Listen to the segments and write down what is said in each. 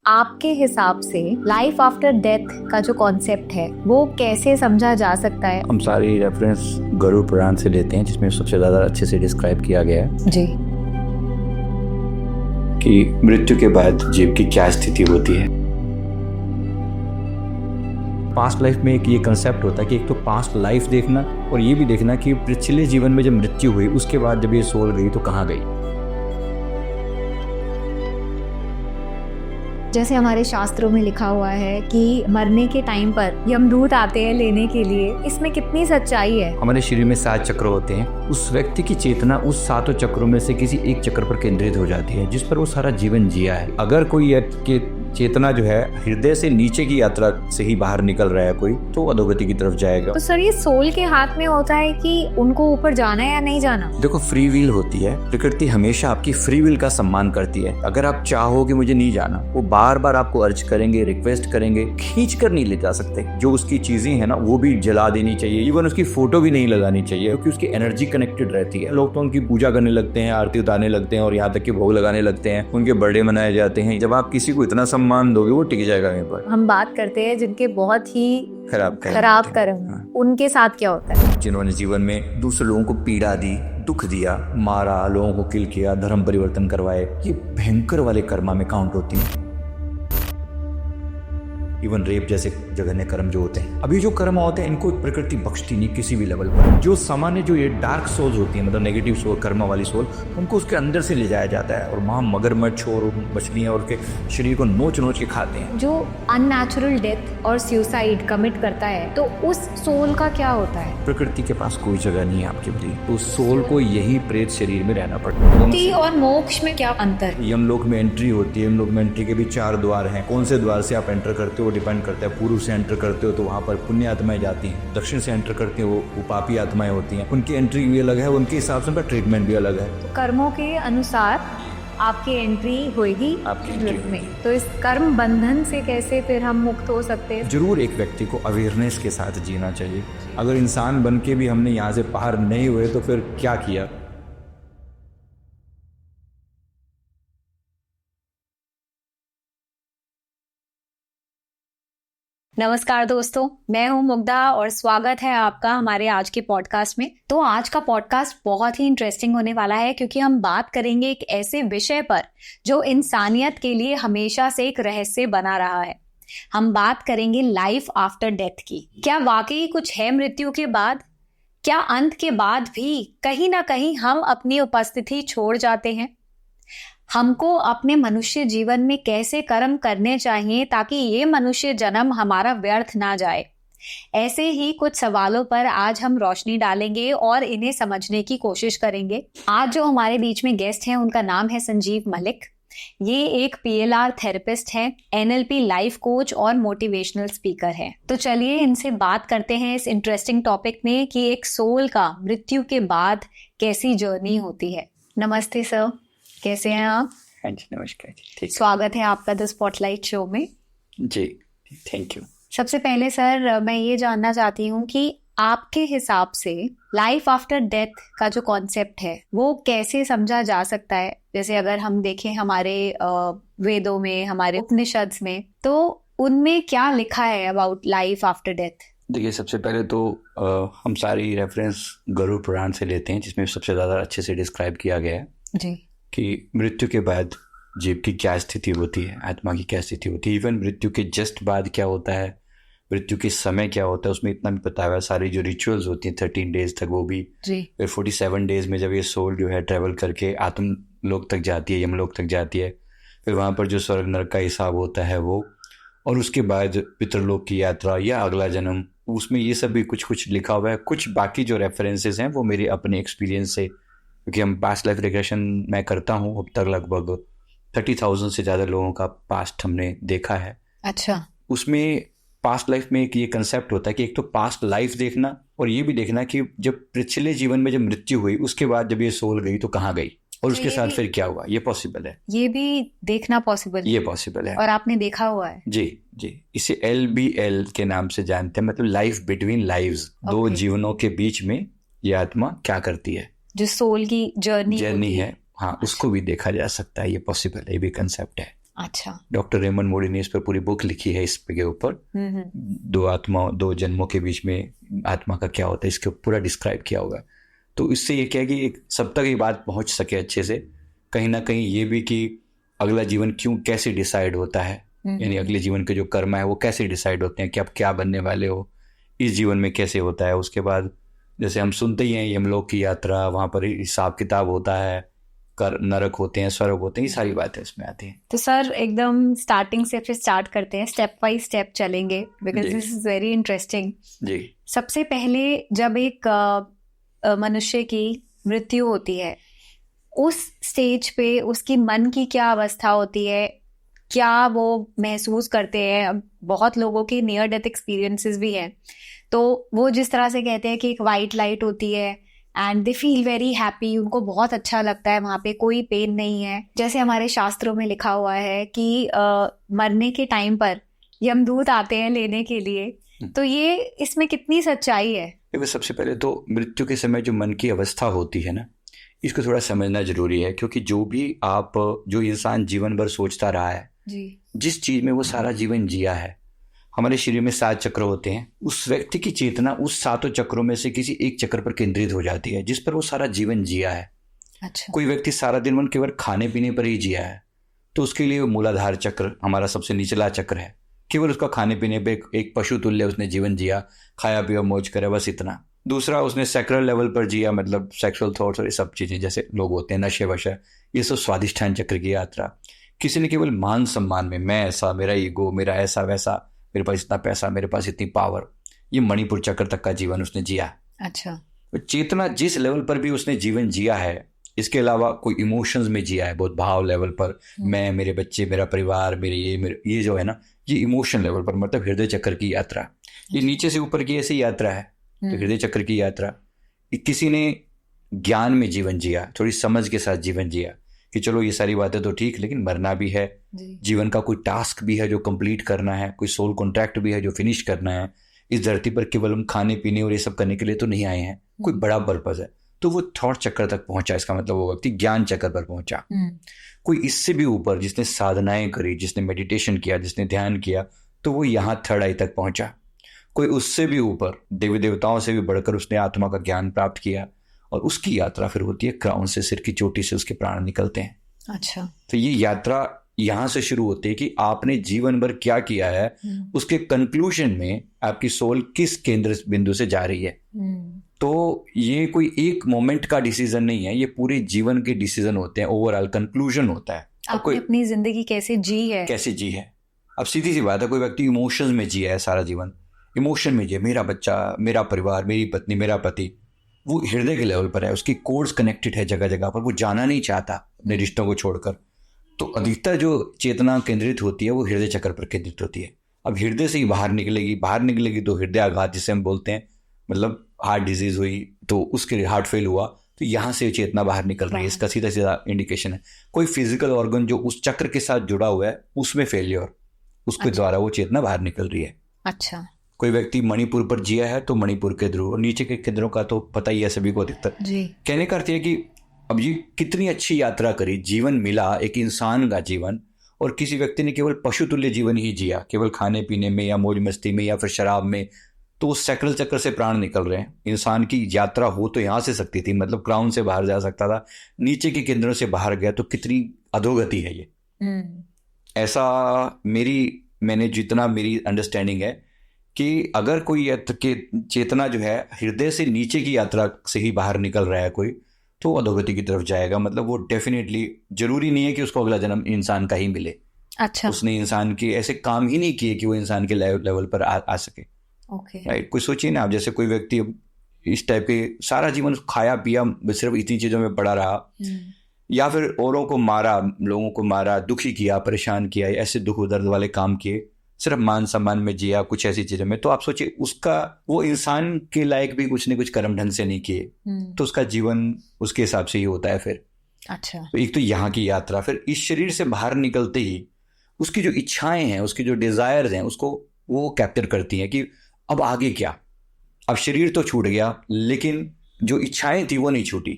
आपके हिसाब से लाइफ आफ्टर डेथ का जो कॉन्सेप्ट है वो कैसे समझा जा सकता है? हम सारी रेफरेंस गरुड़ पुराण से लेते हैं, जिसमें सबसे ज्यादा अच्छे से डिस्क्राइब किया गया है जी कि मृत्यु के बाद जीव की क्या स्थिति होती है। पास्ट लाइफ में एक ये कंसेप्ट होता है कि एक तो पास्ट लाइफ देखना और ये भी देखना कि पिछले जीवन में जब मृत्यु हुई उसके बाद जब ये सोल गई तो कहाँ गई। जैसे हमारे शास्त्रों में लिखा हुआ है कि मरने के टाइम पर यमदूत आते हैं लेने के लिए, इसमें कितनी सच्चाई है? हमारे शरीर में 7 चक्र होते हैं, उस व्यक्ति की चेतना उस 7 चक्रों में से किसी एक चक्र पर केंद्रित हो जाती है जिस पर वो सारा जीवन जिया है। अगर कोई चेतना जो है हृदय से नीचे की यात्रा से ही बाहर निकल रहा है कोई, तो अधोगति की तरफ जाएगा। तो सर ये सोल के हाथ में होता है कि उनको ऊपर जाना है या नहीं जाना? देखो, फ्री विल होती है, प्रकृति हमेशा आपकी फ्री विल का सम्मान करती है। अगर आप चाहो कि मुझे नहीं जाना, वो बार बार आपको अर्ज करेंगे, रिक्वेस्ट करेंगे, खींच कर नहीं ले जा सकते। जो उसकी चीजें हैं ना वो भी जला देनी चाहिए, इवन उसकी फोटो भी नहीं लगानी चाहिए, क्योंकि उसकी एनर्जी कनेक्टेड रहती है। लोग तो उनकी पूजा करने लगते हैं, आरती उतारने लगते हैं और यहाँ तक कि भोग लगाने लगते हैं, उनके बर्थडे मनाए जाते हैं। जब आप किसी को इतना सम्मान दोगे वो टिक जाएगा वहीं पर। हम बात करते हैं जिनके बहुत ही खराब कर्म, उनके साथ क्या होता है? जिन्होंने जीवन में दूसरे लोगों को पीड़ा दी, दुख दिया, मारा, लोगों को किल किया, धर्म परिवर्तन करवाए, ये भयंकर वाले कर्मा में काउंट होती है। इवन रेप जैसे जघन्य कर्म जो होते हैं, अभी जो कर्म होते हैं इनको प्रकृति बख्शती नहीं किसी भी लेवल पर। जो सामान्य जो ये डार्क सोल्स होती है, मतलब नेगेटिव सोल, कर्मा वाली सोल, उनको उसके अंदर से ले जाया जाता है और वहाँ मगरमच्छ और मछलियाँ और उसके शरीर को नोच नोच के खाते हैं। जो अननेचुरल डेथ और सुसाइड कमिट करता है तो उस सोल का क्या होता है? प्रकृति के पास कोई जगह नहीं है आपके लिए, तो सोल को यही प्रेत शरीर में रहना पड़ता है। मुक्ति और मोक्ष में क्या अंतर? यमलोक में एंट्री होती है, यमलोक में एंट्री के भी 4 द्वार हैं। कौन से द्वार से आप एंटर करते हो डिपेंड करता है। पूर्व से एंटर करते हो तो वहाँ पर पुण्य आत्माएं जाती हैं, दक्षिण से एंटर करते हो वो पापी आत्माएं होती हैं। उनकी एंट्री भी अलग है, उनके हिसाब से उनका ट्रीटमेंट भी अलग है। तो कर्मों के अनुसार आपकी एंट्री होगी आपकी एंट्री में। तो इस कर्म बंधन से कैसे फिर हम मुक्त हो सकते हैं? जरूर एक व्यक्ति को अवेयरनेस के साथ जीना चाहिए। अगर इंसान बन के भी हमने यहाँ से बाहर नहीं हुए तो फिर क्या किया। नमस्कार दोस्तों, मैं हूं मुग्धा और स्वागत है आपका हमारे आज के पॉडकास्ट में। तो आज का पॉडकास्ट बहुत ही इंटरेस्टिंग होने वाला है क्योंकि हम बात करेंगे एक ऐसे विषय पर जो इंसानियत के लिए हमेशा से एक रहस्य बना रहा है। हम बात करेंगे लाइफ आफ्टर डेथ की। क्या वाकई कुछ है मृत्यु के बाद? क्या अंत के बाद भी कहीं ना कहीं हम अपनी उपस्थिति छोड़ जाते हैं? हमको अपने मनुष्य जीवन में कैसे कर्म करने चाहिए ताकि ये मनुष्य जन्म हमारा व्यर्थ ना जाए? ऐसे ही कुछ सवालों पर आज हम रोशनी डालेंगे और इन्हें समझने की कोशिश करेंगे। आज जो हमारे बीच में गेस्ट हैं उनका नाम है संजीव मलिक। ये एक PLR थेरेपिस्ट है, NLP लाइफ कोच और मोटिवेशनल स्पीकर है। तो चलिए इनसे बात करते हैं इस इंटरेस्टिंग टॉपिक में कि एक सोल का मृत्यु के बाद कैसी जर्नी होती है। नमस्ते सर, कैसे हैं आप? हाँ जी, नमस्कार जी, ठीक। स्वागत है आपका द स्पॉटलाइट शो में। जी, थैंक यू। सबसे पहले सर मैं ये जानना चाहती हूँ कि आपके हिसाब से लाइफ आफ्टर डेथ का जो कॉन्सेप्ट है वो कैसे समझा जा सकता है? जैसे अगर हम देखें हमारे वेदों में, हमारे उपनिषद में, तो उनमें क्या लिखा है अबाउट लाइफ आफ्टर डेथ? देखिए, सबसे पहले तो हम सारी रेफरेंस गरुड़ पुराण से लेते हैं, जिसमें सबसे ज़्यादा अच्छे से डिस्क्राइब किया गया है जी कि मृत्यु के बाद जीव की क्या स्थिति होती है, आत्मा की क्या स्थिति होती है। इवन मृत्यु के जस्ट बाद क्या होता है, मृत्यु के समय क्या होता है, उसमें इतना भी पता है। सारी जो रिचुअल्स होती हैं 13 डेज तक वो भी, फिर 47 डेज में जब ये सोल जो है ट्रेवल करके आत्म लोक तक जाती है, यमलोक तक जाती है, फिर वहाँ पर जो स्वर्ग नरक का हिसाब होता है वो, और उसके बाद पितरलोक की यात्रा या अगला जन्म, उसमें ये सब भी कुछ कुछ लिखा हुआ है। कुछ बाकी जो रेफरेंसेस हैं वो मेरे अपने एक्सपीरियंस से, क्योंकि हम पास्ट लाइफ रिग्रेशन मैं करता हूँ, अब तक लगभग 30,000 से ज़्यादा लोगों का पास्ट हमने देखा है। अच्छा। उसमें पास्ट लाइफ में एक ये कंसेप्ट होता है कि एक तो पास्ट लाइफ देखना और ये भी देखना कि जब पिछले जीवन में जब मृत्यु हुई उसके बाद जब ये सोल गई तो कहाँ गई और उसके साथ फिर क्या हुआ। ये पॉसिबल है, ये भी देखना पॉसिबल है, ये पॉसिबल है और आपने देखा हुआ है? जी जी। इसे LBL के नाम से जानते हैं, मतलब लाइफ बिटवीन लाइव्स। दो जीवनों के बीच में ये आत्मा क्या करती है, जो सोल की जर्नी है, हाँ, उसको भी देखा जा सकता है। ये पॉसिबल है, ये भी कंसेप्ट है। अच्छा। डॉक्टर रेमंड मोडी ने इस पर पूरी बुक लिखी है, इस पे के ऊपर दो जन्मों के बीच में आत्मा का क्या होता है, इसके पूरा डिस्क्राइब किया हुआ है। तो इससे ये क्या है कि एक सब तक ये बात पहुंच सके अच्छे से, कहीं ना कहीं ये भी कि अगला जीवन क्यों कैसे डिसाइड होता है, यानी अगले जीवन के जो कर्म है वो कैसे डिसाइड होते हैं कि आप क्या बनने वाले हो, इस जीवन में कैसे होता है। उसके बाद जैसे हम सुनते ही हैं यमलोक की यात्रा, वहाँ पर हिसाब किताब होता है, कर नरक होते हैं, स्वर्ग होते हैं, ये सारी बातें इसमें आती हैं। तो सर एकदम स्टार्टिंग से फिर स्टार्ट करते हैं, स्टेप बाय स्टेप चलेंगे, because this is very interesting. जी। सबसे पहले जब एक मनुष्य की मृत्यु होती है, उस स्टेज पे उसकी मन की क्या अवस्था होती है, क्या वो महसूस करते हैं? अब बहुत लोगों की नियर डेथ एक्सपीरियंसेस भी हैं, तो वो जिस तरह से कहते हैं कि एक वाइट लाइट होती है and they feel very happy, उनको बहुत अच्छा लगता है, वहाँ पे कोई पेन नहीं है। जैसे हमारे शास्त्रों में लिखा हुआ है कि मरने के टाइम पर यमदूत आते हैं लेने के लिए, तो ये इसमें कितनी सच्चाई है? देखो, सबसे पहले तो मृत्यु के समय जो मन की अवस्था होती है ना, इसको थोड़ा समझना जरूरी है, क्योंकि जो इंसान जीवन भर सोचता रहा है जी, जिस चीज में वो सारा जीवन जिया है, हमारे शरीर में 7 चक्र होते हैं, उस व्यक्ति की चेतना उस 7 चक्रों में से किसी एक चक्र पर केंद्रित हो जाती है जिस पर वो सारा जीवन जिया है। अच्छा। कोई व्यक्ति सारा दिन केवल खाने पीने पर ही जिया है, तो उसके लिए मूलाधार चक्र हमारा सबसे निचला चक्र है, केवल उसका खाने पीने पे एक पशु तुल्य उसने जीवन जिया, खाया पिया मौज करे, बस इतना। दूसरा, उसने सेक्सुअल लेवल पर जिया, मतलब सेक्सुअल थॉट्स और ये सब चीजें, जैसे लोग होते हैं नशे वशे, ये सब स्वादिष्ठान चक्र की यात्रा। किसी ने केवल मान सम्मान में, मैं ऐसा, मेरा ईगो, मेरा ऐसा वैसा, मेरे पास इतना पैसा, मेरे पास इतनी पावर, ये मणिपुर चक्र तक का जीवन उसने जिया। अच्छा। तो चेतना जिस लेवल पर भी उसने जीवन जिया है, इसके अलावा कोई इमोशंस में जिया है, बहुत भाव लेवल पर, मैं, मेरे बच्चे, मेरा परिवार, मेरे ये जो है ना, ये इमोशन लेवल पर, मतलब हृदय चक्र की यात्रा। ये नीचे से ऊपर की ऐसी यात्रा है, तो हृदय चक्र की यात्रा। किसी ने ज्ञान में जीवन जिया, थोड़ी समझ के साथ जीवन जिया कि चलो ये सारी बातें तो ठीक, लेकिन मरना भी है, जीवन का कोई टास्क भी है जो कंप्लीट करना है, कोई सोल कॉन्ट्रैक्ट भी है जो फिनिश करना है। इस धरती पर केवल हम खाने पीने और ये सब करने के लिए तो नहीं आए हैं, कोई बड़ा पर्पज है। तो वो थॉट चक्र तक पहुंचा, इसका मतलब वो व्यक्ति ज्ञान चक्र पर पहुंचा। कोई इससे भी ऊपर जिसने साधनाएं करी, जिसने मेडिटेशन किया, जिसने ध्यान किया, तो वो यहाँ थर्ड आई तक पहुंचा। कोई उससे भी ऊपर देवी देवताओं से भी बढ़कर उसने आत्मा का ज्ञान प्राप्त किया, और उसकी यात्रा फिर होती है क्राउन से, सिर की चोटी से उसके प्राण निकलते हैं। अच्छा। तो ये यात्रा यहाँ से शुरू होती है कि आपने जीवन भर क्या किया है, उसके कंक्लूजन में आपकी सोल किस केंद्र बिंदु से जा रही है। तो ये कोई एक मोमेंट का डिसीजन नहीं है, ये पूरे जीवन के डिसीजन होते हैं, ओवरऑल कंक्लूजन होता है। आपने अपनी जिंदगी कैसे जी है। अब सीधी सी बात है, कोई व्यक्ति इमोशंस में जिया है सारा जीवन, इमोशन में जिया, मेरा बच्चा, मेरा परिवार, मेरी पत्नी, मेरा पति, वो हृदय के लेवल पर है, उसकी कोर्ड्स कनेक्टेड है जगह जगह पर, वो जाना नहीं चाहता अपने रिश्तों को छोड़कर। तो अधिकतर जो चेतना केंद्रित होती है वो हृदय चक्र पर केंद्रित होती है। अब हृदय से ही बाहर निकलेगी तो हृदय आघात जिसे हम बोलते हैं, मतलब हार्ट डिजीज हुई तो उसके हार्ट फेल हुआ, तो यहाँ से चेतना बाहर निकल रही है, इसका सीधा सीधा इंडिकेशन है। कोई फिजिकल ऑर्गन जो उस चक्र के साथ जुड़ा हुआ है उसमें फेलियर, उसके द्वारा वो चेतना बाहर निकल रही है। अच्छा। कोई व्यक्ति मणिपुर पर जिया है तो मणिपुर के ध्रुव, और नीचे के केंद्रों का तो पता ही है सभी को अधिकतर। कहने का अर्थ है कि अब ये कितनी अच्छी यात्रा करी, जीवन मिला एक इंसान का जीवन, और किसी व्यक्ति ने केवल पशु तुल्य जीवन ही जिया, केवल खाने पीने में या मौज मस्ती में या फिर शराब में, तो उस सैक्रल चक्र से प्राण निकल रहे हैं। इंसान की यात्रा हो तो यहाँ से सकती थी, मतलब क्राउन से बाहर जा सकता था, नीचे के केंद्रों से बाहर गया, तो कितनी अधोगति है ये। ऐसा मैंने जितना मेरी अंडरस्टैंडिंग है कि अगर कोई चेतना जो है हृदय से नीचे की यात्रा से ही बाहर निकल रहा है कोई, तो अधोगति की तरफ जाएगा। मतलब वो डेफिनेटली, जरूरी नहीं है कि उसको अगला जन्म इंसान का ही मिले। अच्छा। उसने इंसान के ऐसे काम ही नहीं किए कि वो इंसान के लेवल पर आ सके। ओके। राइट। कोई सोचिए ना आप, जैसे कोई व्यक्ति इस टाइप के सारा जीवन खाया पिया सिर्फ इतनी चीजों में पड़ा रहा, या फिर औरों को मारा, लोगों को मारा, दुखी किया, परेशान किया, ऐसे दुख दर्द वाले काम किए, सिर्फ मान सम्मान में जिया, कुछ ऐसी चीजों में, तो आप सोचिए वो इंसान के लायक भी कुछ न कुछ कर्म ढंग से नहीं किए, तो उसका जीवन उसके हिसाब से ही होता है फिर। अच्छा। तो एक तो यहाँ की यात्रा, फिर इस शरीर से बाहर निकलते ही उसकी जो इच्छाएं हैं, उसकी जो डिजायर्स हैं, उसको वो कैप्चर करती हैं कि अब आगे क्या। अब शरीर तो छूट गया, लेकिन जो इच्छाएं थी वो नहीं छूटी,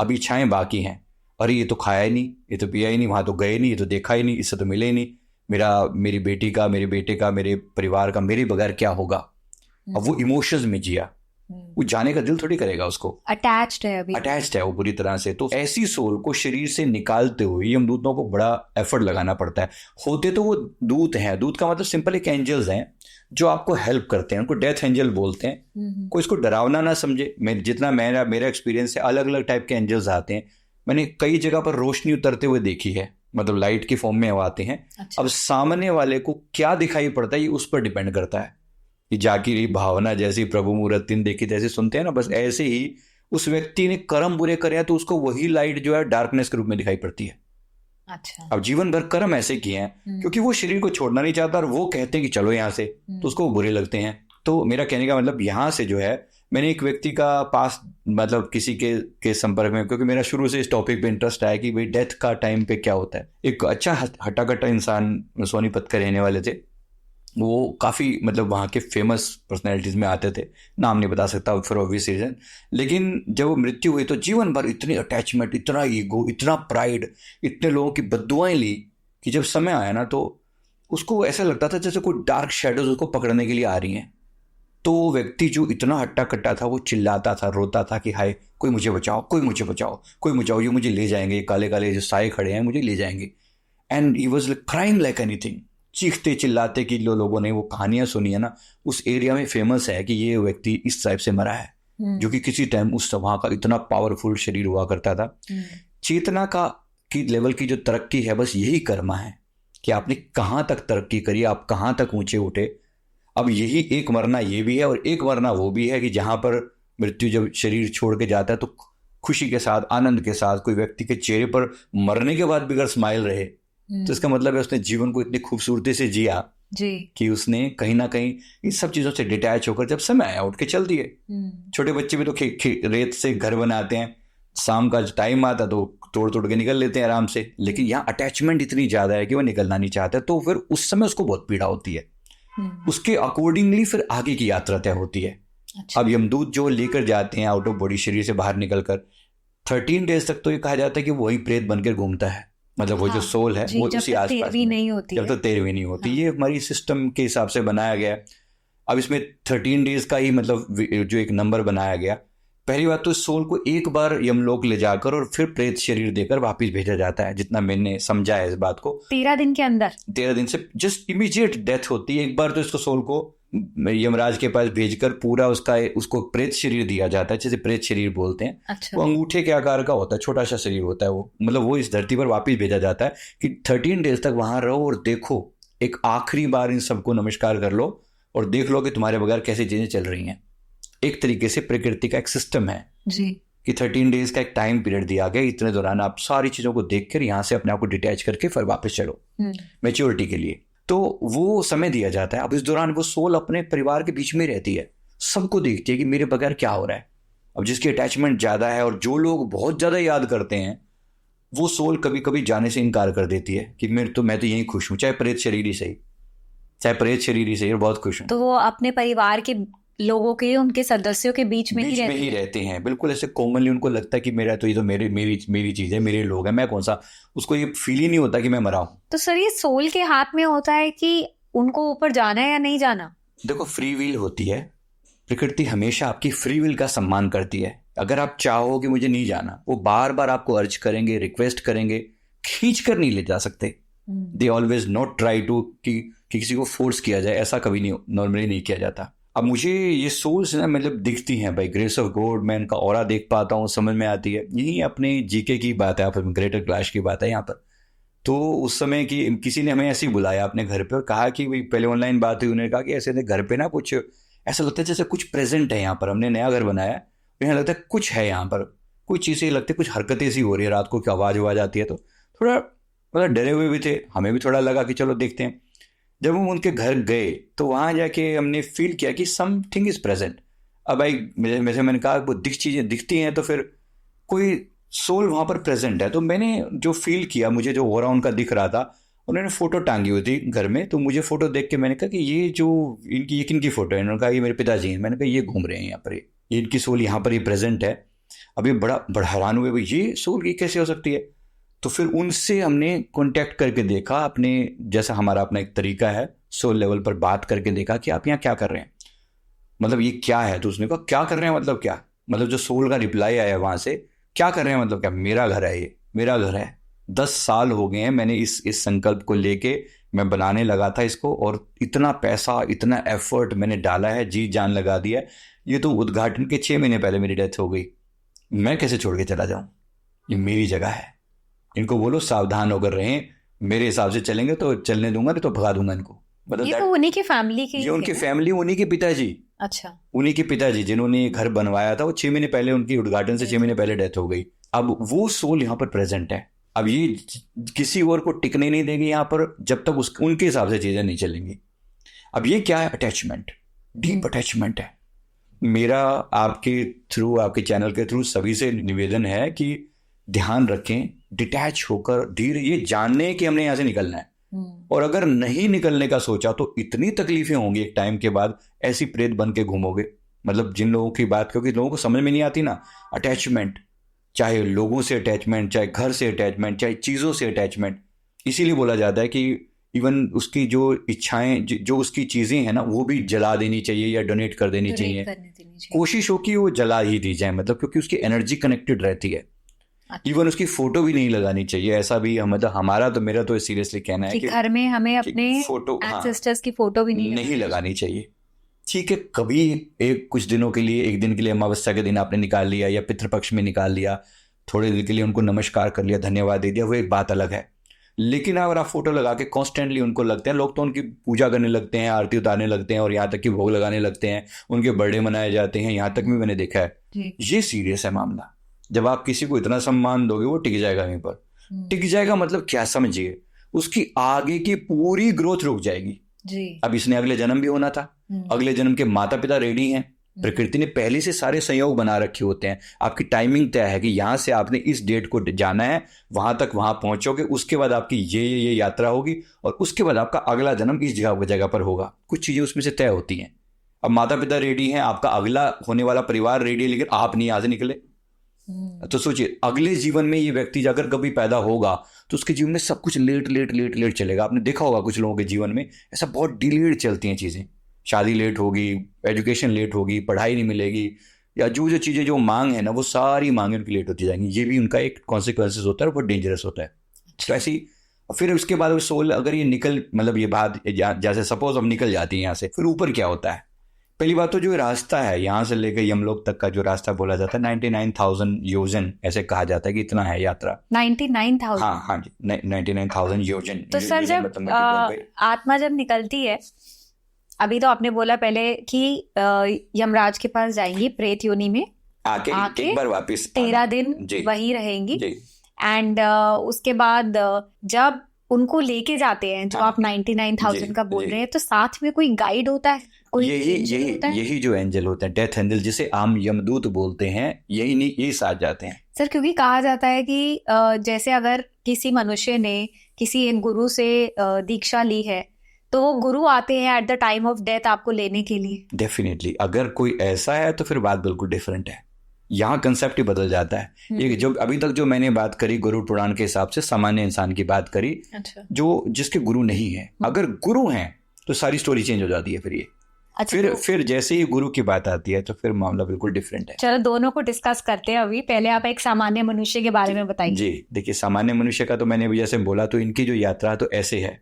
अब इच्छाएं बाकी हैं। अरे ये तो खाया ही नहीं, ये तो पिया ही नहीं, वहां तो गए नहीं, ये तो देखा ही नहीं, इससे तो मिले ही नहीं, मेरी बेटी का, मेरे बेटे का, मेरे परिवार का मेरे बगैर क्या होगा। अब वो इमोशंस में जिया, वो जाने का दिल थोड़ी करेगा उसको, अटैच्ड है, अभी अटैच्ड है वो पूरी तरह से। तो ऐसी सोल को शरीर से निकालते हुए यमदूतों को बड़ा एफर्ट लगाना पड़ता है। होते तो वो दूत हैं, दूत का मतलब सिंपल एक एंजल्स हैं जो आपको हेल्प करते हैं, उनको डेथ एंजल बोलते हैं। कोई इसको डरावना ना समझे, जितना मेरा एक्सपीरियंस है, अलग अलग टाइप के एंजल्स आते हैं। मैंने कई जगह पर रोशनी उतरते हुए देखी है, मतलब लाइट की फॉर्म में वो आते हैं। अच्छा। अब सामने वाले को क्या दिखाई पड़ता है ये उस पर डिपेंड करता है कि जाकी रही भावना जैसी प्रभु मूरत तीन देखी जैसे सुनते हैं ना, बस ऐसे ही उस व्यक्ति ने कर्म बुरे करे तो उसको वही लाइट जो है डार्कनेस के रूप में दिखाई पड़ती है। अच्छा। अब जीवन भर कर्म ऐसे किए हैं क्योंकि वो शरीर को छोड़ना नहीं चाहता और वो कहते हैं कि चलो यहाँ से, तो उसको वो बुरे लगते हैं। तो मेरा कहने का मतलब यहाँ से जो है, मैंने एक व्यक्ति का पास मतलब किसी के संपर्क में, क्योंकि मेरा शुरू से इस टॉपिक पे इंटरेस्ट आया कि भाई डेथ का टाइम पे क्या होता है। एक अच्छा हट्टा-कट्टा इंसान सोनीपत के रहने वाले थे, वो काफ़ी मतलब वहाँ के फेमस पर्सनैलिटीज़ में आते थे, नाम नहीं बता सकता फॉर ऑब्वियस रीजन। लेकिन जब वो मृत्यु हुई तो जीवन भर इतनी अटैचमेंट, इतना ईगो, इतना प्राइड, इतने लोगों की बद्दुआएं ली कि जब समय आया ना तो उसको ऐसा लगता था जैसे कोई डार्क शेडोज उसको पकड़ने के लिए आ रही हैं। तो वो व्यक्ति जो इतना हट्टा कट्टा था वो चिल्लाता था, रोता था कि हाय कोई मुझे बचाओ, कोई मुझे बचाओ, कोई बचाओ, ये मुझे ले जाएंगे, काले काले जो साए खड़े हैं मुझे ले जाएंगे। And he was crying like anything, चीखते चिल्लाते कि लोगों ने वो कहानियां सुनी है ना, उस एरिया में फेमस है कि ये व्यक्ति इस टाइप से मरा है, जो कि किसी टाइम उस वहाँ का इतना पावरफुल शरीर हुआ करता था। चेतना का की लेवल की जो तरक्की है बस यही कर्मा है कि आपने कहाँ तक तरक्की करी, आप कहाँ तक ऊंचे उठे। अब यही एक मरना ये भी है और एक मरना वो भी है कि जहाँ पर मृत्यु जब शरीर छोड़ के जाता है तो खुशी के साथ, आनंद के साथ कोई व्यक्ति के चेहरे पर मरने के बाद भी अगर स्माइल रहे तो इसका मतलब है उसने जीवन को इतनी खूबसूरती से जिया जी कि उसने कहीं ना कहीं इन सब चीजों से डिटैच होकर जब समय आया उठ के चल दिए। छोटे बच्चे भी तो रेत से घर बनाते हैं, शाम का टाइम आता तो तोड़ तोड़ के निकल लेते हैं आराम से, लेकिन यहाँ अटैचमेंट इतनी ज्यादा है कि वो निकलना नहीं चाहते, तो फिर उस समय उसको बहुत पीड़ा होती है। उसके अकॉर्डिंगली फिर आगे की यात्रा तय होती है। अच्छा। अब यमदूत जो लेकर जाते हैं आउट ऑफ बॉडी शरीर से बाहर निकलकर 13 डेज तक तो ये कहा जाता है कि वही प्रेत बनकर घूमता है, मतलब वो जो सोल है वो उसी आसपास नहीं होती, जब तक 13वीं नहीं होती। ये हमारी सिस्टम के हिसाब से बनाया गया। अब इसमें 13 डेज का ही मतलब जो एक नंबर बनाया गया। पहली बात तो इस सोल को एक बार यमलोक ले जाकर और फिर प्रेत शरीर देकर वापस भेजा जाता है, जितना मैंने समझा है इस बात को। 13 दिन के अंदर, 13 दिन से जस्ट इमीडिएट डेथ होती है। एक बार तो इसको सोल को यमराज के पास भेजकर पूरा उसको प्रेत शरीर दिया जाता है, जैसे प्रेत शरीर बोलते हैं। अच्छा। वो अंगूठे के आकार का होता है, छोटा सा शरीर होता है वो, मतलब वो इस धरती पर वापस भेजा जाता है कि 13 डेज तक वहां रहो और देखो, एक आखिरी बार इन सबको नमस्कार कर लो और देख लो कि तुम्हारे बगैर कैसी चीजें चल रही हैं। एक तरीके से प्रकृति का एक सिस्टम है जी कि 13 डेज का एक टाइम पीरियड दिया गया, इतने दौरान आप सारी चीजों को देखकर यहाँ से अपने आप को डिटैच करके फिर वापस चलो मैच्योरिटी के लिए। तो वो समय दिया जाता है। अब इस दौरान वो सोल अपने परिवार के बीच में रहती है, सबको देखती है कि मेरे बगैर क्या हो रहा है। अब जिसकी अटैचमेंट ज्यादा है और जो लोग बहुत ज्यादा याद करते हैं, वो सोल कभी कभी जाने से इनकार कर देती है कि मैं तो यहीं खुश हूँ, चाहे प्रेत शरीर ही सही, चाहे प्रेत शरीर ही सही, बहुत खुश हूँ। तो वो अपने परिवार के लोगों के, उनके सदस्यों के बीच में ही रहते हैं, बिल्कुल ऐसे कॉमनली। उनको लगता है कि मेरा तो ये तो मेरी चीज है, मेरे लोग हैं, मैं कौन सा, उसको ये फील ही नहीं होता कि मैं मरा हूं। तो सर ये सोल के हाथ में होता है कि उनको ऊपर जाना है या नहीं जाना? देखो, फ्री विल होती है, प्रकृति हमेशा आपकी फ्री विल का सम्मान करती है। अगर आप चाहो कि मुझे नहीं जाना, वो बार बार आपको अर्ज करेंगे, रिक्वेस्ट करेंगे, खींच कर नहीं ले जा सकते। They always not try to कि किसी को फोर्स किया जाए, ऐसा कभी नहीं, नॉर्मली नहीं किया जाता। अब मुझे ये सोल्स ना मतलब दिखती हैं बाई ग्रेस ऑफ गॉड, मैं इनका ऑरा देख पाता हूँ, समझ में आती है। यही अपने जीके की बात है, ग्रेटर क्लैश की बात है यहाँ पर। तो उस समय की किसी ने हमें ऐसे ही बुलाया अपने घर पे और कहा कि भाई, पहले ऑनलाइन बात हुई, उन्होंने कहा कि ऐसे घर पे ना कुछ ऐसा लगता है जैसे कुछ प्रेजेंट है यहाँ पर, हमने नया घर बनाया, यहाँ लगता है कुछ है यहाँ पर, कुछ चीज़ें लगती है, कुछ हरकतें सी हो रही है, रात को क्या आवाज़ आती है। तो थोड़ा मतलब डरे हुए भी थे, हमें भी थोड़ा लगा कि चलो देखते हैं। जब हम उनके घर गए तो वहाँ जाके हमने फील किया कि समथिंग इज प्रेजेंट। अब भाई मैंने कहा वो चीज़ें दिखती हैं तो फिर कोई सोल वहाँ पर प्रेजेंट है। तो मैंने जो फील किया, मुझे जो हो रहा उनका दिख रहा था, उन्होंने फोटो टांगी हुई थी घर में, तो मुझे फोटो देख के मैंने कहा कि ये जो किन की फोटो है? उन्होंने कहा ये मेरे पिताजी हैं। मैंने कहा ये घूम रहे हैं यहाँ पर, ये इनकी सोल यहाँ पर ही प्रेजेंट है। अभी बड़ा हैरान हुए, भाई ये सोल ये कैसे हो सकती है। तो फिर उनसे हमने कांटेक्ट करके देखा, अपने जैसा हमारा अपना एक तरीका है, सोल लेवल पर बात करके देखा कि आप यहाँ क्या कर रहे हैं, मतलब ये क्या है। तो उसने कहा क्या कर रहे हैं मतलब क्या, मतलब जो सोल का रिप्लाई आया वहां से, क्या कर रहे हैं मतलब क्या, मेरा घर है, ये मेरा घर है। 10 साल हो गए हैं मैंने इस संकल्प को लेके मैं बनाने लगा था इसको, और इतना पैसा इतना एफर्ट मैंने डाला है, जी जान लगा दिया है। ये तो उद्घाटन के 6 महीने पहले मेरी डेथ हो गई, मैं कैसे छोड़ के चला जाऊं, ये मेरी जगह है। इनको बोलो सावधान होकर रहें, मेरे हिसाब से चलेंगे तो चलने दूंगा, नहीं तो भगा दूंगा इनको। मतलब ये तो उन्हीं की फैमिली की, ये उनकी फैमिली, उन्हीं के पिताजी, अच्छा उन्हीं के पिताजी जिन्होंने ये घर बनवाया था, वो 6 महीने पहले, उनकी उद्घाटन से 6 महीने पहले डेथ हो गई। अब वो सोल यहाँ पर प्रेजेंट है। अब ये किसी और को टिकने नहीं देगी यहाँ पर जब तक उनके हिसाब से चीजें नहीं चलेंगी। अब ये क्या है, अटैचमेंट, डीप अटैचमेंट है। मेरा आपके थ्रू, आपके चैनल के थ्रू सभी से निवेदन है कि ध्यान रखें, डिटैच होकर धीरे, ये जानने कि हमने यहाँ से निकलना है। और अगर नहीं निकलने का सोचा तो इतनी तकलीफें होंगी एक टाइम के बाद, ऐसी प्रेत बन के घूमोगे। मतलब जिन लोगों की बात, क्योंकि लोगों को समझ में नहीं आती ना अटैचमेंट, चाहे लोगों से अटैचमेंट, चाहे घर से अटैचमेंट, चाहे चीज़ों से अटैचमेंट। इसीलिए बोला जाता है कि इवन उसकी जो इच्छाएं, जो उसकी चीज़ें हैं ना, वो भी जला देनी चाहिए या डोनेट कर देनी चाहिए। कोशिश हो कि वो जला ही दी जाए, मतलब क्योंकि उसकी एनर्जी कनेक्टेड रहती है। इवन उसकी फोटो भी नहीं लगानी चाहिए, ऐसा भी मतलब हमारा तो, मेरा तो सीरियसली कहना है कि घर में हमें अपने फोटो, एंसेस्टर्स की फोटो भी नहीं लगानी चाहिए। ठीक है, कभी एक कुछ दिनों के लिए, एक दिन के लिए अमावस्या के दिन आपने निकाल लिया या पितृपक्ष में निकाल लिया, थोड़े दिन के लिए उनको नमस्कार कर लिया, धन्यवाद दे दिया, वो एक बात अलग है। लेकिन अगर आप फोटो लगा के कॉन्स्टेंटली उनको लगते हैं, लोग तो उनकी पूजा करने लगते हैं, आरती उतारने लगते हैं, और यहाँ तक कि भोग लगाने लगते हैं, उनके बर्थडे मनाए जाते हैं, यहाँ तक भी मैंने देखा है। ये सीरियस है मामला। जब आप किसी को इतना सम्मान दोगे, वो टिक जाएगा वहीं पर। टिक जाएगा मतलब क्या समझिए, उसकी आगे की पूरी ग्रोथ रुक जाएगी जी। अब इसने अगले जन्म भी होना था, अगले जन्म के माता पिता रेडी हैं, प्रकृति ने पहले से सारे संयोग बना रखे होते हैं। आपकी टाइमिंग तय है कि यहाँ से आपने इस डेट को जाना है, वहां तक वहां पहुंचोगे, उसके बाद आपकी ये यात्रा होगी, और उसके बाद आपका अगला जन्म इस जगह पर होगा। कुछ चीजें उसमें से तय होती हैं। अब माता पिता रेडी हैं, आपका अगला होने वाला परिवार रेडी है, लेकिन आप नहीं यहाँ से निकले। तो सोचिए, अगले जीवन में ये व्यक्ति अगर कभी पैदा होगा तो उसके जीवन में सब कुछ लेट चलेगा। आपने देखा होगा कुछ लोगों के जीवन में ऐसा बहुत डिलेड चलती हैं चीजें, शादी लेट होगी, एजुकेशन लेट होगी, पढ़ाई नहीं मिलेगी, या जो चीजें जो मांग है ना, वो सारी मांगे उनकी लेट होती जाएंगी। ये भी उनका एक कॉन्सिक्वेंसेस होता है, बहुत डेंजरस होता है। तो ऐसी फिर उसके बाद वो सोल अगर ये निकल, मतलब ये बात जैसे सपोज अब निकल जाती है यहाँ से, फिर ऊपर क्या होता है। पहली बात तो जो रास्ता है यहाँ से लेकर यमलोक तक का जो रास्ता बोला जाता है, 99,000 योजन ऐसे कहा जाता है कि इतना है यात्रा। 99,000? हाँ जी, 99,000 योजन। तो सर जब आत्मा जब निकलती है, अभी तो आपने बोला पहले कि यमराज के पास जाएंगी प्रेत योनि में, आके एक बार वापस 13 दिन वही रहेंगी, एंड उसके बाद जब उनको लेके जाते हैं, जो आप 99,000 का बोल रहे हैं, तो साथ में कोई गाइड होता है, कोई यही जो एंजल होता है, डेथ एंजल, जिसे आम यमदूत बोलते हैं, यही साथ जाते हैं सर। क्योंकि कहा जाता है कि जैसे अगर किसी मनुष्य ने किसी एक गुरु से दीक्षा ली है, तो वो गुरु आते हैं at the time of death आपको लेने के लिए। डेफिनेटली, अगर कोई ऐसा है तो फिर बात बिल्कुल डिफरेंट है। यहाँ कंसेप्ट ही बदल जाता है। ये जो अभी तक जो मैंने बात करी गुरु पुराण के हिसाब से, सामान्य इंसान की बात करी, अच्छा। जो जिसके गुरु नहीं है, अगर गुरु हैं तो सारी स्टोरी चेंज हो जाती है। फिर ये अच्छा, फिर जैसे ही गुरु की बात आती है तो फिर मामला बिल्कुल डिफरेंट है। चलो दोनों को डिस्कस करते हैं अभी। पहले आप एक सामान्य मनुष्य के बारे में बताइए। जी देखिए, सामान्य मनुष्य का तो मैंने अभी जैसे बोला, तो इनकी जो यात्रा तो ऐसे है,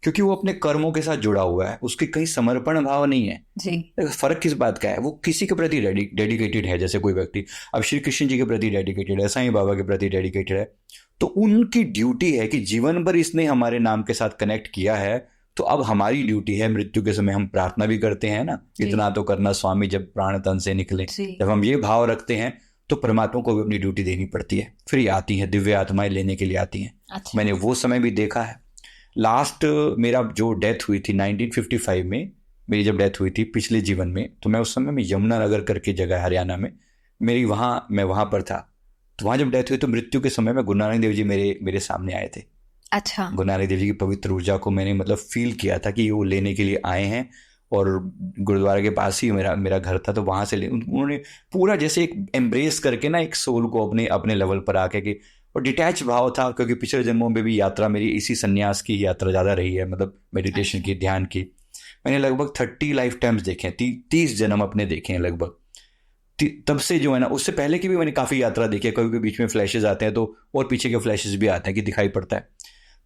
क्योंकि वो अपने कर्मों के साथ जुड़ा हुआ है, उसके कहीं समर्पण भाव नहीं है जी। फर्क किस बात का है, वो किसी के प्रति डेडिकेटेड है। जैसे कोई व्यक्ति अब श्री कृष्ण जी के प्रति डेडिकेटेड है, साईं बाबा के प्रति डेडिकेटेड है, तो उनकी ड्यूटी है कि जीवन भर इसने हमारे नाम के साथ कनेक्ट किया है, तो अब हमारी ड्यूटी है, मृत्यु के समय हम प्रार्थना भी करते हैं ना, इतना तो करना स्वामी जब प्राण तन से निकले। जब हम ये भाव रखते हैं तो परमात्मा को भी अपनी ड्यूटी देनी पड़ती है। फिर ये आती है, दिव्य आत्माएं लेने के लिए आती हैं। अच्छा। मैंने वो समय भी देखा है। लास्ट मेरा जो डेथ हुई थी 1955 में, मेरी जब डेथ हुई थी पिछले जीवन में, तो मैं उस समय में यमुनानगर करके जगह हरियाणा में, मैं वहाँ पर था। तो वहाँ जब डेथ हुई तो मृत्यु के समय में गुरु नानक देव जी मेरे सामने आए थे। अच्छा। गुरु नानक देव जी की पवित्र ऊर्जा को मैंने मतलब फील किया था कि वो लेने के लिए आए हैं, और गुरुद्वारा के पास ही मेरा घर था, तो वहाँ से उन्होंने पूरा जैसे एक एम्ब्रेस करके ना एक सोल को अपने लेवल पर आके कि, और डिटैच भाव था, क्योंकि पिछले जन्मों में भी यात्रा मेरी इसी संन्यास की यात्रा ज़्यादा रही है, मतलब मेडिटेशन की, ध्यान की। मैंने लगभग 30 लाइफ टाइम्स देखे हैं, 30 जन्म अपने देखे हैं लगभग। तब से जो है ना, उससे पहले की भी मैंने काफ़ी यात्रा देखी है, कभी बीच में फ्लैशेज आते हैं तो, और पीछे के फ्लैशेज भी आते हैं कि दिखाई पड़ता है,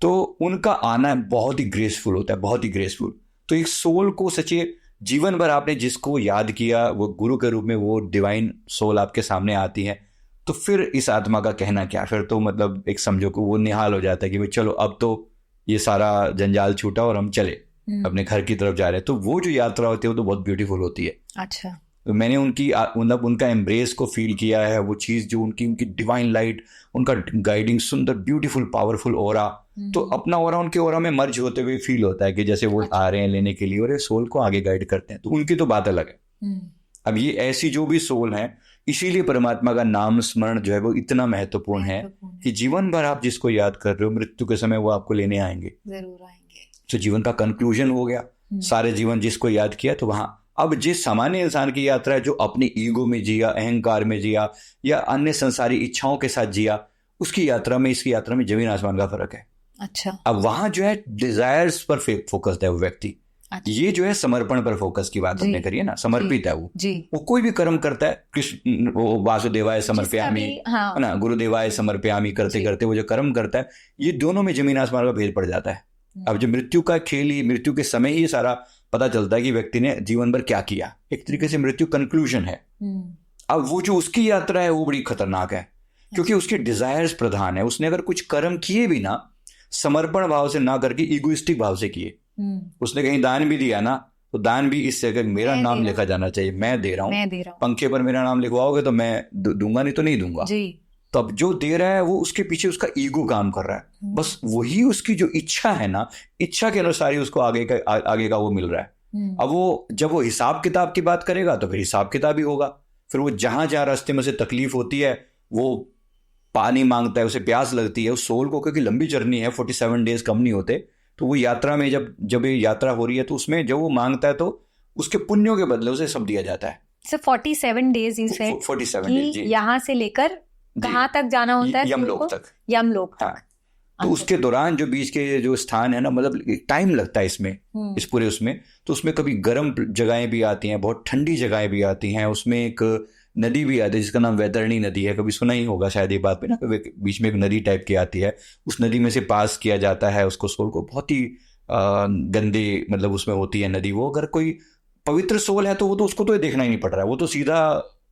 तो उनका आना बहुत ही ग्रेसफुल होता है, बहुत ही ग्रेसफुल। तो एक सोल को सच्चे जीवन भर आपने जिसको याद किया, वो गुरु के रूप में वो डिवाइन सोल आपके सामने आती है, तो फिर इस आत्मा का कहना क्या, फिर तो मतलब एक समझो को वो निहाल हो जाता है कि भाई चलो अब तो ये सारा जंजाल छूटा और हम चले अपने घर की तरफ जा रहे हैं। तो वो जो यात्रा होती है वो तो बहुत ब्यूटीफुल होती है। अच्छा, तो मैंने मतलब उनका एम्ब्रेस को फील किया है, वो चीज़ जो उनकी डिवाइन लाइट, उनका गाइडिंग, सुंदर ब्यूटीफुल पावरफुल ओरा, तो अपना ओरा उनके ओरा में मर्ज होते हुए फील होता है कि जैसे वो आ रहे हैं लेने के लिए और ये सोल को आगे गाइड करते हैं। तो उनकी तो बात अलग है। अब ये ऐसी जो भी सोल है, इसीलिए परमात्मा का नाम स्मरण जो है वो इतना महत्वपूर्ण है कि जीवन भर आप जिसको याद कर रहे हो, मृत्यु के समय वो आपको लेने आएंगे, जरूर आएंगे। तो जीवन का कंक्लूजन हो गया, सारे जीवन जिसको याद किया तो वहां। अब जिस सामान्य इंसान की यात्रा है जो अपनी ईगो में जिया, अहंकार में जिया, या अन्य संसारी इच्छाओं के साथ जिया, उसकी यात्रा में इसकी यात्रा में जमीन आसमान का फर्क है। अच्छा, अब वहां जो है डिजायर्स पर फोकस्ड है वो व्यक्ति। अच्छा। ये जो है समर्पण पर फोकस की बात हमने करी है ना, समर्पित है वो कोई भी कर्म करता है, कृष्ण वो वासुदेवाय समर्पयामि है ना, गुरुदेवाय समर्पयामि करते करते वो जो कर्म करता है, ये दोनों में जमीन आसमान का भेद पड़ जाता है। अब जो मृत्यु का खेल ही, मृत्यु के समय ही सारा पता चलता है कि व्यक्ति ने जीवन भर क्या किया, एक तरीके से मृत्यु कंक्लूजन है। अब वो जो उसकी यात्रा है वो बड़ी खतरनाक है, क्योंकि उसके डिजायर्स प्रधान है। उसने अगर कुछ कर्म किए भी ना समर्पण भाव से ना करके ईगोइस्टिक भाव से किए, उसने कहीं दान भी दिया ना, तो दान भी इससे अगर मेरा नाम लिखा जाना चाहिए, मैं दे रहा हूँ, पंखे पर मेरा नाम लिखवाओगे तो मैं दूंगा, नहीं तो नहीं दूंगा। तो अब जो दे रहा है वो उसके पीछे उसका ईगो काम कर रहा है, बस वही उसकी जो इच्छा है ना, इच्छा के अनुसार ही उसको आगे का वो मिल रहा है। अब वो जब वो हिसाब किताब की बात करेगा तो फिर हिसाब किताब ही होगा। फिर वो जहां जहां रास्ते में से तकलीफ होती है, वो पानी मांगता है, उसे प्यास लगती है, उस सोल को, क्योंकि लंबी जर्नी है, 47 डेज कम नहीं होते, तो वो यात्रा में जब ये यात्रा हो रही है तो उसमें जब वो मांगता है तो उसके पुण्यों के बदले उसे सब दिया जाता है। Sir 47 days you said, 47 days यहाँ से लेकर कहाँ तक जाना होता है? यमलोक तक। यमलोक तक। हाँ। तो उसके दौरान जो बीच के जो स्थान है ना, मतलब टाइम लगता है इसमें, इस पूरे उसमें, तो उसमें कभी गर्म जगहें भी आती हैं, बहुत ठंडी जगहें भी आती हैं, उसमें एक नदी भी आती है जिसका नाम वैतरणी नदी है, कभी सुना ही होगा शायद ये बात पे ना, बीच में एक नदी टाइप की आती है, उस नदी में से पास किया जाता है उसको, सोल को। बहुत ही गंदे मतलब उसमें होती है नदी वो। अगर कोई पवित्र सोल है तो वो तो उसको तो देखना ही नहीं पड़ रहा है, वो तो सीधा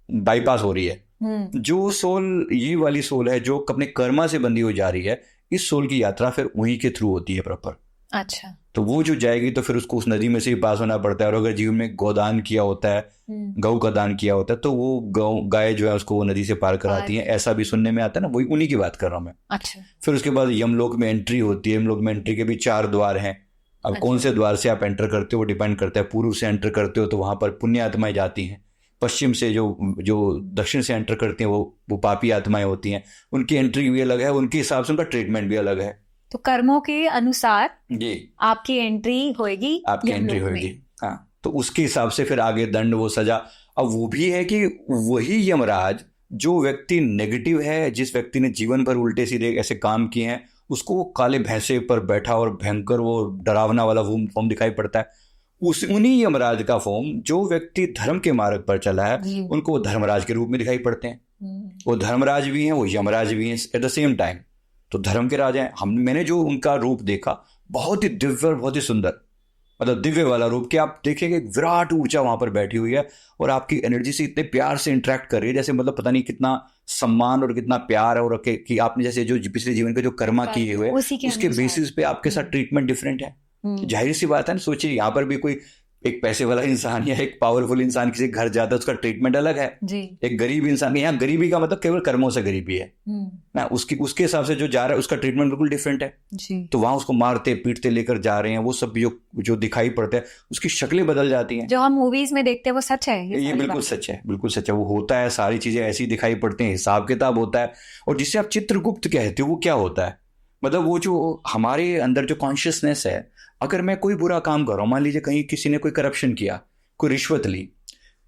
बाईपास हो रही है। जो सोल, ये वाली सोल है जो अपने कर्मा से बंधी हो जा रही है, इस सोल की यात्रा फिर वहीं के थ्रू होती है प्रॉपर। अच्छा, तो वो जो जाएगी तो फिर उसको उस नदी में से ही पास होना पड़ता है। और अगर जीवन में गोदान किया होता है, गौ का दान किया होता है, तो वो गाय जो है उसको वो नदी से पार कराती है, ऐसा भी सुनने में आता है ना, वही उन्हीं की बात कर रहा हूँ मैं। अच्छा, फिर उसके बाद यमलोक में एंट्री होती है। यमलोक में एंट्री के भी 4 द्वार हैं। अब कौन से द्वार से आप एंटर करते हो वो डिपेंड करता है। पूर्व से एंटर करते हो तो वहां पर पुण्य आत्माएं जाती हैं, पश्चिम से जो दक्षिण से एंटर करते हैं वो पापी आत्माएं होती हैं, उनकी एंट्री भी अलग है, उनके हिसाब से उनका ट्रीटमेंट भी अलग है। तो कर्मों के अनुसार जी आपकी एंट्री होगी, हाँ, तो उसके हिसाब से फिर आगे दंड, वो सजा। अब वो भी है कि वही यमराज, जो व्यक्ति नेगेटिव है, जिस व्यक्ति ने जीवन भर उल्टे सीधे ऐसे काम किए हैं, उसको वो काले भैंसे पर बैठा और भयंकर वो डरावना वाला फॉर्म दिखाई पड़ता है। उन्हीं यमराज का फॉर्म जो व्यक्ति धर्म के मार्ग पर चला है, उनको वो धर्मराज के रूप में दिखाई पड़ते हैं। वो धर्मराज भी हैं, वो यमराज भी हैं एट द सेम टाइम। तो धर्म के राजा हैं। मैंने जो उनका रूप देखा, बहुत ही दिव्य और बहुत ही सुंदर, मतलब दिव्य वाला रूप, कि आप देखेंगे विराट ऊर्जा वहां पर बैठी हुई है और आपकी एनर्जी से इतने प्यार से इंटरेक्ट कर रही है, जैसे मतलब पता नहीं कितना सम्मान और कितना प्यार है, और कि आपने जैसे जो पिछले जीवन के जो कर्मा किए हुए उसके बेसिस पे आपके साथ ट्रीटमेंट डिफरेंट है। जाहिर सी बात है ना, सोचिए यहाँ पर भी कोई एक पैसे वाला इंसान या एक पावरफुल इंसान किसी घर जाता है, उसका ट्रीटमेंट अलग है जी। एक गरीब इंसान, यहाँ गरीबी का मतलब केवल कर्मों से गरीबी है ना, उसके हिसाब से जो जा रहा है उसका ट्रीटमेंट बिल्कुल डिफरेंट है जी। तो वहां उसको मारते पीटते लेकर जा रहे हैं, वो सब जो दिखाई पड़ता है, उसकी शक्लें बदल जाती हैं। जो हम मूवीज में देखते हैं वो सच है, ये बिल्कुल सच है, बिल्कुल सच है। वो होता है, सारी चीजें ऐसी दिखाई पड़ती हैं, हिसाब किताब होता है। और जिसे आप चित्रगुप्त कहते हो, वो क्या होता है, मतलब वो जो हमारे अंदर जो कॉन्शियसनेस है, अगर मैं कोई बुरा काम कर रहा हूँ, मान लीजिए कहीं किसी ने कोई करप्शन किया, कोई रिश्वत ली,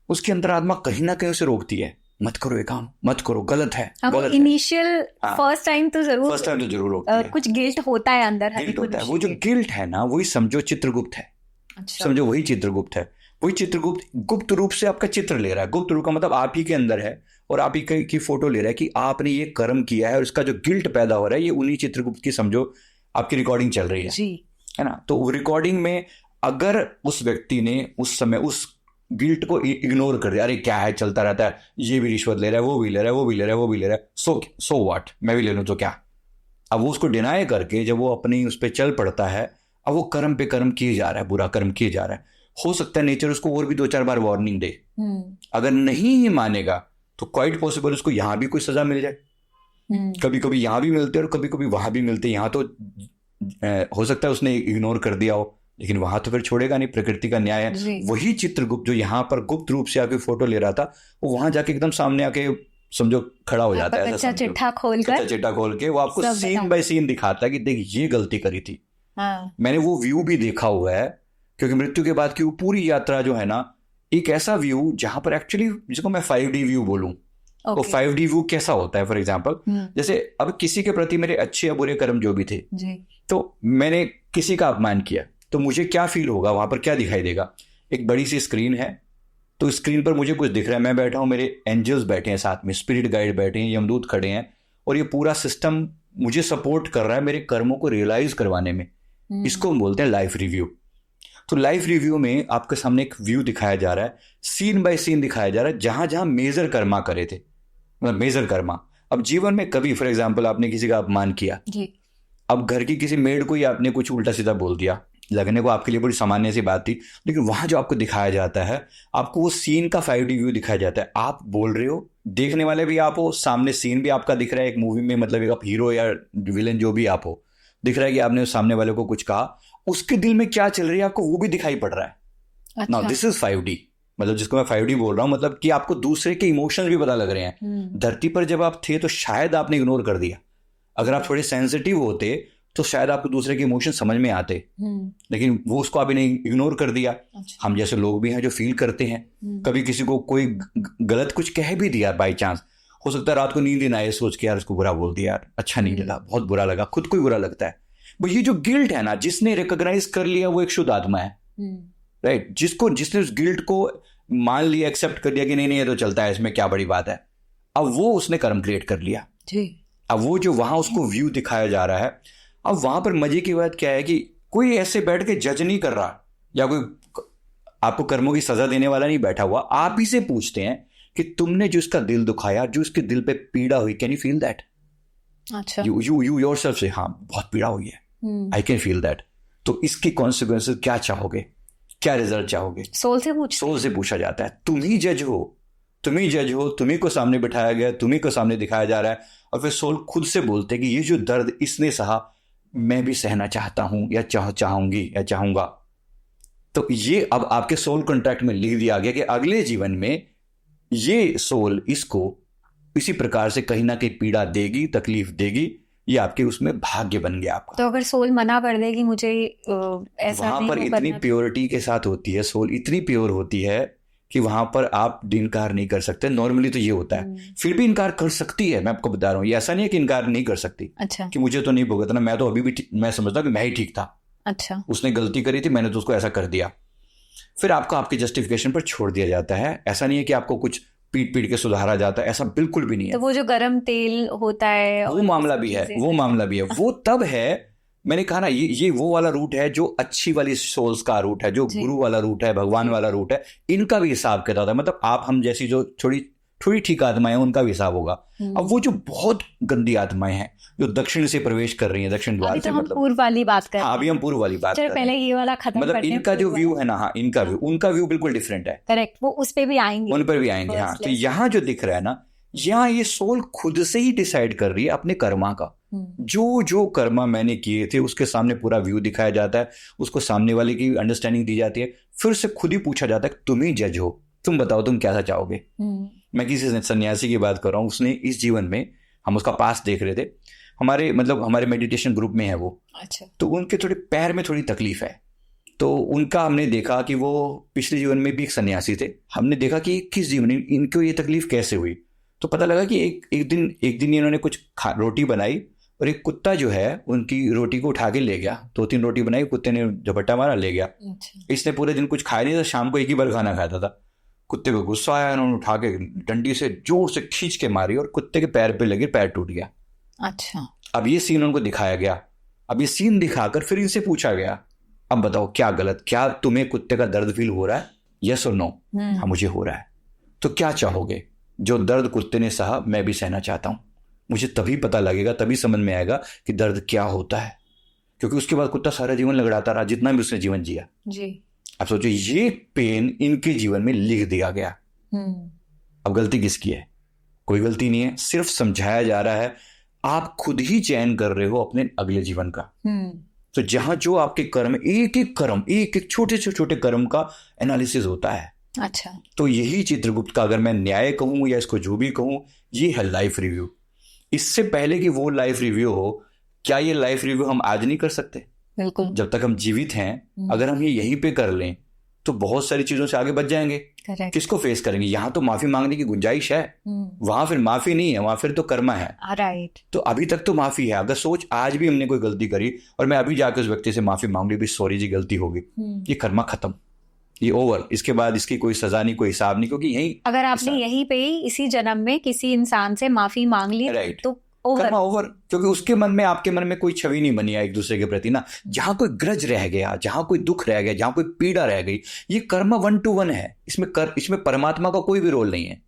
उसकी अंतरात्मा कहीं ना कहीं उसे रोकती है, मत करो ये काम, मत करो, गलत है, गलत है। इनिशियल फर्स्ट टाइम तो जरूर रोकती है। कुछ गिल्ट होता है अंदर, गिल्ट होता है। वो जो गिल्ट है ना, वही समझो चित्रगुप्त है। अच्छा। समझो वही चित्रगुप्त है। वही चित्रगुप्त गुप्त रूप से आपका चित्र ले रहा है। गुप्त रूप का मतलब आप ही के अंदर है और आप ही की फोटो ले रहा है कि आपने ये कर्म किया है, और इसका जो गिल्ट पैदा हो रहा है ये उन्हीं चित्रगुप्त की समझो आपकी रिकॉर्डिंग चल रही है ना। तो रिकॉर्डिंग में अगर उस व्यक्ति ने उस समय उस गिल्ट को इग्नोर कर दिया, अरे क्या है, चलता रहता है, ये भी रिश्वत ले रहा है, वो भी ले रहा है, वो भी ले रहा है, वो भी ले रहा है, सो व्हाट, मैं भी ले लूं तो क्या। अब वो उसको डिनाई करके जब वो अपनी उस पर चल पड़ता है, अब वो कर्म पे कर्म किए जा रहा है, बुरा कर्म किए जा रहा है। हो सकता है नेचर उसको और भी 2-4 बार वार्निंग दे। अगर नहीं ही मानेगा तो क्वाइट पॉसिबल उसको यहाँ भी कोई सजा मिल जाए। कभी कभी यहाँ भी मिलते और कभी कभी वहां भी मिलते। यहाँ तो हो सकता है उसने इग्नोर कर दिया हो, लेकिन वहां तो फिर छोड़ेगा नहीं, प्रकृति का न्याय है। वही चित्रगुप्त जो यहाँ पर गुप्त रूप से आके फोटो ले रहा था, वो वहां जाके एकदम सामने आके समझो खड़ा हो जाता है, कच्चा चिट्ठा खोल के वो आपको सीन बाय सीन दिखाता है कि देख ये गलती करी थी। मैंने वो व्यू भी देखा हुआ है, क्योंकि मृत्यु के बाद की वो पूरी यात्रा जो है ना, एक ऐसा व्यू जहां पर एक्चुअली, जिसको मैं 5D व्यू बोलूं, तो 5D व्यू कैसा होता है, फॉर एग्जाम्पल जैसे अब किसी के प्रति मेरे अच्छे या बुरे कर्म जो भी थे, तो मैंने किसी का अपमान किया, तो मुझे क्या फील होगा, वहां पर क्या दिखाई देगा। एक बड़ी सी स्क्रीन है, तो स्क्रीन पर मुझे कुछ दिख रहा है, मैं बैठा हूं, मेरे एंजल्स बैठे हैं साथ में, स्पिरिट गाइड बैठे हैं, यमदूत खड़े हैं, और ये पूरा सिस्टम मुझे सपोर्ट कर रहा है मेरे कर्मों को रियलाइज करवाने में। इसको हम बोलते हैं लाइफ रिव्यू। तो लाइफ रिव्यू में आपके सामने एक व्यू दिखाया जा रहा है, सीन बाय सीन दिखाया जा रहा है, जहां जहां मेजर कर्मा करे थे, मतलब मेजर कर्मा। अब जीवन में कभी फॉर एग्जाम्पल आपने किसी का अपमान किया, अब घर की किसी मेड को ही आपने कुछ उल्टा सीधा बोल दिया, लगने को आपके लिए बड़ी सामान्य सी बात थी, लेकिन वहां जो आपको दिखाया जाता है, आपको वो सीन का 5D व्यू दिखाया जाता है। आप बोल रहे हो, देखने वाले भी आप हो, सामने सीन भी आपका दिख रहा है। एक मूवी में मतलब एक आप हीरो या विलेन जो भी आप हो, दिख रहा है कि आपने सामने वाले को कुछ कहा, उसके दिल में क्या चल रही है आपको वो भी दिखाई पड़ रहा है। नाउ दिस इज 5D, मतलब जिसको मैं 5D बोल रहा हूं, मतलब कि आपको दूसरे के इमोशंस भी पता लग रहे हैं। धरती पर जब आप थे तो शायद आपने इग्नोर कर दिया। अगर आप थोड़े सेंसिटिव होते तो शायद आपको दूसरे के इमोशन समझ में आते, लेकिन वो उसको आपने इग्नोर कर दिया। हम जैसे लोग भी हैं जो फील करते हैं, कभी किसी को कोई गलत कुछ कह भी दिया बाई चांस, हो सकता है रात को नींद ही ना आए, सोच के यार उसको बुरा बोल दिया, यार अच्छा नहीं लगा, बहुत बुरा लगा, खुद को ही बुरा लगता है। ये जो गिल्ट है ना, जिसने रिकॉग्नाइज कर लिया वो एक शुद्ध आत्मा है, राइट। जिसने उस गिल्ट को मान लिया, एक्सेप्ट कर लिया कि नहीं ये तो चलता है, इसमें क्या बड़ी बात है, अब वो उसने कर्म क्रिएट कर लिया। अब वो जो वहां उसको व्यू दिखाया जा रहा है, अब वहां पर मजे की बात क्या है कि कोई ऐसे बैठ के जज नहीं कर रहा, या कोई आपको कर्मों की सजा देने वाला नहीं बैठा हुआ। आप ही से पूछते हैं कि तुमने जो इसका दिल दुखाया, जो इसके दिल पे पीड़ा हुई, कैन यू फील दैट? अच्छा, यू योरसेल्फ से, हाँ बहुत पीड़ा हुई है, आई कैन फील दैट। तो इसके कॉन्सिक्वेंसेस क्या चाहोगे, क्या रिजल्ट चाहोगे? सोल से पूछा जाता है। तुम ही जज हो, तुम्ही को सामने बिठाया गया, तुम्ही को सामने दिखाया जा रहा है, और फिर सोल खुद से बोलते कि ये जो दर्द इसने सहा, मैं भी सहना चाहता हूं, या चाहूंगी या चाहूंगा। तो ये अब आपके सोल कॉन्ट्रैक्ट में लिख दिया गया कि अगले जीवन में ये सोल इसको इसी प्रकार से कहीं ना कहीं पीड़ा देगी, तकलीफ देगी, ये आपके उसमें भाग्य बन गया आपका। तो अगर सोल मना कर दे कि मुझे ऐसा वहां पर इतनी प्योरिटी के साथ होती है, सोल इतनी प्योर होती है कि वहां पर आप इनकार नहीं कर सकते। नॉर्मली तो ये होता है, फिर भी इनकार कर सकती है। मैं आपको बता रहा हूँ, ये ऐसा नहीं है कि इनकार नहीं कर सकती। अच्छा। कि मुझे तो नहीं भुगतना, मैं तो अभी भी मैं समझता हूँ कि मैं ही ठीक था। अच्छा। उसने गलती करी थी, मैंने तो उसको ऐसा कर दिया। फिर आपको आपकी जस्टिफिकेशन पर छोड़ दिया जाता है। ऐसा नहीं है कि आपको कुछ पीट के सुधारा जाता है, ऐसा बिल्कुल भी नहीं है। तो वो जो गर्म तेल होता है, वो मामला भी है, वो तब है। मैंने कहा ना, ये वो वाला रूट है जो अच्छी वाली सोल्स का रूट है, जो गुरु वाला रूट है, भगवान वाला रूट है। इनका भी हिसाब किताब है, मतलब आप हम जैसी जो थोड़ी ठीक आत्माएं, उनका भी हिसाब होगा। अब वो जो बहुत गंदी आत्माएं हैं जो दक्षिण से प्रवेश कर रही हैं, दक्षिण द्वार से, मतलब पूर्व वाली बात कर रहे हैं। अभी हम पूर्व वाली बात कर रहे हैं। पहले ये वाला खत्म मतलब इनका जो व्यू है ना, हाँ उनका व्यू बिल्कुल डिफरेंट है। करेक्ट, वो उस पे भी आएंगे, उन पर भी आएंगे। हाँ, तो यहाँ जो दिख रहा है ना, यहाँ ये सोल खुद से ही डिसाइड कर रही है अपने कर्मा का। जो कर्मा मैंने किए थे उसके सामने पूरा व्यू दिखाया जाता है, उसको सामने वाले की अंडरस्टैंडिंग दी जाती है, फिर से खुद ही पूछा जाता है तुम ही जज हो, तुम बताओ तुम क्या चाहोगे। मैं किसी सन्यासी की बात कर रहा हूँ, उसने इस जीवन में, हम उसका पास देख रहे थे, हमारे मतलब हमारे मेडिटेशन ग्रुप में है वो। अच्छा। तो उनके थोड़े पैर में थोड़ी तकलीफ है, तो उनका हमने देखा कि वो पिछले जीवन में भी एक सन्यासी थे। हमने देखा कि किस जीवन में इनको ये तकलीफ कैसे हुई। तो पता लगा कि एक दिन इन्होंने कुछ रोटी बनाई और एक कुत्ता जो है उनकी रोटी को उठा के ले गया। 2-3 रोटी बनाई, कुत्ते ने झपट्टा मारा, ले गया। इसने पूरे दिन कुछ खाया नहीं था, शाम को एक ही बार खाना खाता था। कुत्ते को गुस्सा आया, उन्होंने उठा के डंडी से जोर से खींच के मारी और कुत्ते के पैर पे लगे, पैर टूट गया। अच्छा। अब ये सीन उनको दिखाया गया। अब ये सीन दिखाकर फिर इनसे पूछा गया, अब बताओ क्या गलत, क्या तुम्हें कुत्ते का दर्द फील हो रहा है, यस और नो? हाँ मुझे हो रहा है। तो क्या चाहोगे? जो दर्द कुत्ते ने सहा मैं भी सहना चाहता हूं। मुझे तभी पता लगेगा, तभी समझ में आएगा कि दर्द क्या होता है, क्योंकि उसके बाद कुत्ता सारा जीवन लगड़ाता रहा जितना भी उसने जीवन जिया जी। अब सोचो ये पेन इनके जीवन में लिख दिया गया। अब गलती किसकी है? कोई गलती नहीं है, सिर्फ समझाया जा रहा है। आप खुद ही चयन कर रहे हो अपने अगले जीवन का। तो जहां जो आपके कर्म, एक एक छोटे से छोटे कर्म का एनालिसिस होता है। अच्छा। तो यही चित्रगुप्त का, अगर मैं न्याय कहूं या इसको जो भी कहूं, ये है लाइफ रिव्यू। इससे पहले कि वो लाइफ रिव्यू हो, क्या ये लाइफ रिव्यू हम आज नहीं कर सकते? बिल्कुल। जब तक हम जीवित हैं, अगर हम ये यहीं पे कर लें तो बहुत सारी चीजों से आगे बच जाएंगे। Correct. किसको फेस करेंगे? यहाँ तो माफी मांगने की गुंजाइश है, वहां फिर माफी नहीं है, वहां फिर तो कर्मा है। राइट। तो अभी तक तो माफी है। अगर सोच आज भी हमने कोई गलती करी और मैं अभी जाकर उस व्यक्ति से माफी मांग ली, भी सॉरी जी गलती होगी, ये कर्मा खत्म, ये ओवर। इसके बाद इसकी कोई सजा नहीं, कोई हिसाब नहीं, क्योंकि यही अगर आपने यहीं पे ही इसी जन्म में किसी इंसान से माफी मांग ली, राइट, तो कर्मा ओवर। क्योंकि उसके मन में, आपके मन में कोई छवि नहीं बनी है एक दूसरे के प्रति ना। जहां कोई ग्रज रह गया, जहां कोई दुख रह गया, जहां कोई पीड़ा रह गई, ये कर्म 1 to 1 है। इसमें परमात्मा का कोई भी रोल नहीं है।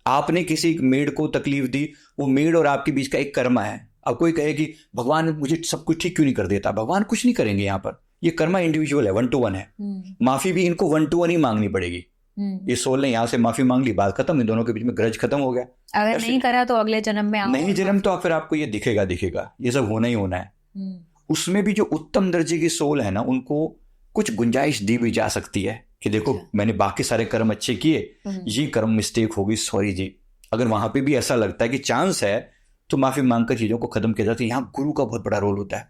आपने किसी मेड को तकलीफ दी, वो मेड और आपके बीच का एक कर्मा है। अब कोई कहे कि भगवान मुझे सब कुछ ठीक क्यों नहीं कर देता? भगवान कुछ नहीं करेंगे यहाँ पर। ये कर्मा इंडिविजुअल है, 1 to 1 है। माफी भी इनको 1 to 1 ही मांगनी पड़ेगी। ये सोल ने यहाँ से माफी मांग ली, बात खत्म, इन दोनों के बीच में ग्रज खत्म हो गया। अगर नहीं करा तो अगले जन्म में नहीं जन्म तो फिर आपको ये दिखेगा, ये सब होना ही होना है। उसमें भी जो उत्तम दर्जे की सोल है ना, उनको कुछ गुंजाइश दी भी जा सकती है कि देखो मैंने बाकी सारे कर्म अच्छे किए, ये कर्म मिस्टेक होगी, सॉरी जी। अगर वहां पे भी ऐसा लगता है कि चांस है, तो माफी मांगकर चीजों को खत्म किया जाता है। यहाँ गुरु का बहुत बड़ा रोल होता है।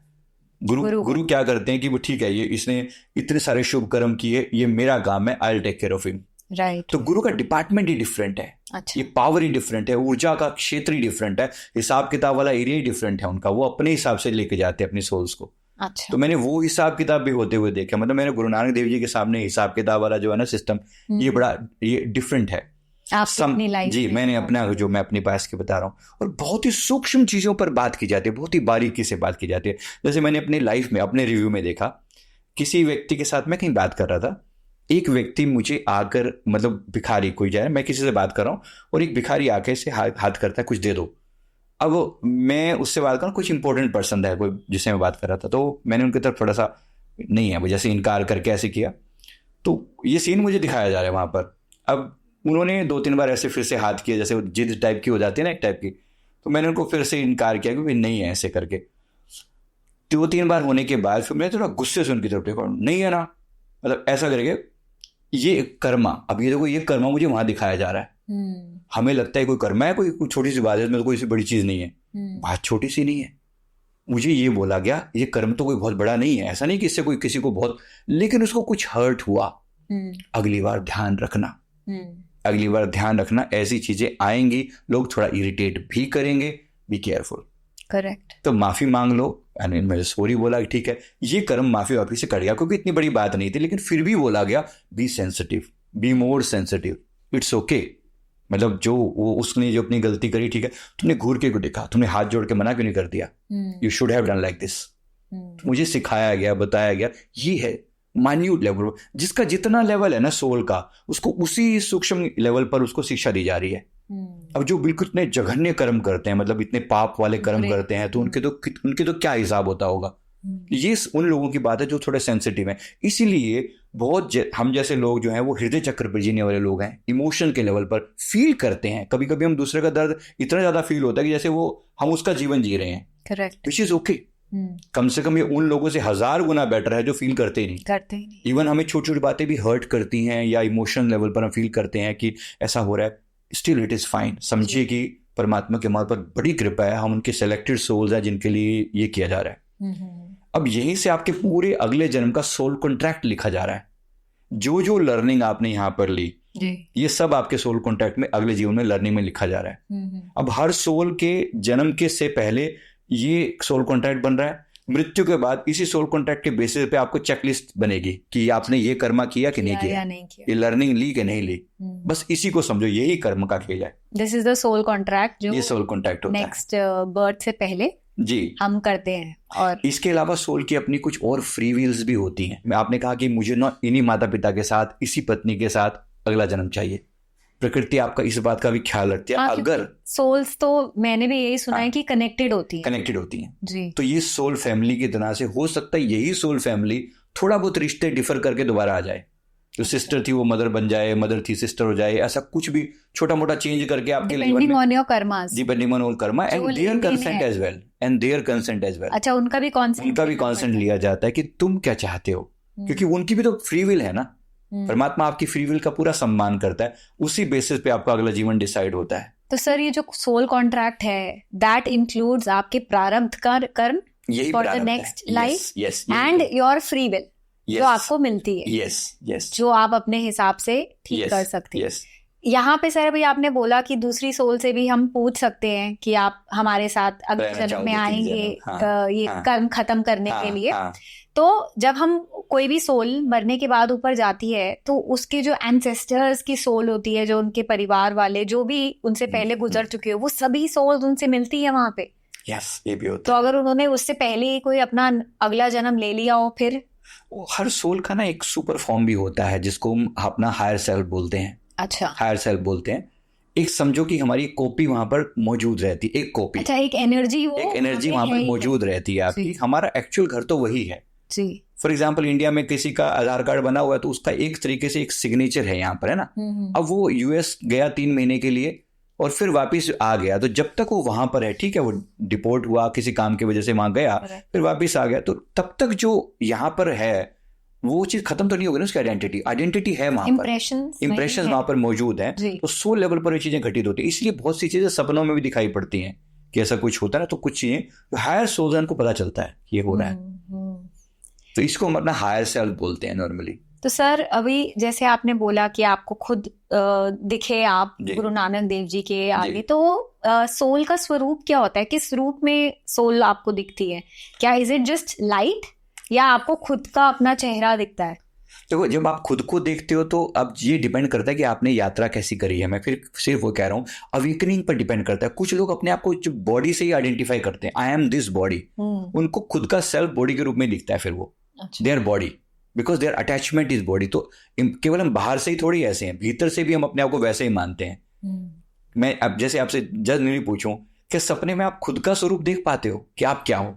गुरु क्या करते हैं कि वो ठीक है, ये इसने इतने सारे शुभ कर्म किए, ये मेरा काम है, I will take care of him. Right. तो गुरु का डिपार्टमेंट ही डिफरेंट है। अच्छा। ये पावर ही डिफरेंट है, ऊर्जा का क्षेत्र ही डिफरेंट है, हिसाब किताब वाला एरिया ही डिफरेंट है उनका। वो अपने हिसाब से लेके जाते हैं अपनी सोल्स को। अच्छा। तो मैंने वो हिसाब किताब भी होते हुए देखा। मतलब मैंने गुरु नानक देव जी के सामने हिसाब किताब वाला जो है ना सिस्टम, ये डिफरेंट है। जी, मैंने अपना जो मैं अपनी बात की बता रहा हूँ, और बहुत ही सूक्ष्म चीजों पर बात की जाती है, बहुत ही बारीकी से बात की जाती है। जैसे मैंने अपनी लाइफ में, अपने रिव्यू में देखा, किसी व्यक्ति के साथ मैं कहीं बात कर रहा था, एक व्यक्ति मुझे आकर, मतलब भिखारी कोई जाए, मैं किसी से बात कर रहा हूँ और एक भिखारी आके से हाथ करता है, कुछ दे दो। अब मैं उससे बात कर रहा हूँ, कुछ इंपॉर्टेंट पर्सन है कोई जिससे मैं बात कर रहा था, तो मैंने उनकी तरफ थोड़ा सा नहीं है, जैसे इनकार करके ऐसे किया। तो ये सीन मुझे दिखाया जा रहा है वहां पर। अब उन्होंने 2-3 बार ऐसे फिर से हाथ किया, जैसे जिद टाइप की हो जाती है ना, एक टाइप की। तो मैंने उनको फिर से इनकार किया कि नहीं है, ऐसे करके 2-3 बार होने के बाद फिर मैं थोड़ा गुस्से से उनकी तरफ देखा, नहीं है ना, मतलब ऐसा करके ये कर्मा। अब ये देखो, ये कर्मा मुझे वहां दिखाया जा रहा है। हमें लगता है कोई कर्मा है, कोई छोटी सी बात है, इसमें तो कोई सी बड़ी चीज नहीं है। बात छोटी सी नहीं है। मुझे ये बोला गया, ये कर्म तो कोई बहुत बड़ा नहीं है, ऐसा नहीं कि इससे कोई किसी को बहुत, लेकिन उसको कुछ हर्ट हुआ। अगली बार ध्यान रखना, अगली बार ध्यान रखना, ऐसी चीजें आएंगी, लोग थोड़ा इरिटेट भी करेंगे, बी केयरफुल। करेक्ट। तो माफी मांग लो। मैंने सॉरी बोला कि ठीक है, ये कर्म माफी वाफी से कट गया, क्योंकि इतनी बड़ी बात नहीं थी, लेकिन फिर भी बोला गया, be sensitive, be more sensitive, it's okay. मतलब जो वो उसने जो अपनी गलती करी, ठीक है, तुमने घूर के को देखा, तुमने हाथ जोड़ के मना क्यों नहीं कर दिया? You should have done like this. मुझे सिखाया गया, बताया गया, ये है माइन्यूट लेवल, जिसका जितना लेवल है ना सोल का, उसको उसी सूक्ष्म लेवल पर उसको शिक्षा दी जा रही है। अब जो बिल्कुल इतने जघन्य कर्म करते हैं, मतलब इतने पाप वाले कर्म करते हैं, तो उनके तो क्या हिसाब होता होगा। ये उन लोगों की बात है जो थोड़े सेंसिटिव हैं। इसीलिए बहुत हम जैसे लोग जो हैं, वो हृदय चक्र पर जीने वाले लोग हैं, इमोशन के लेवल पर फील करते हैं। कभी कभी हम दूसरे का दर्द इतना ज्यादा फील होता है कि जैसे वो हम उसका जीवन जी रहे हैं। करेक्ट। Which is okay. कम से कम ये उन लोगों से 1000 गुना बेटर है जो फील करते ही नहीं। इवन हमें छोटी छोटी बातें भी हर्ट करती हैं, या इमोशन लेवल पर हम फील करते हैं कि ऐसा हो रहा है, स्टिल इट इज फाइन। समझिए कि परमात्मा के हमारे पर बड़ी कृपा है, हम उनके सेलेक्टेड सोल्स हैं जिनके लिए ये किया जा रहा है। अब यहीं से आपके पूरे अगले जन्म का सोल कॉन्ट्रैक्ट लिखा जा रहा है। जो जो लर्निंग आपने यहाँ पर ली ये सब आपके सोल कॉन्ट्रैक्ट में अगले जीवन में लर्निंग में लिखा जा रहा है। अब हर सोल के जन्म के से पहले ये सोल कॉन्ट्रैक्ट बन रहा है, मृत्यु के बाद इसी सोल कॉन्ट्रैक्ट के बेसिस पे आपको चेकलिस्ट बनेगी कि आपने ये कर्मा किया कि नहीं किया, ये लर्निंग ली कि नहीं ली। बस इसी को समझो, यही कर्म का खेल है। This is the soul contract जो ये सोल कॉन्ट्रैक्ट होता है नेक्स्ट बर्थ से पहले जी हम करते हैं। और इसके अलावा सोल की अपनी कुछ और फ्री विल्स भी होती हैं। मैं आपने कहा कि मुझे ना इन्हीं माता पिता के साथ, इसी पत्नी के साथ अगला जन्म चाहिए। प्रकृति आपका इस बात का भी ख्याल रखती है। अगर सोल्स तो मैंने भी यही सुना है कि कनेक्टेड होती हैं जी, तो ये सोल फैमिली की तरह से हो सकता है यही सोल फैमिली थोड़ा बहुत रिश्ते डिफर करके दोबारा आ जाए। जो सिस्टर थी वो मदर बन जाए, मदर थी सिस्टर हो जाए, ऐसा कुछ भी छोटा मोटा चेंज करके आपके depending on your karmas, depending on your karma and their consent as well. अच्छा, उनका भी कंसेंट लिया जाता है कि तुम क्या चाहते हो, क्योंकि उनकी भी तो फ्री विल है ना। परमात्मा आपकी फ्री विल का पूरा सम्मान करता है, उसी बेसिस पे आपका अगला जीवन डिसाइड होता है। तो सर ये जो सोल कॉन्ट्रैक्ट है दैट इंक्लूड्स आपके प्रारब्ध कर्म for the next life and your free will जो आपको मिलती है, जो आप अपने हिसाब से ठीक कर सकते हैं। यहाँ पे सर अभी आपने बोला कि दूसरी सोल से भी हम पूछ सकते हैं कि आप हमारे साथ अगले जन्म में आएंगे ये कर्म खत्म करने के लिए। तो जब हम कोई भी सोल मरने के बाद ऊपर जाती है तो उसके जो एंसेस्टर्स की सोल होती है, जो उनके परिवार वाले जो भी उनसे पहले गुजर चुके हो, वो सभी सोल उनसे मिलती है वहां पे। ये भी होता है। तो अगर उन्होंने उससे पहले ही कोई अपना अगला जन्म ले लिया हो, फिर हर सोल का ना एक सुपर फॉर्म भी होता है जिसको हम अपना हायर सेल्फ बोलते हैं। अच्छा, हायर सेल्फ बोलते हैं। एक समझो कि हमारी कॉपी वहां पर मौजूद रहती है, एक कॉपी। अच्छा, एक एनर्जी वहां पर मौजूद रहती है आपकी। हमारा एक्चुअल घर तो वही है जी। फॉर एग्जाम्पल इंडिया में किसी का आधार कार्ड बना हुआ है तो उसका एक तरीके से एक सिग्नेचर है यहाँ पर, है ना। अब वो यूएस गया 3 महीने के लिए और फिर वापस आ गया, तो जब तक वो वहां पर है, ठीक है, वो डिपोर्ट हुआ किसी काम की वजह से वहां गया, फिर वापस आ गया, तो तब तक जो यहाँ पर है वो चीज खत्म तो नहीं होगी ना। उसकी आइडेंटिटी है वहां पर, इंप्रेशन वहां पर मौजूद है। तो सोल लेवल पर ये चीजें घटित होती है। इसलिए बहुत सी चीजें सपनों में भी दिखाई पड़ती हैं कि ऐसा कुछ होता है ना। तो कुछ चीजें हायर सोल्स को पता चलता है ये हो रहा है, तो इसको हम अपना हायर सेल्फ बोलते हैं नॉर्मली। तो सर अभी जैसे आपने बोला कि आपको खुद दिखे आप गुरु नानक देव जी के आगे, तो सोल का स्वरूप क्या होता है? किस रूप में सोल आपको दिखती है? क्या इज इट जस्ट लाइट या आपको खुद का अपना चेहरा दिखता है? तो जब आप खुद को देखते हो तो अब ये डिपेंड करता है कि आपने यात्रा कैसी करी है। मैं फिर सिर्फ वो कह रहा हूँ, अवेकनिंग पर डिपेंड करता है। कुछ लोग अपने आप को जो बॉडी से ही आइडेंटिफाई करते हैं, आई एम दिस बॉडी, उनको खुद का सेल्फ बॉडी के रूप में दिखता है। फिर वो their body, because their attachment is body. तो केवल हम बाहर से ही थोड़ी ऐसे हैं, भीतर से भी हम अपने आप को वैसे ही मानते हैं। मैं अब जैसे आपसे जज नहीं पूछूं कि सपने में आप खुद का स्वरूप देख पाते हो कि आप क्या हो?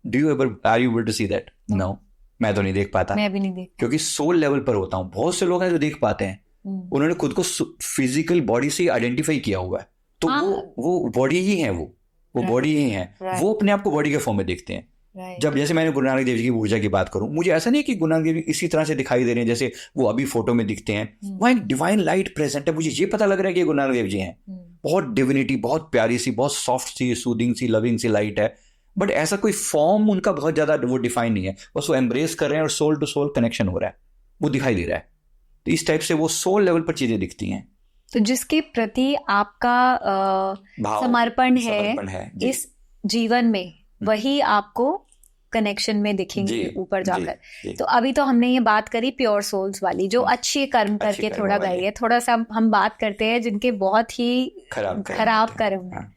Do you ever are you able to see that? No, मैं तो नहीं देख पाता। मैं भी नहीं देख, क्योंकि सोल लेवल पर होता हूं। बहुत से लोग हैं जो देख पाते हैं, उन्होंने खुद को फिजिकल बॉडी से आइडेंटिफाई किया हुआ है, तो वो बॉडी ही है, वो बॉडी ही है। वो अपने आप को बॉडी के फॉर्म में देखते हैं। जब जैसे मैंने गुरु नानक देव जी की ऊर्जा की बात करूं, मुझे ऐसा नहीं कि गुरु नानक देव जी इसी तरह से दिखाई दे रहे हैं जैसे वो अभी फोटो में दिखते हैं। वहां एक डिवाइन लाइट प्रेजेंट है। मुझे ये पता लग रहा है कि गुरु नानक देव जी हैं। बहुत डिविनिटी, बहुत प्यारी सी, बहुत सॉफ्ट सी, सूदिंग सी, लविंग सी लाइट है। बट ऐसा कोई फॉर्म उनका बहुत ज्यादा वो डिफाइन नहीं है। बस वो एम्ब्रेस कर रहे हैं और सोल टू सोल कनेक्शन हो रहा है, वो दिखाई दे रहा है। तो इस टाइप से वो सोल लेवल पर चीजें दिखती हैं। तो जिसके प्रति आपका समर्पण है इस जीवन में, वही आपको कनेक्शन में दिखेंगे ऊपर जाकर। तो अभी तो हमने ये बात करी प्योर सोल्स वाली, जो अच्छे कर्म करके थोड़ा गई है। थोड़ा सा हम बात करते हैं जिनके बहुत ही खराब कर्म है,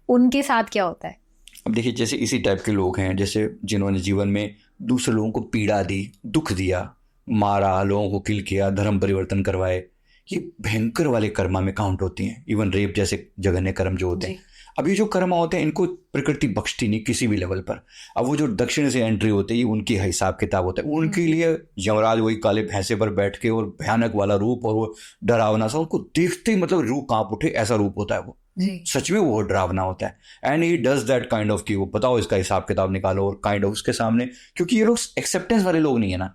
उनके साथ क्या होता है? अब देखिए, जैसे इसी टाइप के लोग हैं जैसे जिन्होंने जीवन में दूसरे लोगों को पीड़ा दी, दुख दिया, मारा, लोगों को किल किया, धर्म परिवर्तन करवाए, ये भयंकर वाले कर्मा में काउंट होती हैं। इवन रेप जैसे जघन्य कर्म जो होते हैं। अब ये जो कर्म होते हैं इनको प्रकृति बख्शती नहीं किसी भी लेवल पर। अब वो जो दक्षिण से एंट्री होती है उनकी हिसाब किताब होता है। उनके लिए यमराज वही काले भैंसे पर बैठ के और भयानक वाला रूप और वो डरावना सा, उनको देखते ही मतलब रूह कांप उठे, ऐसा रूप होता है वो। सच में वो डरावना होता है। And he does that kind of कि वो बताओ इसका हिसाब किताब निकालो और काइंड ऑफ उसके सामने, क्योंकि ये लोग एक्सेप्टेंस वाले लोग नहीं है ना,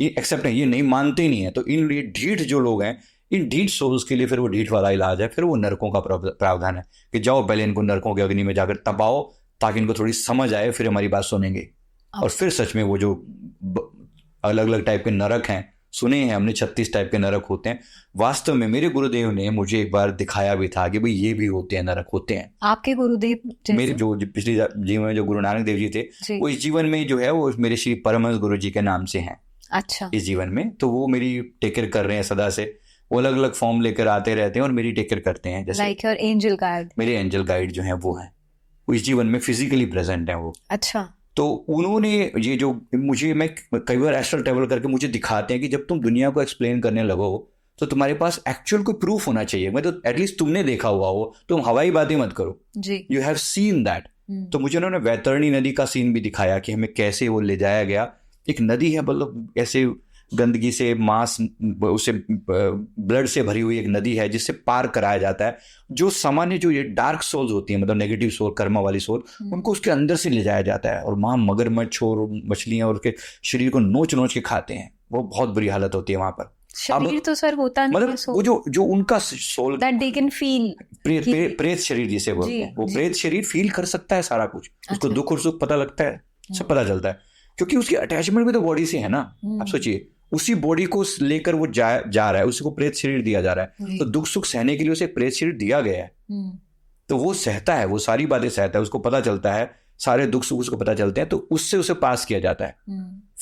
ये एक्सेप्ट है, ये नहीं मानते नहीं है। तो इन ढीठ जो लोग हैं इन ढीठ सोल्स के लिए फिर वो ढीठ वाला इलाज है, फिर वो नरकों का प्रावधान है कि जाओ पहले इनको नरकों की अग्नि में जाकर तपाओ ताकि इनको थोड़ी समझ आए, फिर हमारी बात सुनेंगे। और फिर सच में वो जो अलग अलग टाइप के नरक हैं, सुने हैं हमने 36 टाइप के नरक होते हैं। वास्तव में मेरे गुरुदेव ने मुझे एक बार दिखाया भी था कि भाई ये भी होते हैं, नरक होते हैं। आपके गुरुदेव? मेरे जो पिछले जीवन में जो गुरु नानक देव जी थे, वो इस जीवन में जो है वो मेरे श्री परमहंस गुरु जी के नाम से हैं। अच्छा। इस जीवन में तो वो मेरी टेक केयर कर रहे हैं सदा से। वो अलग अलग फॉर्म लेकर आते रहते हैं और मेरी टेक केयर करते हैं। जैसे लाइक योर एंजल गाइड। मेरे एंजल गाइड जो है वो है, वो इस जीवन में फिजिकली प्रेजेंट है वो। अच्छा। तो उन्होंने ये जो मुझे, मैं कई बार एस्ट्रल ट्रैवल करके मुझे दिखाते हैं कि जब तुम दुनिया को एक्सप्लेन करने लगो तो तुम्हारे पास एक्चुअल कोई प्रूफ होना चाहिए। मैं तो एटलीस्ट तुमने देखा हुआ हो, तुम हवाई बातें मत करो जी। You have seen that. तो मुझे उन्होंने वैतरणी नदी का सीन भी दिखाया कि हमें कैसे वो ले जाया गया। एक नदी है, मतलब ऐसे गंदगी से, मांस, उसे ब्लड से भरी हुई एक नदी है जिससे पार कराया जाता है। जो सामान्य जो ये डार्क सोल्स होती हैं, मतलब नेगेटिव सोल, कर्मा वाली सोल, उनको उसके अंदर से ले जाया जाता है और वहां मगरमच्छ और मछलियां और उसके शरीर को नोच नोच के खाते हैं। वो बहुत बुरी हालत होती है वहां पर। शरीर तो सर होता नहीं, मतलब वो जो उनका soul that they can feel, प्रेत शरीर जिसे बोलते हैं, वो प्रेत शरीर फील कर सकता है सारा कुछ। उसको दुख और सुख पता लगता है, सब पता चलता है, क्योंकि उसकी अटैचमेंट भी तो बॉडी से है ना। आप सोचिए, उसी बॉडी को लेकर वो जा रहा है, उसी को प्रेत शरीर दिया जा रहा है, तो दुख सुख सहने के लिए उसे प्रेत शरीर दिया गया है। तो वो सहता है, वो सारी बातें सहता है, उसको पता चलता है, सारे दुख सुख उसको पता चलते हैं, तो उससे उसे पास किया जाता है।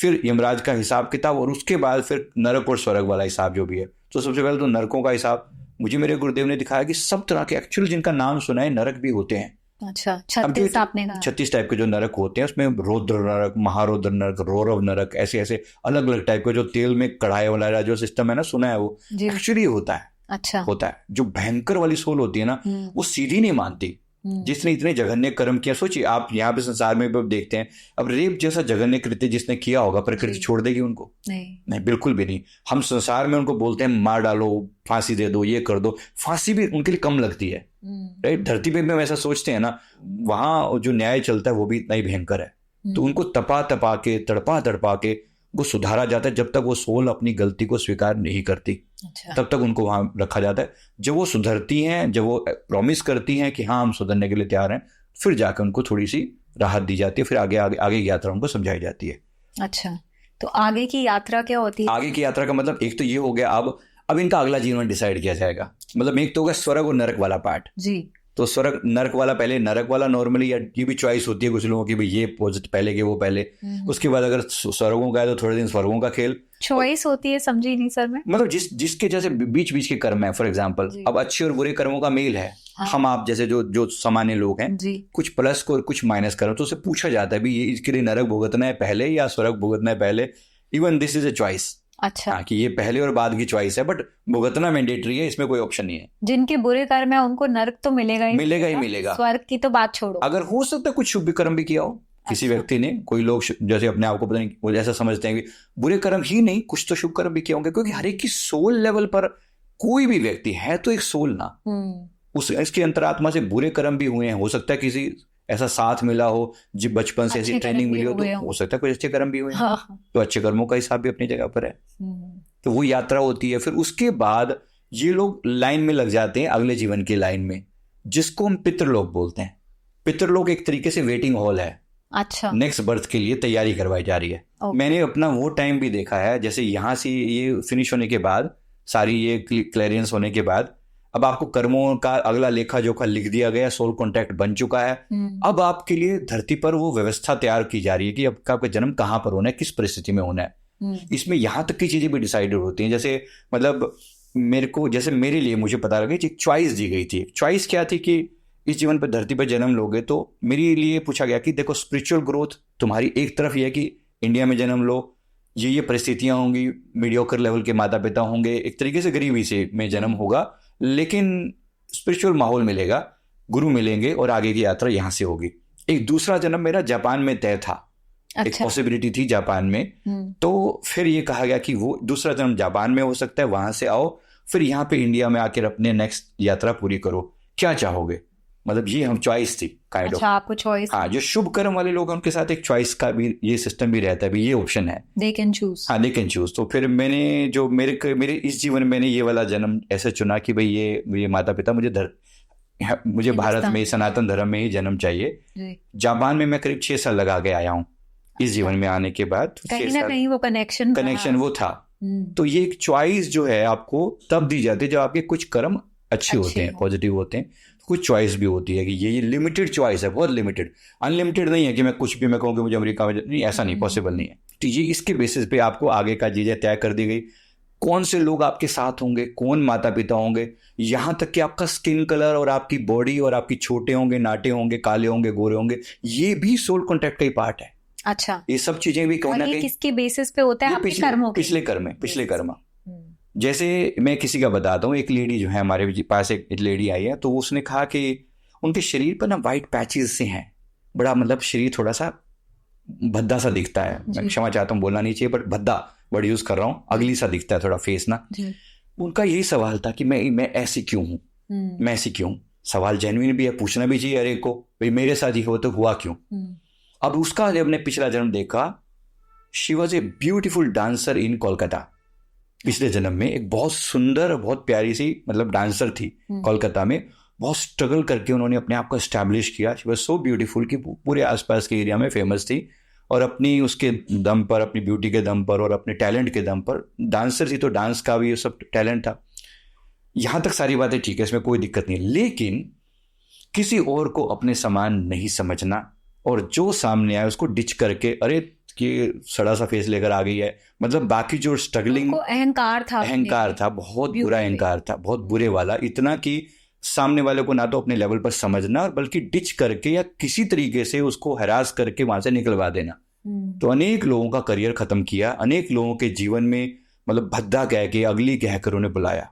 फिर यमराज का हिसाब किताब, और उसके बाद फिर नरक और स्वर्ग वाला हिसाब जो भी है। तो सबसे पहले तो नरकों का हिसाब मुझे मेरे गुरुदेव ने दिखाया कि सब तरह के, एक्चुअल जिनका नाम सुना है, नरक भी होते हैं। अच्छा, 36 आपने कहा। 36 टाइप के जो नरक होते हैं, उसमें रौद्र नरक, महारौद्र नरक, रौरव नरक, ऐसे ऐसे अलग अलग टाइप के, जो तेल में कढ़ाई वाला जो सिस्टम है ना, सुना है, वो एक्चुअली होता है। अच्छा, होता है। जो भयंकर वाली सोल होती है ना, वो सीधी नहीं मानती। जिसने इतने जघन्य कर्म किया, सोचिए आप यहाँ पे संसार में देखते हैं, अब रेप जैसा जघन्य कृत्य जिसने किया होगा, प्रकृति छोड़ देगी उनको? नहीं, बिल्कुल भी नहीं। हम संसार में उनको बोलते हैं मार डालो, फांसी दे दो, ये कर दो, फांसी भी उनके लिए कम लगती है, राइट? धरती पे भी हम ऐसा सोचते हैं ना, वहां जो न्याय चलता है वो भी इतना ही भयंकर है। तो उनको तपा तपा के, तड़पा तड़पा के वो सुधारा जाता है। जब तक वो सोल अपनी गलती को स्वीकार नहीं करती, तब तक उनको वहां रखा जाता है। जब वो सुधरती हैं, जब वो प्रॉमिस करती हैं कि हाँ हम सुधरने के लिए तैयार हैं, फिर जाकर उनको थोड़ी सी राहत दी जाती है, फिर आगे आगे आगे की यात्रा उनको समझाई जाती है। अच्छा, तो आगे की यात्रा क्या होती है? आगे की यात्रा का मतलब एक तो ये हो गया, अब इनका अगला जीवन डिसाइड किया जाएगा। मतलब एक तो होगा स्वर्ग और नरक वाला पार्ट जी। तो स्वर्ग नरक वाला पहले, नरक वाला नॉर्मली, या ये भी चॉइस होती है कुछ लोगों की, भाई ये पॉजिटिव पहले के वो पहले, उसके बाद अगर स्वर्गों का है तो थोड़े दिन स्वर्गों का खेल। चॉइस होती है, समझी नहीं सर मैं। मतलब जिसके जैसे बीच बीच के कर्म है, फॉर एग्जाम्पल अब अच्छे और बुरे कर्मों का मेल है। हम आप जैसे जो सामान्य लोग हैं, कुछ प्लस को कुछ माइनस करो, तो उसे पूछा जाता है भी ये इसके लिए नरक भुगतना है पहले या स्वर्ग भुगतना है पहले। Even this is a choice. अच्छा, कि ये पहले और बाद की चॉइस है, बट भुगतना मैंडेटरी है, इसमें कोई ऑप्शन नहीं है। जिनके बुरे कर्म है उनको नरक तो मिलेगा ही मिलेगा। स्वर्ग की तो बात छोड़ो। अगर हो सकता है कुछ शुभ कर्म भी किया हो किसी व्यक्ति ने, कोई लोग जैसे अपने आप को पता नहीं वो ऐसा समझते हैं कि बुरे कर्म ही नहीं, कुछ तो शुभ कर्म भी किए होंगे, क्योंकि हर एक की सोल लेवल पर कोई भी व्यक्ति है तो एक सोल ना, इसके अंतरात्मा से बुरे कर्म भी हुए हैं। हो सकता है किसी ऐसा साथ मिला हो, जब बचपन से ऐसी ट्रेनिंग मिली हो, तो हो सकता है कुछ अच्छे कर्म भी हुए हैं। तो अच्छे कर्मों का हिसाब भी अपनी जगह पर है। तो वो यात्रा होती है। फिर उसके बाद ये लोग लाइन में लग जाते हैं अगले जीवन की लाइन में, जिसको हम पितृलोक बोलते हैं। पितृलोक एक तरीके से वेटिंग हॉल है। अच्छा, नेक्स्ट बर्थ के लिए तैयारी करवाई जा रही है। मैंने अपना वो टाइम भी देखा है, जैसे यहाँ से ये फिनिश होने के बाद, सारी ये क्लियरेंस होने के बाद, अब आपको कर्मों का अगला लेखा जोखा लिख दिया गया, सोल कॉन्ट्रैक्ट बन चुका है। अब आपके लिए धरती पर वो व्यवस्था तैयार की जा रही है कि अब आपका जन्म कहाँ पर होना है, किस परिस्थिति में होना है। इसमें यहाँ तक की चीजें भी डिसाइडेड होती हैं। जैसे मतलब मेरे लिए मुझे पता लगा कि चॉइस दी गई थी। चॉइस क्या थी कि इस जीवन पर धरती पर जन्म लोगे, तो मेरे लिए पूछा गया कि देखो, स्पिरिचुअल ग्रोथ तुम्हारी एक तरफ ये है कि इंडिया में जन्म लो, ये परिस्थितियां होंगी, मीडियोकर लेवल के माता पिता होंगे, एक तरीके से गरीबी से में जन्म होगा, लेकिन स्पिरिचुअल माहौल मिलेगा, गुरु मिलेंगे और आगे की यात्रा यहाँ से होगी। एक दूसरा जन्म मेरा जापान में तय था। अच्छा। एक पॉसिबिलिटी थी जापान में। तो फिर ये कहा गया कि वो दूसरा जन्म जापान में हो सकता है, वहां से आओ, फिर यहाँ पे इंडिया में आकर अपने नेक्स्ट यात्रा पूरी करो, क्या चाहोगे। मतलब ये हम चॉइस थी काइंड ऑफ। अच्छा, आपको चॉइस। हाँ, जो शुभ कर्म वाले लोग हैं उनके साथ एक चॉइस का भी ये सिस्टम भी रहता है, भी ये ऑप्शन है, दे कैन चूज। हाँ दे कैन चूज। तो फिर मैंने जो मेरे इस जीवन में मैंने ये वाला जन्म ऐसे चुना कि भाई ये माता पिता मुझे भारत में सनातन धर्म में ही जन्म चाहिए। जापान में मैं करीब 6 साल लगा के आया हूँ इस जीवन में आने के बाद। कहीं ना कहीं वो कनेक्शन वो था। तो ये एक चॉइस जो है आपको तब दी जाती है जब आपके कुछ कर्म अच्छे होते हैं, पॉजिटिव होते हैं। कुछ चॉइस भी होती है कि ये लिमिटेड चॉइस है, बहुत लिमिटेड, अनलिमिटेड नहीं है कि मैं कुछ भी मैं कहूँ कि मुझे अमेरिका में नहीं, ऐसा नहीं, पॉसिबल नहीं है। तो ये इसके बेसिस पे आपको आगे का चीजें तय कर दी गई, कौन से लोग आपके साथ होंगे, कौन माता पिता होंगे, यहाँ तक कि आपका स्किन कलर और आपकी बॉडी और आपकी छोटे होंगे, नाटे होंगे, काले होंगे, गोरे होंगे, ये भी सोल कॉन्ट्रैक्ट का ही पार्ट है। अच्छा, ये सब चीजें भी कहीं ना कहीं किसके बेसिस पे होता है? आपके कर्मों के, पिछले कर्म। जैसे मैं किसी का बताता हूँ, एक लेडी जो है हमारे पास, एक लेडी आई है, तो उसने कहा कि उनके शरीर पर ना वाइट पैचेस से हैं, बड़ा मतलब शरीर थोड़ा सा भद्दा सा दिखता है, मैं क्षमा चाहता हूँ, बोलना नहीं चाहिए, बट भद्दा वर्ड यूज कर रहा हूँ, अगली सा दिखता है थोड़ा फेस ना। उनका यही सवाल था कि मैं ऐसी क्यों हूँ, मैं ऐसी क्यों। सवाल जेन्युइन भी है, पूछना भी चाहिए अरे को, भाई मेरे साथ ही हो तो हुआ क्यों। अब उसका जब ने पिछला जन्म देखा, she was a beautiful dancer इन कोलकाता। पिछले जन्म में एक बहुत सुंदर, बहुत प्यारी सी मतलब डांसर थी कोलकाता में, बहुत स्ट्रगल करके उन्होंने अपने आप को एस्टैब्लिश किया। शी वॉज सो ब्यूटीफुल कि पूरे आसपास के एरिया में फेमस थी, और अपनी उसके दम पर, अपनी ब्यूटी के दम पर और अपने टैलेंट के दम पर, डांसर थी तो डांस का भी सब टैलेंट था। यहां तक सारी बातें ठीक है, इसमें कोई दिक्कत नहीं, लेकिन किसी और को अपने समान नहीं समझना, और जो सामने आए उसको डिच करके अरे कि सड़ा सा फेस लेकर आ गई है, मतलब बाकी जो स्ट्रगलिंग, अहंकार था, बहुत बुरा अहंकार था, बहुत बुरे वाला, इतना कि सामने वाले को ना तो अपने लेवल पर समझना, बल्कि डिच करके या किसी तरीके से उसको हरास करके वहां से निकलवा देना। तो अनेक लोगों का करियर खत्म किया, अनेक लोगों के जीवन में मतलब भद्दा कह के, अगली कहकर उन्हें बुलाया।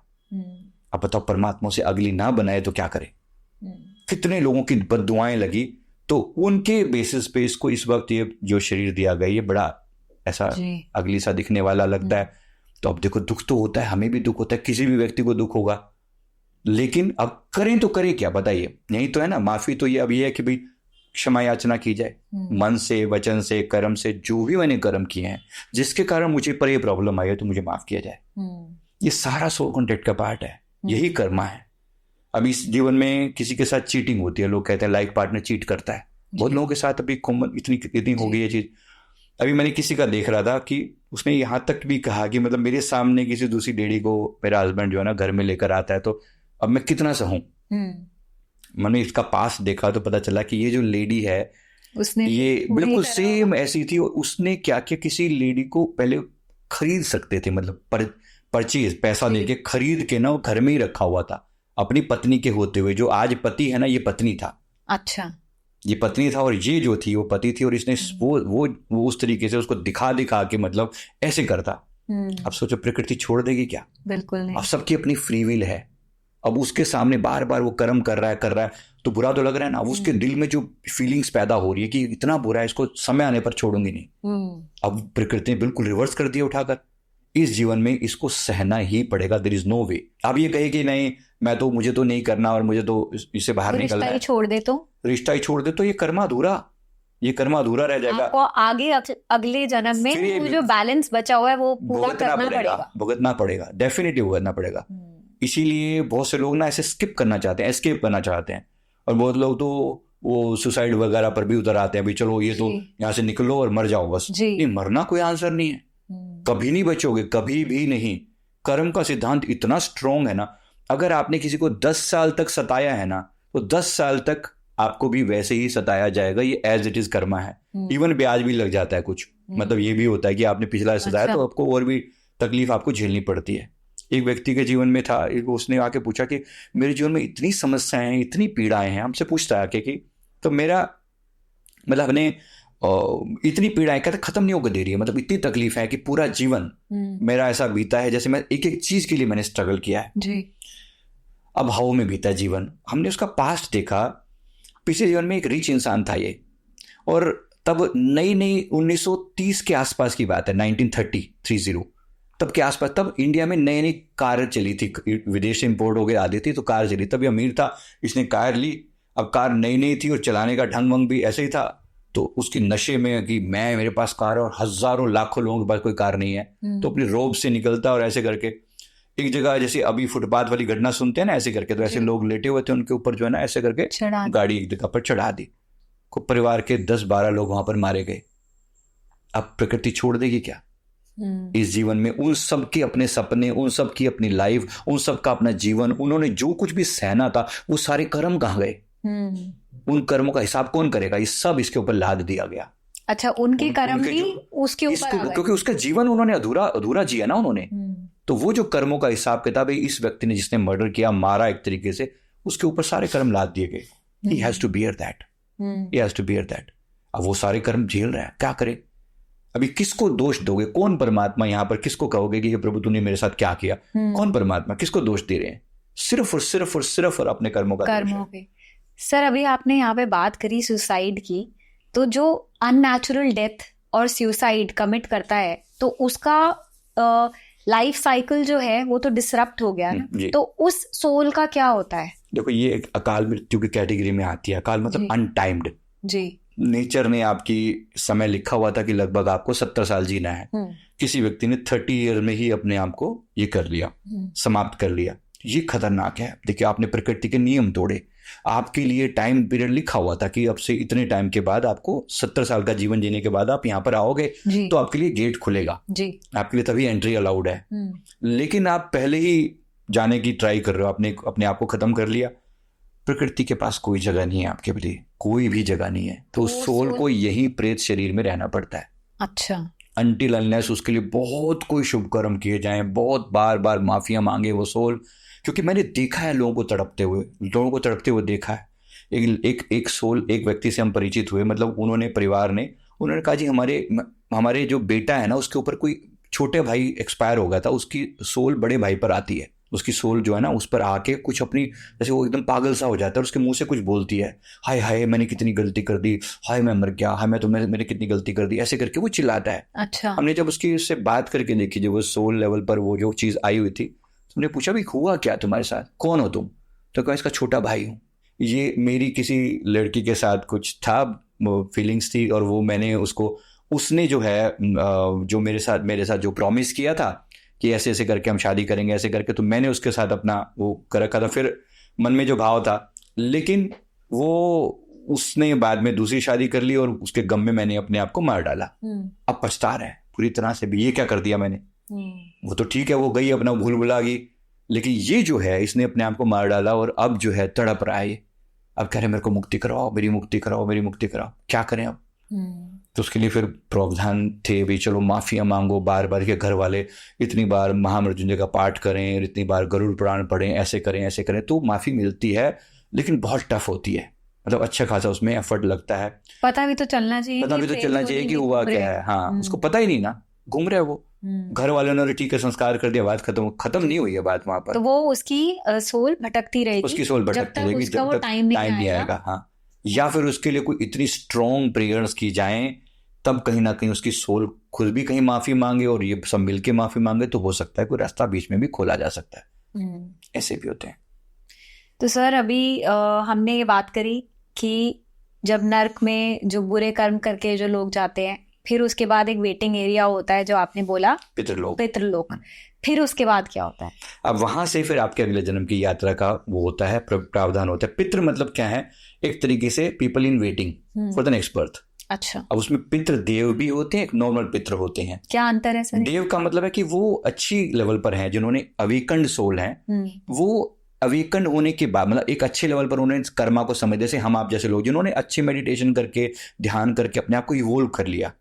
अब बताओ, परमात्मा से अगली ना बनाए तो क्या करे। कितने लोगों की बद्दुआएं लगी। तो उनके बेसिस पे इसको इस वक्त ये जो शरीर दिया गया, ये बड़ा ऐसा अगली सा दिखने वाला लगता है। तो अब देखो, दुख तो होता है, हमें भी दुख होता है, किसी भी व्यक्ति को दुख होगा, लेकिन अब करें तो करें क्या, बताइए। यही तो है ना, माफी तो ये अब ये है कि भाई क्षमा याचना की जाए, मन से, वचन से, कर्म से, जो भी मैंने कर्म किए हैं जिसके कारण मुझे पर ये प्रॉब्लम आई है, तो मुझे माफ किया जाए। ये सारा सोल कॉन्ट्रैक्ट का पार्ट है, यही कर्मा है। अब इस जीवन में किसी के साथ चीटिंग होती है, लोग कहते हैं लाइफ पार्टनर चीट करता है, बहुत लोगों के साथ अभी कॉमन इतनी हो गई है चीज। अभी मैंने किसी का देख रहा था कि उसने यहाँ तक भी कहा कि मतलब मेरे सामने किसी दूसरी लेडी को मेरा हस्बैंड जो है ना घर में लेकर आता है, तो अब मैं कितना सहूं। मैंने इसका पास देखा तो पता चला कि ये जो लेडी है उसने ये बिल्कुल सेम ऐसी थी, और उसने क्या किया, किसी लेडी को पहले खरीद सकते थे, मतलब परचेज पैसा देके खरीद के ना वो घर में ही रखा हुआ था अपनी पत्नी के होते हुए। जो आज पति है ना, ये पत्नी था। अच्छा, ये पत्नी था और ये जो थी वो पति थी, और इसने वो उस तरीके से उसको दिखा के मतलब ऐसे करता। अब सोचो, प्रकृति छोड़ देगी क्या? बिल्कुल नहीं। अब सबकी अपनी फ्री विल है। अब उसके सामने बार बार वो कर्म कर रहा है तो बुरा तो लग रहा है ना। अब उसके दिल में जो फीलिंग्स पैदा हो रही है कि इतना बुरा है, इसको समय आने पर छोड़ूंगी नहीं। अब प्रकृति ने बिल्कुल रिवर्स कर दिया उठाकर, इस जीवन में इसको सहना ही पड़ेगा, देयर इज नो वे। अब ये कहे कि नहीं, मुझे तो नहीं करना और मुझे तो इससे बाहर निकलना है, रिश्ता ही छोड़ दे तो ये कर्म अधूरा रह जाएगा। आपको आगे अगले जन्म में वो जो बैलेंस बचा हुआ है वो पूरा करना पड़ेगा, भुगतना पड़ेगा, डेफिनेटली भुगतना पड़ेगा। इसीलिए बहुत से लोग ना ऐसे स्किप करना चाहते हैं, एस्केप करना चाहते हैं, और बहुत लोग तो वो सुसाइड वगैरह पर भी उतर आते हैं, भाई चलो ये तो यहाँ से निकलो और मर जाओ बस। ये मरना कोई आंसर नहीं है, कभी नहीं बचोगे, कभी भी नहीं। कर्म का सिद्धांत इतना स्ट्रॉन्ग है ना, अगर आपने किसी को 10 साल तक सताया है ना, तो 10 साल तक आपको भी वैसे ही सताया जाएगा। ये एज इट इज कर्मा है। इवन ब्याज भी लग जाता है कुछ, मतलब ये भी होता है कि आपने पिछला सताया तो आपको और भी तकलीफ आपको झेलनी पड़ती है। एक व्यक्ति के जीवन में था, उसने आके पूछा कि मेरे जीवन में इतनी समस्याएं हैं, इतनी पीड़ाएं हैं, हमसे पूछता है कि तो मेरा मतलब अपने इतनी पीड़ाएं कहते खत्म नहीं होकर दे रही है, मतलब इतनी तकलीफ है कि पूरा जीवन मेरा ऐसा बीता है जैसे मैं एक एक चीज के लिए मैंने स्ट्रगल किया है जी। अब हाउ में बीता जीवन। हमने उसका पास्ट देखा, पिछले जीवन में एक रिच इंसान था ये, और तब नई 1930 के आसपास की बात है, 1930 तब के आसपास, तब इंडिया में नई कार चली थी, विदेश से इंपोर्ट हो गई आती थी तो कार चली, तब ये अमीर था, इसने कार ली, अब कार नई नई थी और चलाने का ढंग वंग भी ऐसे ही था, तो उसकी नशे में कि मेरे पास कार है और हजारों लाखों लोगों के पास कोई कार नहीं है, तो अपनी रोब से निकलता और ऐसे करके एक जगह, जैसे अभी फुटपाथ वाली घटना सुनते हैं ना, ऐसे करके, तो ऐसे लोग लेटे हुए थे, उनके ऊपर जो है ना ऐसे करके गाड़ी एक जगह पर चढ़ा दी, को परिवार के 10-12 लोग वहां पर मारे गए। अब प्रकृति छोड़ देगी क्या इस जीवन में? उन सब के अपने सपने, उन सब की अपनी लाइफ, उन सब का अपना जीवन, उन्होंने जो कुछ भी सहना था, वो सारे कर्म कहाँ गए? उन कर्मों का हिसाब कौन करेगा? ये सब इसके ऊपर लाद दिया गया। अच्छा, उनके कर्म भी उसके ऊपर, क्योंकि उसका जीवन उन्होंने अधूरा जिया ना उन्होंने। तो वो जो कर्मों का हिसाब किताब है, इस व्यक्ति ने जिसने मर्डर किया, मारा एक तरीके से, उसके ऊपर सारे कर्म लाद दिए गए। He has to bear that. He has to bear that. अब वो सारे कर्म झेल रहा है, क्या करे? अभी किसको दोष दोगे? कौन परमात्मा यहाँ पर किसको कहोगे कि प्रभु तूने मेरे साथ क्या किया? कौन परमात्मा किसको दोष दे रहे हैं? सिर्फ और अपने कर्मों पे। सर, अभी आपने यहाँ पे बात करी सुसाइड की, तो जो अननेचुरल डेथ और सुसाइड कमिट करता है, तो उसका लाइफ साइकिल जो है वो तो डिसरप्ट हो गया ना, तो उस सोल का क्या होता है? देखो, ये एक अकाल मृत्यु की कैटेगरी में आती है। अकाल मतलब अनटाइम्ड जी। नेचर ने आपकी समय लिखा हुआ था कि लगभग आपको 70 साल जीना है, किसी व्यक्ति ने 30 ईयर में ही अपने आप को ये कर लिया, समाप्त कर लिया। ये खतरनाक है। देखिए, आपने प्रकृति के नियम तोड़े। आपके लिए टाइम पीरियड लिखा हुआ था कि अब से इतने टाइम के बाद, आपको 70 साल का जीवन जीने के बाद आप यहाँ पर आओगे तो आपके लिए गेट खुलेगा जी। आपके लिए तभी एंट्री अलाउड है। लेकिन आप पहले ही जाने की ट्राई कर रहे हो, आपने अपने आप को खत्म कर लिया। प्रकृति के पास कोई जगह नहीं है आपके लिए, कोई भी जगह नहीं है। तो उस सोल को यही प्रेत शरीर में रहना पड़ता है। अच्छा। अनटिल अनलेस उसके लिए बहुत कोई शुभ कर्म किए जाएं, बहुत बार बार माफिया मांगे वो सोल। क्योंकि मैंने देखा है लोगों को तड़पते हुए देखा है। एक सोल, एक व्यक्ति से हम परिचित हुए, मतलब उन्होंने, परिवार ने, उन्होंने कहा जी हमारे जो बेटा है ना, उसके ऊपर कोई छोटे भाई एक्सपायर हो गया था, उसकी सोल बड़े भाई पर आती है। उसकी सोल जो है ना, उस पर आके कुछ अपनी, जैसे वो एकदम पागल सा हो जाता है और उसके मुंह से कुछ बोलती है, हाय हाय मैंने कितनी गलती कर दी, हाय मैं मर गया, हाय मैंने कितनी गलती कर दी, ऐसे करके वो चिल्लाता है। अच्छा। हमने जब उससे बात करके देखी, जब वो सोल लेवल पर वो जो चीज़ आई हुई थी, हमने पूछा भी हुआ क्या तुम्हारे साथ, कौन हो तुम? तो कहा इसका छोटा भाई हूँ, ये मेरी किसी लड़की के साथ कुछ था, फीलिंग्स थी, और वो मैंने उसने जो है जो मेरे साथ जो प्रॉमिस किया था कि ऐसे ऐसे करके हम शादी करेंगे, ऐसे करके, तो मैंने उसके साथ अपना वो कर रखा था। फिर मन में जो भाव था, लेकिन वो उसने बाद में दूसरी शादी कर ली और उसके गम में मैंने अपने आप को मार डाला। अब पछता रहा है पूरी तरह से भी, ये क्या कर दिया मैंने। वो तो ठीक है, वो गई अपना भूल भुला गई, लेकिन ये जो है इसने अपने आप को मार डाला और अब जो है तड़प रहा है। अब कह रहे मेरे को मुक्ति कराओ, मेरी मुक्ति कराओ, मेरी मुक्ति कराओ। क्या करें अब? तो उसके लिए फिर प्रावधान थे भी, चलो माफिया मांगो, बार बार के घर वाले इतनी बार महामृत्युंजय का पाठ करें, इतनी बार गरुड़ पुराण पढ़ें, ऐसे करें, तो माफी मिलती है, लेकिन बहुत टफ होती है। मतलब अच्छा खासा उसमें एफर्ट लगता है। पता भी तो चलना चाहिए कि हुआ क्या है। हाँ, उसको पता ही नहीं ना, घूम रहे वो। घर वालों ने ठीक है संस्कार कर दिया, बात खत्म नहीं हुई है बात वहां पर। तो वो उसकी सोल भटकती रहेगी, उसकी सोल भटकती रहेगी जब तक टाइम नहीं आएगा। हाँ, या फिर उसके लिए कोई इतनी स्ट्रॉन्ग प्रेयर्स की जाएं, तब कहीं ना कहीं उसकी सोल खुद भी कहीं माफी मांगे और ये सब मिलके माफी मांगे, तो हो सकता है कोई रास्ता बीच में भी खोला जा सकता है। ऐसे भी होते हैं। तो सर, अभी हमने ये बात करी कि जब नर्क में जो बुरे कर्म करके जो लोग जाते हैं, फिर उसके बाद एक वेटिंग एरिया होता है, जो आपने बोला पितृलोक। फिर उसके बाद क्या होता है? अब वहां से फिर आपके अगले जन्म की यात्रा का वो होता है, प्रावधान होता है। पितृ मतलब क्या है? एक तरीके से people in waiting for the next birth. अच्छा। अब उसमें पितृ देव भी होते हैं, एक नॉर्मल पितृ होते हैं। क्या अंतर है सर? देव का मतलब है कि वो अच्छी लेवल पर हैं, जिन्होंने अवेकन्ड सोल हैं, वो अवेकन होने के बाद, मतलब एक अच्छे लेवल पर उन्होंने कर्मा को समझ, जैसे हम आप जैसे लोग जिन्होंने अच्छे मेडिटेशन करके, ध्यान करके अपने आप को इवोल्व कर लिया,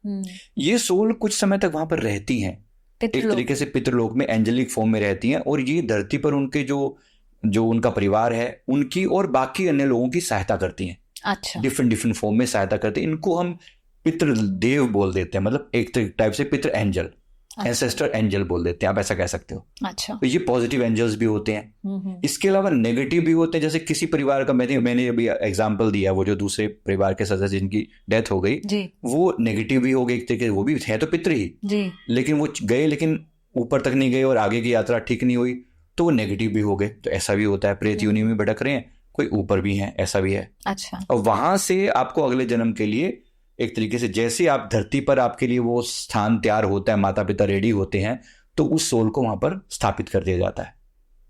ये सोल कुछ समय तक वहां पर रहती हैं, एक तरीके से पितृलोक में एंजेलिक फॉर्म में रहती हैं, और ये धरती पर उनके जो उनका परिवार है उनकी और बाकी अन्य लोगों की सहायता करती हैं। अच्छा। डिफरेंट फॉर्म में सहायता करते हैं। इनको हम पितृदेव बोल देते हैं, मतलब एक टाइप से पितृ एंजल, एंसेस्टर एंजल बोल देते हैं, आप ऐसा कह सकते हो। अच्छा। तो ये पॉजिटिव एंजल्स भी होते हैं। इसके अलावा नेगेटिव भी होते हैं, जैसे किसी परिवार का मैंने अभी एग्जांपल दिया, वो जो दूसरे परिवार के सदस्य जिनकी डेथ हो गई, वो नेगेटिव भी हो गए एक तरीके, वो भी है तो पितृ ही, लेकिन वो गए, लेकिन ऊपर तक नहीं गए और आगे की यात्रा ठीक नहीं हुई, तो वो नेगेटिव भी हो गए। तो ऐसा भी होता है। प्रेत योनि में भटक रहे हैं, कोई ऊपर भी है, ऐसा भी है। अच्छा। और वहां से आपको अगले जन्म के लिए एक तरीके से जैसे आप धरती पर आपके लिए वो स्थान तैयार होता है, माता पिता रेडी होते हैं, तो उस सोल को वहां पर स्थापित कर दिया जाता है।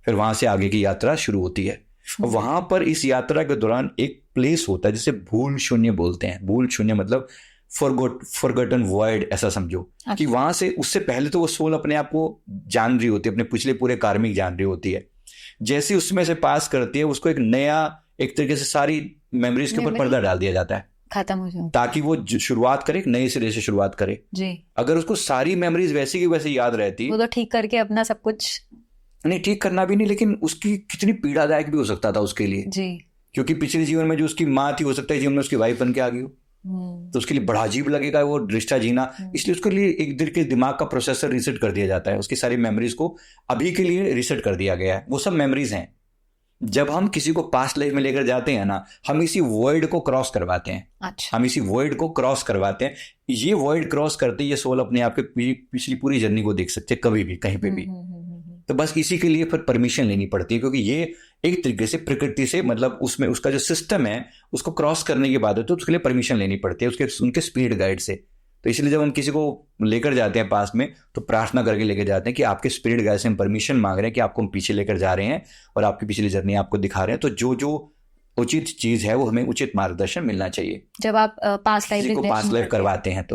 फिर वहां से आगे की यात्रा शुरू होती है। और वहां पर इस यात्रा के दौरान एक प्लेस होता है जिसे भूल शून्य बोलते हैं। भूल शून्य मतलब फॉरगॉटन वॉइड, ऐसा समझो। अच्छा। कि वहां से, उससे पहले तो वो सोल अपने आप को जान रही होती है, अपने पिछले पूरे कार्मिक जान रही होती है। जैसे उसमें से पास करती है, उसको एक नया, एक तरीके से सारी मेमोरीज के ऊपर पर्दा डाल दिया जाता है, खत्म हो जाए, ताकि वो शुरुआत करे, एक नए सिरे से शुरुआत करे जी। अगर उसको सारी मेमोरीज वैसी की वैसे याद रहती, वो तो ठीक करके अपना सब कुछ, नहीं ठीक करना भी नहीं, लेकिन उसकी कितनी पीड़ादायक भी हो सकता था उसके लिए जी। क्योंकि पिछले जीवन में जो उसकी माँ थी, हो सकता है जीवन में उसकी वाइफ बन के आ गई हो, तो उसके लिए बड़ा अजीब लगेगा वो रिश्ता जीना। इसलिए उसके लिए एक दिन के दिमाग का प्रोसेसर रीसेट कर दिया जाता है, उसकी सारी मेमोरीज को अभी के लिए रीसेट कर दिया गया है। वो सब मेमोरीज हैं। जब हम किसी को पास्ट लाइफ में लेकर जाते हैं ना, हम इसी वॉइड को क्रॉस करवाते हैं। अच्छा। हम इसी वॉइड को क्रॉस करवाते हैं। ये वॉइड क्रॉस करते ये सोल अपने आप के पिछली पूरी जर्नी को देख सकते हैं, कभी भी कहीं पे भी। तो बस इसी के लिए फिर परमिशन लेनी पड़ती है, क्योंकि ये एक तरीके से प्रकृति से, मतलब उसमें उसका जो सिस्टम है उसको क्रॉस करने के बाद तो उसके लिए परमिशन लेनी पड़ती है, उसके उनके स्पिरिट गाइड से। तो इसलिए जब हम किसी को लेकर जाते हैं पास में, तो प्रार्थना करके लेकर जाते हैं कि आपके स्पिरिट गाइड से हम परमिशन मांग रहे हैं कि आपको हम पीछे लेकर जा रहे हैं और आपकी पिछली जर्नी आपको दिखा रहे हैं। तो जो जो उचित चीज है वो हमें उचित मार्गदर्शन मिलना चाहिए जब आप पास्ट लाइफ करवाते हैं।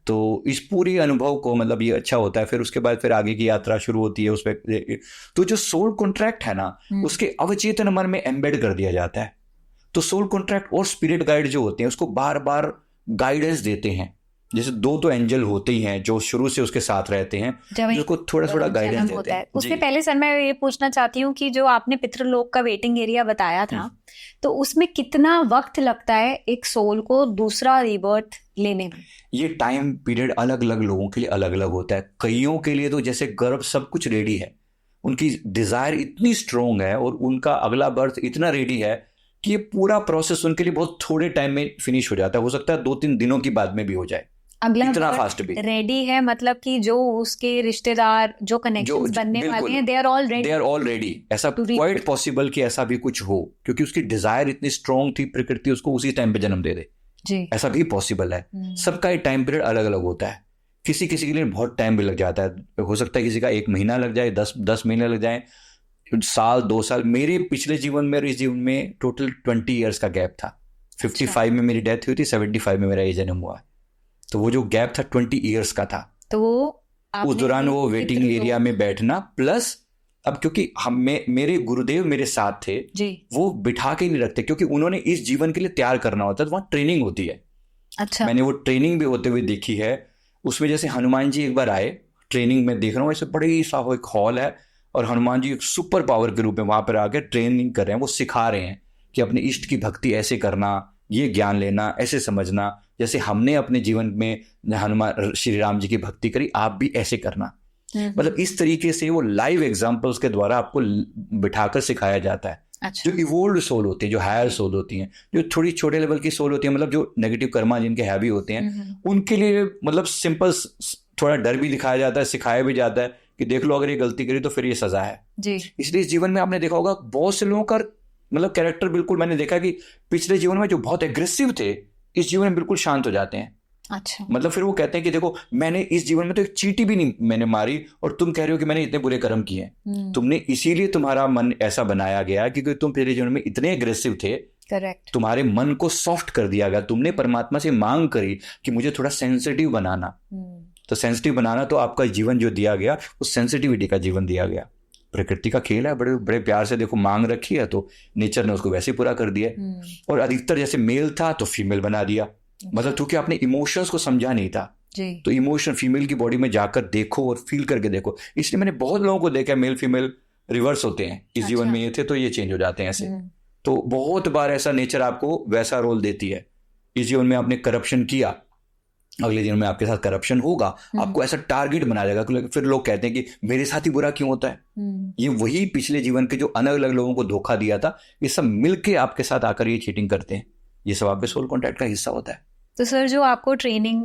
तो इस पूरी अनुभव को, मतलब ये अच्छा होता है। फिर उसके बाद फिर आगे की यात्रा शुरू होती है। उस पर तो जो सोल कॉन्ट्रैक्ट है ना, उसके अवचेतन मन में एम्बेड कर दिया जाता है। तो सोल कॉन्ट्रैक्ट और स्पिरिट गाइड जो होते हैं उसको बार बार गाइडेंस देते हैं। जैसे दो तो एंजल होते ही हैं जो शुरू से उसके साथ रहते हैं, जिसको थोड़ा थोड़ा गाइडेंस देते हैं। उससे पहले सर मैं ये पूछना चाहती हूँ कि जो आपने पितृलोक का वेटिंग एरिया बताया था, तो उसमें कितना वक्त लगता है एक सोल को दूसरा रीबर्थ लेने में? ये टाइम पीरियड अलग अलग लोगों के लिए अलग अलग होता है। कईयों के लिए तो जैसे गर्भ सब कुछ रेडी है, उनकी डिजायर इतनी स्ट्रोंग है और उनका अगला बर्थ इतना रेडी है कि ये पूरा प्रोसेस उनके लिए बहुत थोड़े टाइम में फिनिश हो जाता है। हो सकता है 2-3 दिनों की बाद में भी हो जाए, इतना फास्ट भी रेडी है। मतलब कि जो उसके रिश्तेदार, जो कनेक्शंस बनने वाले हैं, दे आर ऑल रेडी। ऐसा क्वाइट पॉसिबल कि ऐसा भी कुछ हो, क्योंकि उसकी डिजायर इतनी स्ट्रोंग थी, प्रकृति उसको उसी टाइम पे जन्म दे दे जी। ऐसा भी पॉसिबल है। सबका एक टाइम पीरियड अलग अलग होता है। किसी किसी के लिए बहुत टाइम भी लग जाता है। हो सकता है किसी का 1 महीना लग जाए, 10 महीने लग जाए, साल 2 साल। मेरे पिछले जीवन में और इस जीवन में टोटल 20 ईयर्स का गैप था। 55 में मेरी डेथ हुई थी, 75 में मेरा ये जन्म हुआ। तो वो जो गैप था 20 ईयर्स का था। तो उस दौरान वो वेटिंग एरिया में बैठना, प्लस अब क्योंकि मेरे गुरुदेव मेरे साथ थे जी। वो बिठा के नहीं रखते, क्योंकि उन्होंने इस जीवन के लिए तैयार करना होता है। तो वहाँ ट्रेनिंग होती है। अच्छा। मैंने वो ट्रेनिंग भी होते हुए देखी है। उसमें जैसे हनुमान जी एक बार आए, ट्रेनिंग में देख रहा हूँ, ऐसे बड़ी सा एक हॉल है और हनुमान जी एक सुपर पावर के रूप में वहां पर आकर ट्रेनिंग कर रहे हैं। वो सिखा रहे हैं कि अपने इष्ट की भक्ति ऐसे करना, ये ज्ञान लेना, ऐसे समझना। जैसे हमने अपने जीवन में हनुमान श्री राम जी की भक्ति करी, आप भी ऐसे करना। मतलब इस तरीके से वो लाइव एग्जांपल्स के द्वारा आपको बिठाकर सिखाया जाता है। अच्छा। जो इवोल्ड सोल होती है, जो हायर सोल होती हैं, जो थोड़ी छोटे लेवल की सोल होती है, मतलब जो नेगेटिव कर्मा जिनके हैवी होते हैं, उनके लिए मतलब सिंपल थोड़ा डर भी दिखाया जाता है, सिखाया भी जाता है कि देख लो अगर ये गलती करी तो फिर ये सजा है जी। इसलिए इस जीवन में आपने देखा होगा बहुत से लोगों का मतलब कैरेक्टर बिल्कुल, मैंने देखा कि पिछले जीवन में जो बहुत एग्रेसिव थे, इस जीवन में बिल्कुल शांत हो जाते हैं। अच्छा। मतलब फिर वो कहते हैं कि देखो मैंने इस जीवन में तो एक चींटी भी नहीं मैंने मारी और तुम कह रहे हो कि मैंने इतने बुरे कर्म किए हैं। तुमने इसीलिए तुम्हारा मन ऐसा बनाया गया क्योंकि तुम पिछले जीवन में इतने एग्रेसिव थे। करेक्ट। तुम्हारे मन को सॉफ्ट कर दिया गया। तुमने परमात्मा से मांग करी कि मुझे थोड़ा सेंसिटिव बनाना। तो सेंसिटिव बनाना, तो आपका जीवन जो दिया गया उस सेंसिटिविटी का जीवन दिया गया। प्रकृति का खेल है, बड़े बड़े प्यार से देखो मांग रखी है तो नेचर ने उसको वैसे पूरा कर दिया। और अधिकतर जैसे मेल था तो फीमेल बना दिया। मतलब क्योंकि आपने इमोशंस को समझा नहीं था जी। तो इमोशन फीमेल की बॉडी में जाकर देखो और फील करके देखो। इसलिए मैंने बहुत लोगों को देखा मेल फीमेल रिवर्स होते हैं। इस जीवन में ये थे तो ये चेंज हो जाते हैं ऐसे। तो बहुत बार ऐसा नेचर आपको वैसा रोल देती है। इस जीवन में आपने करप्शन किया, अगले जीवन में आपके साथ करप्शन होगा। आपको ऐसा टारगेट बनाया जाएगा। फिर लोग कहते हैं कि मेरे साथ ही बुरा क्यों होता है। ये वही पिछले जीवन के जो अलग अलग लोगों को धोखा दिया था, ये सब मिलके आपके साथ आकर ये चीटिंग करते हैं। ये सब आपके सोल कॉन्ट्रैक्ट का हिस्सा होता है। तो सर जो आपको ट्रेनिंग,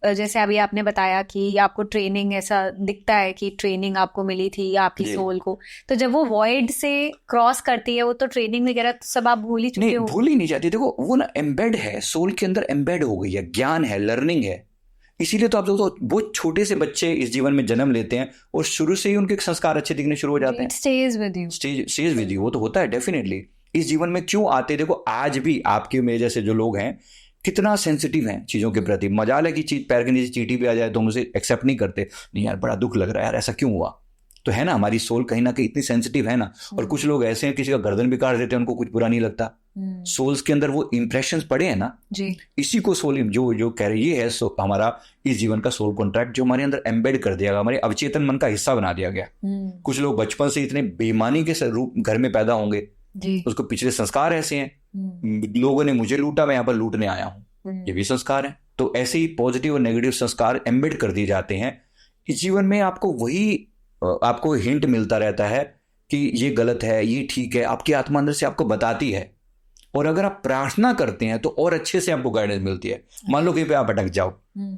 जैसे अभी आपने बताया कि आपको ट्रेनिंग ऐसा दिखता है कि ट्रेनिंग आपको मिली थी आपकी सोल को, तो जब वो वॉइड से क्रॉस करती है वो तो ट्रेनिंग वगैरह तो सब आप भूल ही चुके हो। भूल ही नहीं जाती। देखो वो ना एम्बेड है, सोल के अंदर एम्बेड हो गई है, ज्ञान है, लर्निंग है। इसीलिए तो आप देखो तो बहुत छोटे से बच्चे इस जीवन में जन्म लेते हैं और शुरू से ही उनके संस्कार अच्छे दिखने शुरू हो जाते हैं। स्टेज विद यू, वो तो होता है डेफिनेटली। इस जीवन में क्यों आते, देखो आज भी आपके मेरे जैसे जो लोग हैं कितना सेंसिटिव हैं चीजों के प्रति। मजाल है कि चीज पैर के नीचे चींटी भी आ जाए तो हम उसे एक्सेप्ट नहीं करते, नहीं यार बड़ा दुख लग रहा है यार, ऐसा क्यों हुआ। तो है ना, हमारी सोल कहीं ना कहीं इतनी सेंसिटिव है ना। और कुछ लोग ऐसे हैं किसी का गर्दन भी काट देते हैं, उनको कुछ बुरा नहीं लगता। सोल्स के अंदर वो इंप्रेशंस पड़े हैं ना जी, इसी को सोल जो कह रही है हमारा इस जीवन का सोल कॉन्ट्रैक्ट जो हमारे अंदर एम्बेड कर दिया गया, हमारे अवचेतन मन का हिस्सा बना दिया गया। कुछ लोग बचपन से इतने बेईमानी के रूप घर में पैदा होंगे, उसको पिछले संस्कार ऐसे हैं, लोगों ने मुझे लूटा, मैं यहाँ पर लूटने आया हूँ, ये भी संस्कार है। तो ऐसे ही पॉजिटिव और नेगेटिव संस्कार एम्बेड कर दिए जाते हैं। इस जीवन में आपको हिंट मिलता रहता है कि ये गलत है, ये ठीक है, आपकी आत्मा अंदर से आपको बताती है। और अगर आप प्रार्थना करते हैं तो और अच्छे से आपको गाइडेंस मिलती है। मान लो कहीं पे आप अटक जाओ,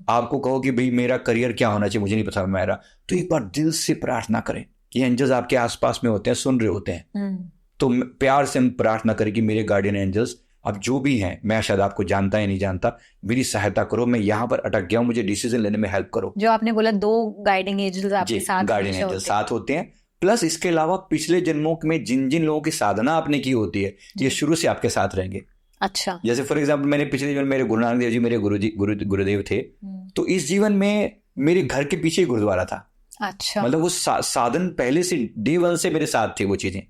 आपको कहो कि भाई मेरा करियर क्या होना चाहिए, मुझे नहीं पता मेरा, तो एक बार दिल से प्रार्थना करें कि एंजल्स आपके आसपास में होते हैं, सुन रहे होते हैं। तो प्यार से प्रार्थना करें कि मेरे गार्डियन एंजल्स अब जो भी हैं, मैं शायद आपको जानता या नहीं जानता, मेरी सहायता करो, मैं यहाँ पर अटक गया हूँ, मुझे डिसीजन लेने में हेल्प करो। जो आपने बोला 2 गाइडिंग एंजल्स आपके साथ, गार्डियन एंजल्स साथ होते हैं। प्लस इसके अलावा पिछले जन्मों में जिन जिन लोगों की साधना आपने की होती है, ये शुरू से आपके साथ रहेंगे। अच्छा, जैसे फॉर एग्जाम्पल मैंने पिछले जीवन मेरे गुरु नानक देव जी मेरे गुरुदेव थे, तो इस जीवन में मेरे घर के पीछे ही गुरुद्वारा था। अच्छा, मतलब वो साधन पहले से डे 1 से मेरे साथ थे वो चीजें।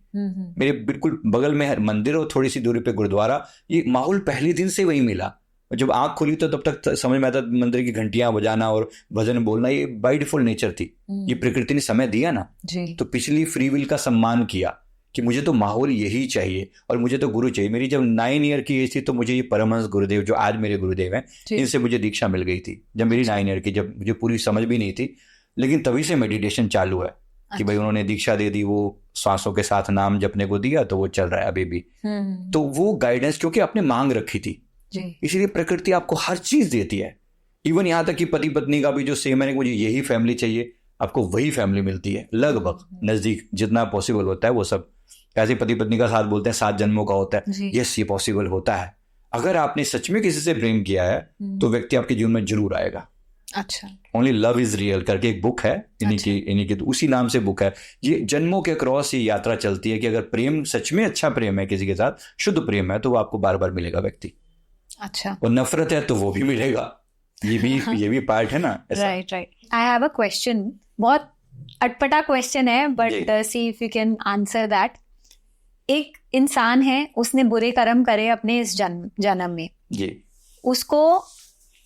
मेरे बिल्कुल बगल में मंदिर और थोड़ी सी दूरी पे गुरुद्वारा, ये माहौल पहले दिन से वही मिला। जब आंख खुली तो तब तक समझ में आता मंदिर की घंटियां बजाना और भजन बोलना, ये बाय डिफॉल्ट नेचर थी। ये प्रकृति ने समय दिया ना जी। तो पिछली फ्री विल का सम्मान किया कि मुझे तो माहौल यही चाहिए और मुझे तो गुरु चाहिए। मेरी जब 9 ईयर की एज थी तो मुझे ये परमहंस गुरुदेव जो आज मेरे गुरुदेव हैं, इनसे मुझे दीक्षा मिल गई थी जब मेरी 9 ईयर की, जब मुझे पूरी समझ भी नहीं थी। लेकिन तभी से मेडिटेशन चालू है कि भाई उन्होंने दीक्षा दे दी, वो सांसों के साथ नाम जपने को दिया तो वो चल रहा है अभी भी। तो वो गाइडेंस क्योंकि आपने मांग रखी थी, इसीलिए प्रकृति आपको हर चीज देती है। इवन यहाँ तक कि पति पत्नी का भी जो सेम है, मुझे यही फैमिली चाहिए, आपको वही फैमिली मिलती है लगभग, नजदीक जितना पॉसिबल होता है वो सब। ऐसे पति पत्नी का साथ बोलते हैं 7 जन्मों का होता है, यस ये पॉसिबल होता है। अगर आपने सच में किसी से प्रेम किया है तो व्यक्ति आपके जीवन में जरूर आएगा। अच्छा, ओनली लव इज रियल करके एक बुक है इन्हीं की तो उसी नाम से बुक है। ये जन्मों के क्रॉस ये यात्रा चलती है कि अगर प्रेम सच में अच्छा प्रेम है किसी के साथ, शुद्ध प्रेम है, तो वो आपको बार बार मिलेगा व्यक्ति। अच्छा, और नफरत है तो वो भी मिलेगा, ये भी पार्ट है ना। Right. I have a question, बहुत अटपटा क्वेश्चन है but see if you can answer that. एक इंसान है, उसने बुरे कर्म करे अपने इस जन्म में जी, उसको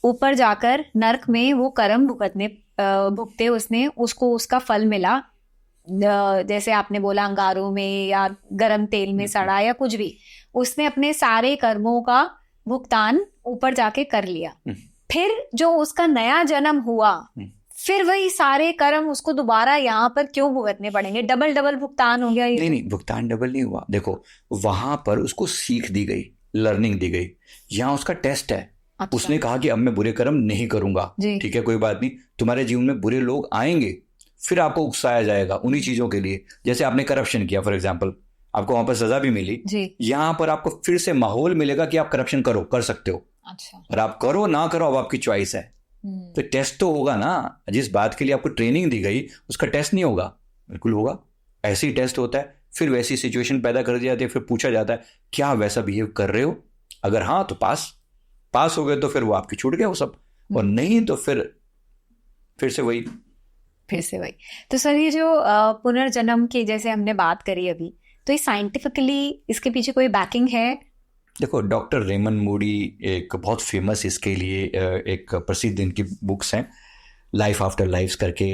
ऊपर जाकर नर्क में वो कर्म भुगते उसको उसका फल मिला, जैसे आपने बोला अंगारों में या गरम तेल में सड़ा या कुछ भी, उसने अपने सारे कर्मों का भुगतान ऊपर जाके कर लिया। फिर जो उसका नया जन्म हुआ, फिर वही सारे कर्म उसको दोबारा यहाँ पर क्यों भुगतने पड़ेंगे? डबल भुगतान हो गया ये? नहीं, भुगतान डबल नहीं हुआ। देखो वहां पर उसको सीख दी गई, लर्निंग दी गई, यहाँ उसका टेस्ट है। अच्छा। उसने कहा कि अब मैं बुरे कर्म नहीं करूंगा, ठीक है कोई बात नहीं, तुम्हारे जीवन में बुरे लोग आएंगे, फिर आपको उकसाया जाएगा उन्हीं चीजों के लिए। जैसे आपने करप्शन किया फॉर एग्जाम्पल, आपको वहां पर सजा भी मिली, यहाँ पर आपको फिर से माहौल मिलेगा कि आप करप्शन कर सकते हो। अच्छा। और आप करो ना करो अब आपकी चॉइस है। तो टेस्ट तो होगा ना, जिस बात के लिए आपको ट्रेनिंग दी गई उसका टेस्ट नहीं होगा? बिल्कुल होगा, ऐसे ही टेस्ट होता है। फिर वैसी सिचुएशन पैदा कर दी जाती है, फिर पूछा जाता है क्या वैसा बिहेव कर रहे हो, अगर हाँ तो पास हो गए तो फिर वो आपकी छूट गया वो सब, और नहीं तो फिर से वही। तो सर ये जो पुनर्जन्म की जैसे हमने बात करी अभी, तो ये साइंटिफिकली इसके पीछे कोई बैकिंग है? देखो डॉक्टर रेमंड मूडी एक बहुत फेमस इसके लिए एक प्रसिद्ध इनकी बुक्स हैं, लाइफ आफ्टर लाइफ करके,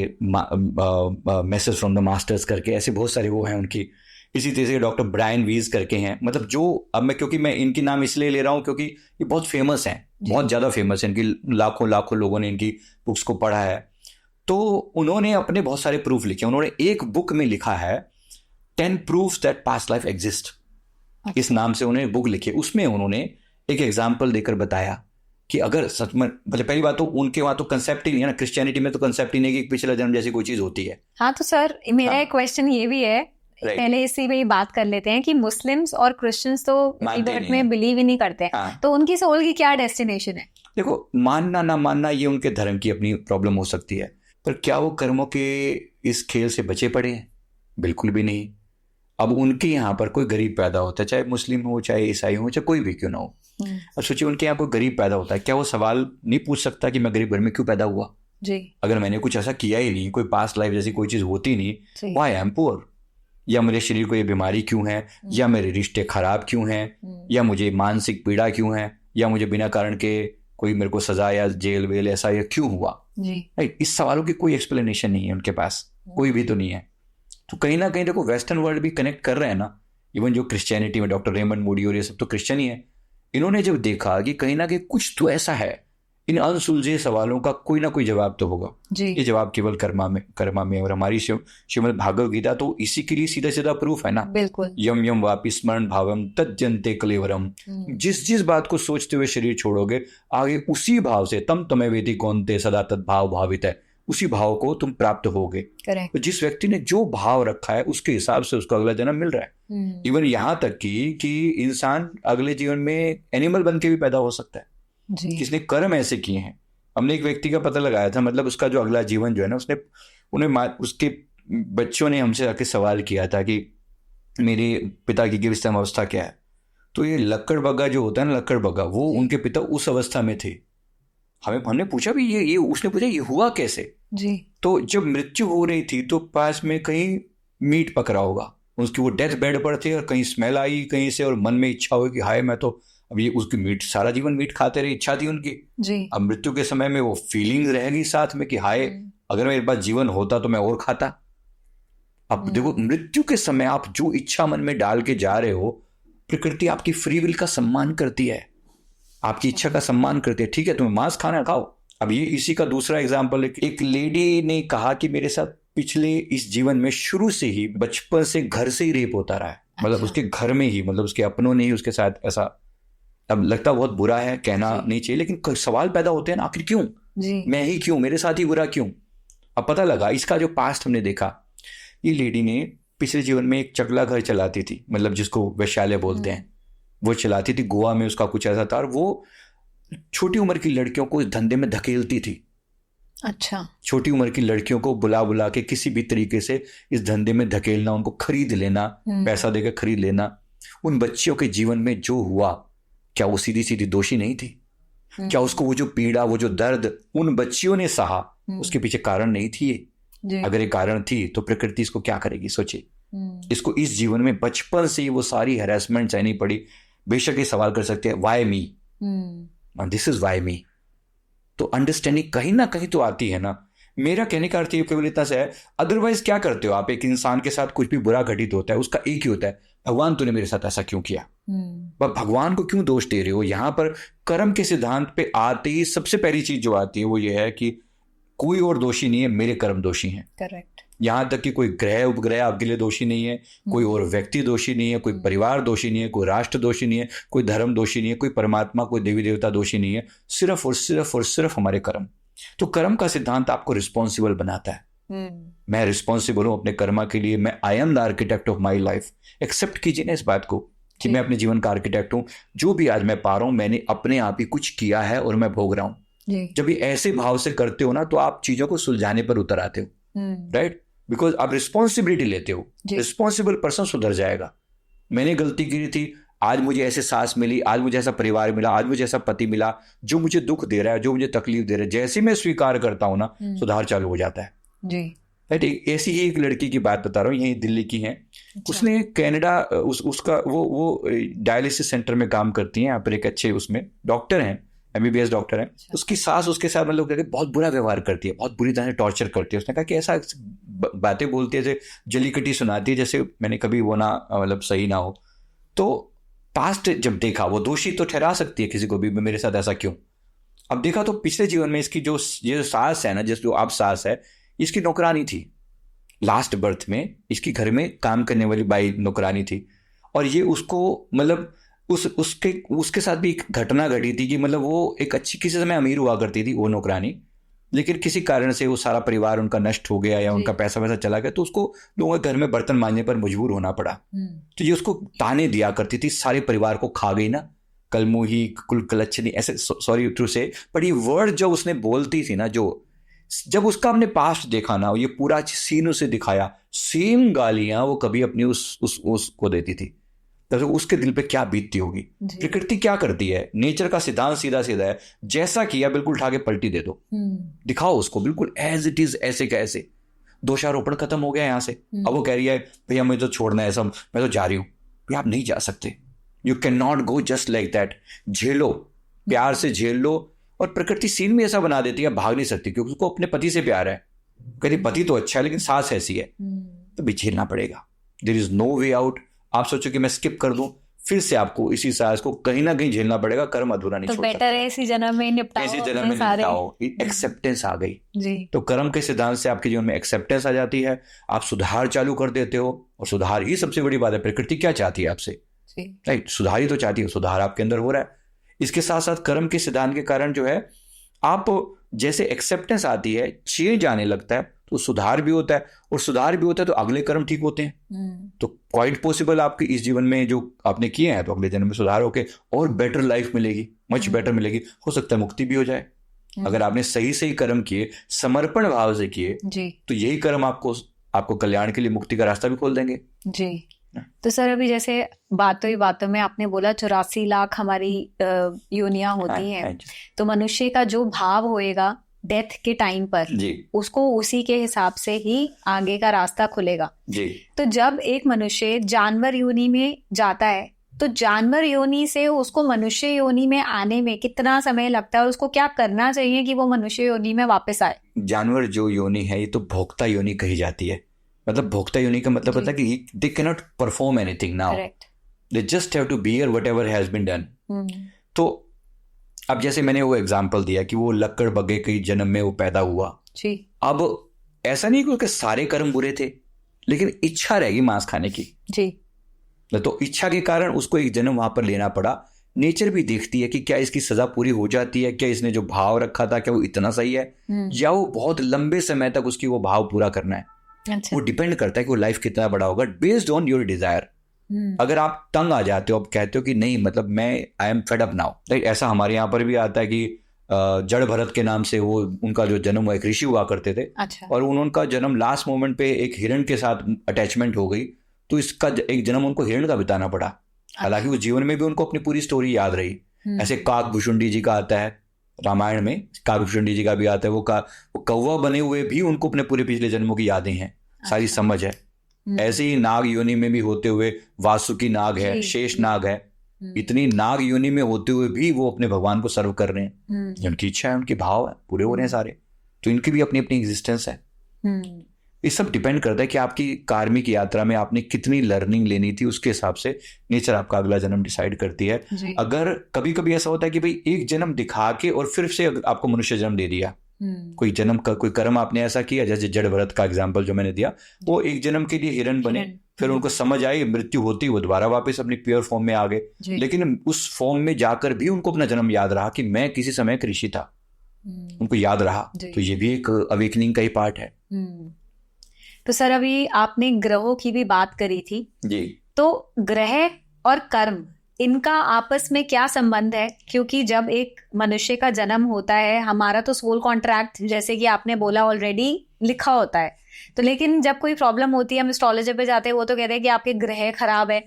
मैसेज फ्रॉम द मास्टर्स करके, ऐसे बहुत सारे वो हैं उनकी। इसी तरह से डॉक्टर ब्रायन वीज करके हैं, मतलब जो अब क्योंकि मैं इनकी नाम इसलिए ले रहा हूँ क्योंकि ये बहुत फेमस हैं, बहुत ज़्यादा फेमस है, इनकी लाखों लोगों ने इनकी बुक्स को पढ़ा है। तो उन्होंने अपने बहुत सारे प्रूफ लिखे। उन्होंने एक बुक में लिखा है 10 proofs that past life exist, इस नाम से उन्होंने बुक लिखी। उसमें उन्होंने एक एग्जाम्पल देकर बताया कि अगर सच में मतलब पहली बात तो उनके वहां तो कंसेप्ट ही नहीं है ना, क्रिश्चियनिटी में तो कंसेप्ट ही नहीं है कि पिछला जन्म जैसी कोई चीज होती है। हाँ तो सर मेरा एक क्वेश्चन ये भी है, पहले इसी में बात कर लेते हैं कि मुस्लिम्स और क्रिश्चियंस तो रीबर्थ में बिलीव ही नहीं करते हैं, तो उनकी सोल की क्या डेस्टिनेशन है? देखो, मानना ना मानना ये उनके धर्म की अपनी प्रॉब्लम हो सकती है, पर क्या वो कर्मों के इस खेल से बचे पड़े हैं? बिल्कुल भी नहीं। अब उनके यहाँ पर कोई गरीब पैदा होता है, चाहे मुस्लिम हो, चाहे ईसाई हो, चाहे कोई भी क्यों ना हो, अब सोचिए उनके यहाँ कोई गरीब पैदा होता है, क्या वो सवाल नहीं पूछ सकता कि मैं गरीब घर में क्यों पैदा हुआ? जी। अगर मैंने कुछ ऐसा किया ही नहीं, कोई पास्ट लाइफ जैसी कोई चीज होती नहीं, व्हाई आई एम पुअर? या मेरे शरीर को ये बीमारी क्यों है, या मेरे रिश्ते खराब क्यों हैं, या मुझे मानसिक पीड़ा क्यों है, या मुझे बिना कारण के कोई मेरे को सजा या जेल वेल ऐसा या क्यों हुआ? राइट, इस सवालों की कोई एक्सप्लेनेशन नहीं है उनके पास, कोई भी तो नहीं है। तो कहीं ना कहीं देखो वेस्टर्न वर्ल्ड भी कनेक्ट कर रहे हैं ना, इवन जो क्रिश्चियनिटी में डॉक्टर रेमंड मूडी और ये सब तो क्रिश्चियन ही है, इन्होंने जब देखा कि कहीं ना कहीं कुछ तो ऐसा है, इन अनसुलझे सवालों का कोई ना कोई जवाब तो होगा। ये जवाब केवल कर्मा में और हमारी श्रीमद् भागवत गीता तो इसी के लिए सीधा सीधा प्रूफ है ना। बिल्कुल। यम यम वापि स्मरण भावम तज्जन्ते कलेवरम, जिस बात को सोचते हुए शरीर छोड़ोगे आगे उसी भाव से तम तमे वेदी कौनते सदा तद्भाव भावित है, उसी भाव को तुम प्राप्त होगे। तो जिस व्यक्ति ने जो भाव रखा है उसके हिसाब से उसको अगला जन्म मिल रहा है। इवन यहाँ तक कि इंसान अगले जीवन में एनिमल बन के भी पैदा हो सकता है जिसने कर्म ऐसे किए हैं। हमने एक व्यक्ति का पता लगाया था, मतलब उसका जो अगला जीवन जो है ना, उसके बच्चों ने हमसे आके सवाल किया था कि मेरे पिता की गिरस्तम अवस्था क्या है, तो ये लक्कड़ बग्गा जो होता है ना, लक्कड़ बग्गा, वो उनके पिता उस अवस्था में थे। हमने पूछा भी ये उसने पूछा ये हुआ कैसे जी? तो जब मृत्यु हो रही थी तो पास में कहीं मीट पकड़ा होगा, उसकी वो डेथ बेड पर थे और कहीं स्मेल आई कहीं से और मन में इच्छा हुई कि हाय मैं तो अब ये उसकी मीट सारा जीवन मीट खाते रहे, इच्छा थी उनकी जी। अब मृत्यु के समय में वो फीलिंग रहेगी साथ में कि हाय अगर मेरे पास जीवन होता तो मैं और खाता। अब देखो मृत्यु के समय आप जो इच्छा मन में डाल के जा रहे हो, प्रकृति आपकी फ्री विल का सम्मान करती है, आपकी इच्छा का सम्मान करती है। ठीक है तुम्हें मांस खाना खाओ। अब ये इसी का दूसरा एग्जाम्पल, एक लेडी ने कहा कि मेरे साथ पिछले इस जीवन में शुरू से ही बचपन से घर से ही रेप होता रहा है, मतलब उसके घर में ही, मतलब उसके अपनों ने ही उसके साथ ऐसा। अब लगता बहुत बुरा है, कहना नहीं चाहिए, लेकिन सवाल पैदा होते हैं ना, आखिर क्यों जी? मैं ही क्यों, मेरे साथ ही बुरा क्यों? अब पता लगा इसका जो पास्ट हमने देखा, ये लेडी ने पिछले जीवन में एक चकला घर चलाती थी, मतलब जिसको वैश्यालय बोलते हैं, वो चलाती थी। गोवा में उसका कुछ ऐसा था और वो छोटी उम्र की लड़कियों को इस धंधे में धकेलती थी। अच्छा। छोटी उम्र की लड़कियों को बुला बुला के किसी भी तरीके से इस धंधे में धकेलना, उनको खरीद लेना, पैसा देकर खरीद लेना। उन बच्चियों के जीवन में जो हुआ, क्या वो सीधी सीधी दोषी नहीं थी? क्या उसको वो जो पीड़ा, वो जो दर्द उन बच्चियों ने सहा, उसके पीछे कारण नहीं थी ये? अगर ये कारण थी तो प्रकृति इसको क्या करेगी सोचिए। इसको इस जीवन में बचपन से ही वो सारी हैरेसमेंट सहनी पड़ी। बेशक ये सवाल कर सकते हैं why me, this is why मी। तो अंडरस्टैंडिंग कहीं ना कहीं तो आती है ना। मेरा कहने का अर्थ ये केवल इतना सा है, अदरवाइज क्या करते हो आप? एक इंसान के साथ कुछ भी बुरा घटित होता है, उसका एक ही होता है, भगवान तूने मेरे साथ ऐसा क्यों किया? पर भगवान को क्यों दोष दे रहे हो? यहाँ पर कर्म के सिद्धांत पे आते ही सबसे पहली चीज जो आती है वो ये है कि कोई और दोषी नहीं है, मेरे कर्म दोषी हैं। करेक्ट। यहाँ तक कि कोई ग्रह उपग्रह आपके लिए दोषी नहीं है, कोई और व्यक्ति दोषी नहीं है, कोई परिवार दोषी नहीं है, कोई राष्ट्र दोषी नहीं है, कोई धर्म दोषी नहीं है, कोई परमात्मा, कोई देवी देवता दोषी नहीं है, सिर्फ और सिर्फ हमारे कर्म। तो कर्म का सिद्धांत आपको रिस्पॉन्सिबल बनाता है। मैं रिस्पॉन्सिबल हूं अपने कर्मा के लिए, मैं I am the architect of my life. Accept कीजिए ना इस बात को कि मैं अपने जीवन का आर्किटेक्ट हूं। जो भी आज मैं पा रहा हूं मैंने अपने आप ही कुछ किया है और मैं भोग रहा हूं। जब ये ऐसे भाव से करते हो ना तो आप चीजों को सुलझाने पर उतर आते हो, राइट? बिकॉज आप रिस्पॉन्सिबिलिटी लेते हो। रिस्पॉन्सिबल पर्सन सुधर जाएगा। मैंने गलती की थी, आज मुझे ऐसे सास मिली, आज मुझे ऐसा परिवार मिला, आज मुझे ऐसा पति मिला जो मुझे दुख दे रहा है, जो मुझे तकलीफ दे रहा है, जैसे मैं स्वीकार करता हूं ना सुधार चालू हो जाता है जी। राइट। ऐसी ही एक लड़की की बात बता रहा हूँ, यही दिल्ली की है। अच्छा। उसने कनाडा उसका वो डायलिसिस सेंटर में काम करती हैं, यहाँ पर एक अच्छे उसमें डॉक्टर हैं, MBBS डॉक्टर हैं। अच्छा। उसकी सास उसके साथ मतलब बहुत बुरा व्यवहार करती है, बहुत बुरी तरह से टॉर्चर करती है। उसने कहा कि ऐसा बातें बोलती है जैसे जलीकटी सुनाती है, जैसे मैंने कभी वो ना मतलब सही ना हो। तो पास्ट जब देखा, वो दोषी तो ठहरा सकती है किसी को भी, मेरे साथ ऐसा क्यों। अब देखा तो पिछले जीवन में इसकी जो ये सास है ना, जो आप सास है, इसकी नौकरानी थी। लास्ट बर्थ में इसकी घर में काम करने वाली बाई नौकरानी थी और ये उसको मतलब उसके साथ भी एक घटना घटी थी कि मतलब वो एक अच्छी किसी समय अमीर हुआ करती थी वो नौकरानी, लेकिन किसी कारण से वो सारा परिवार उनका नष्ट हो गया या उनका पैसा वैसा चला गया, तो उसको लोगों के घर में बर्तन मांजने पर मजबूर होना पड़ा। तो ये उसको ताने दिया करती थी, सारे परिवार को खा गई ना, कलमुही कुलकलच्छनी, ऐसे सॉरी टू से, पर ये वर्ड जो उसने बोलती थी ना, जो जब उसका हमने पास्ट देखा ना, ये पूरा सीन उसे दिखाया, सेम गालियां वो कभी अपनी उसको देती थी, तो उसके दिल पे क्या बीतती होगी। प्रकृति क्या करती है, नेचर का सिद्धांत सीधा सीधा है, जैसा किया बिल्कुल उठा के पलटी दे दो, दिखाओ उसको बिल्कुल एज इट इज, ऐसे का ऐसे। दोषारोपण खत्म हो गया यहाँ से। अब वो कह रही है भैया मुझे तो छोड़ना है सब, मैं तो जा रही हूँ। भैया आप नहीं जा सकते, you can not go just like that. झेलो, प्यार से झेल लो। और प्रकृति सीन में ऐसा बना देती है, भाग नहीं सकती क्योंकि उसको अपने पति से प्यार है। कहती पति तो अच्छा है लेकिन सास ऐसी है, तो भी झेलना पड़ेगा। There is no way out. आप सोचो कि मैं स्किप कर दूं, फिर से आपको इसी सास को कहीं ना कहीं झेलना पड़ेगा, कर्म अधूरा नहीं छोड़ सकते। बेटर है इसी जन्म में निपटाओ, इसी जन्म में निपटाओ। एक्सेप्टेंस आ गई जी। तो कर्म के सिद्धांत से आपके जीवन में एक्सेप्टेंस आ जाती है, आप सुधार चालू कर देते हो। और सुधार ही सबसे बड़ी बात है। प्रकृति क्या चाहती है आपसे, राइट? सुधार ही तो चाहती है, सुधार आपके अंदर हो रहा है। इसके साथ साथ कर्म के सिद्धांत के कारण जो है, आप जैसे एक्सेप्टेंस आती है, चेंज आने लगता है, तो सुधार भी होता है। और सुधार भी होता है तो अगले कर्म ठीक होते हैं। तो क्वाइट पॉसिबल आपके इस जीवन में जो आपने किए हैं, तो अगले जन्म में सुधार होके और बेटर लाइफ मिलेगी, मच बेटर मिलेगी। हो सकता है मुक्ति भी हो जाए अगर आपने सही सही कर्म किए, समर्पण भाव से किए, तो यही कर्म आपको कल्याण के लिए मुक्ति का रास्ता भी खोल देंगे जी। तो सर अभी जैसे बातों ही बातों में आपने बोला 84 लाख हमारी योनियां होती हैं, तो मनुष्य का जो भाव होएगा डेथ के टाइम पर जी, उसको उसी के हिसाब से ही आगे का रास्ता खुलेगा जी। तो जब एक मनुष्य जानवर योनि में जाता है, तो जानवर योनि से उसको मनुष्य योनि में आने में कितना समय लगता है और उसको क्या करना चाहिए कि वो मनुष्य योनि में वापस आए? जानवर जो योनि है ये तो भोक्ता योनि कही जाती है। मतलब भोक्ता योनि का मतलब होता है कि they can not perform anything now, they just have to bear whatever has been done. तो अब जैसे मैंने वो एग्जांपल दिया कि वो लक्कड़ बग्गे के जन्म में वो पैदा हुआ जी। अब ऐसा नहीं कि उसके सारे कर्म बुरे थे, लेकिन इच्छा रहेगी मांस खाने की जी। तो इच्छा के कारण उसको एक जन्म वहां पर लेना पड़ा। नेचर भी देखती है कि क्या इसकी सजा पूरी हो जाती है, क्या इसने जो भाव रखा था क्या वो इतना सही है, या वो बहुत लंबे समय तक उसकी वो भाव पूरा करना है। अच्छा। वो डिपेंड करता है कि वो लाइफ कितना बड़ा होगा, बेस्ड ऑन योर डिजायर। अगर आप तंग आ जाते हो, आप कहते हो कि नहीं मतलब मैं I am fed up now, right? ऐसा हमारे यहाँ पर भी आता है कि जड़ भरत के नाम से वो उनका जो जन्म हुआ, एक ऋषि हुआ करते थे। अच्छा। और उनका जन्म लास्ट मोमेंट पे एक हिरण के साथ अटैचमेंट हो गई, तो इसका एक जन्म उनको हिरण का बिताना पड़ा। हालांकि वो जीवन में भी उनको अपनी पूरी स्टोरी याद रही। ऐसे काकभूषुंडी जी का आता है रामायण में, काकभूषुंडी जी का भी आता है, वो कौवा बने हुए भी उनको अपने पूरे पिछले जन्मों की यादें हैं, सारी समझ है। ऐसे ही नाग योनि में भी होते हुए वासुकी नाग है, शेष नाग है, इतनी नाग योनि में होते हुए भी वो अपने भगवान को सर्व कर रहे हैं। उनकी इच्छा है, उनके भाव है, पूरे हो रहे हैं सारे, तो इनकी भी अपनी अपनी एग्जिस्टेंस है। ये सब डिपेंड करता है कि आपकी कार्मिक यात्रा में आपने कितनी लर्निंग लेनी थी, उसके हिसाब से नेचर आपका अगला जन्म डिसाइड करती है। अगर कभी कभी ऐसा होता है कि भाई एक जन्म दिखा के और फिर से आपको मनुष्य जन्म दे दिया, कोई जन्म का कोई कर्म आपने ऐसा किया, जैसे जड़ भरत का एग्जांपल जो मैंने दिया, वो एक जन्म के लिए हिरण बने, फिर उनको समझ आई मृत्यु होती, वो दोबारा वापस अपनी प्योर फॉर्म में आ गए, लेकिन उस फॉर्म में जाकर भी उनको अपना जन्म याद रहा कि मैं किसी समय एक ऋषि था, उनको याद रहा। तो ये भी एक अवेकनिंग का ही पार्ट है। तो सर अभी आपने ग्रहों की भी बात करी थी जी, तो ग्रह और कर्म इनका आपस में क्या संबंध है? क्योंकि जब एक मनुष्य का जन्म होता है, हमारा तो सोल कॉन्ट्रैक्ट जैसे कि आपने बोला ऑलरेडी लिखा होता है, तो लेकिन जब कोई प्रॉब्लम होती है हम एस्ट्रोलॉजर पे जाते हैं, वो तो कहते हैं कि आपके ग्रह खराब है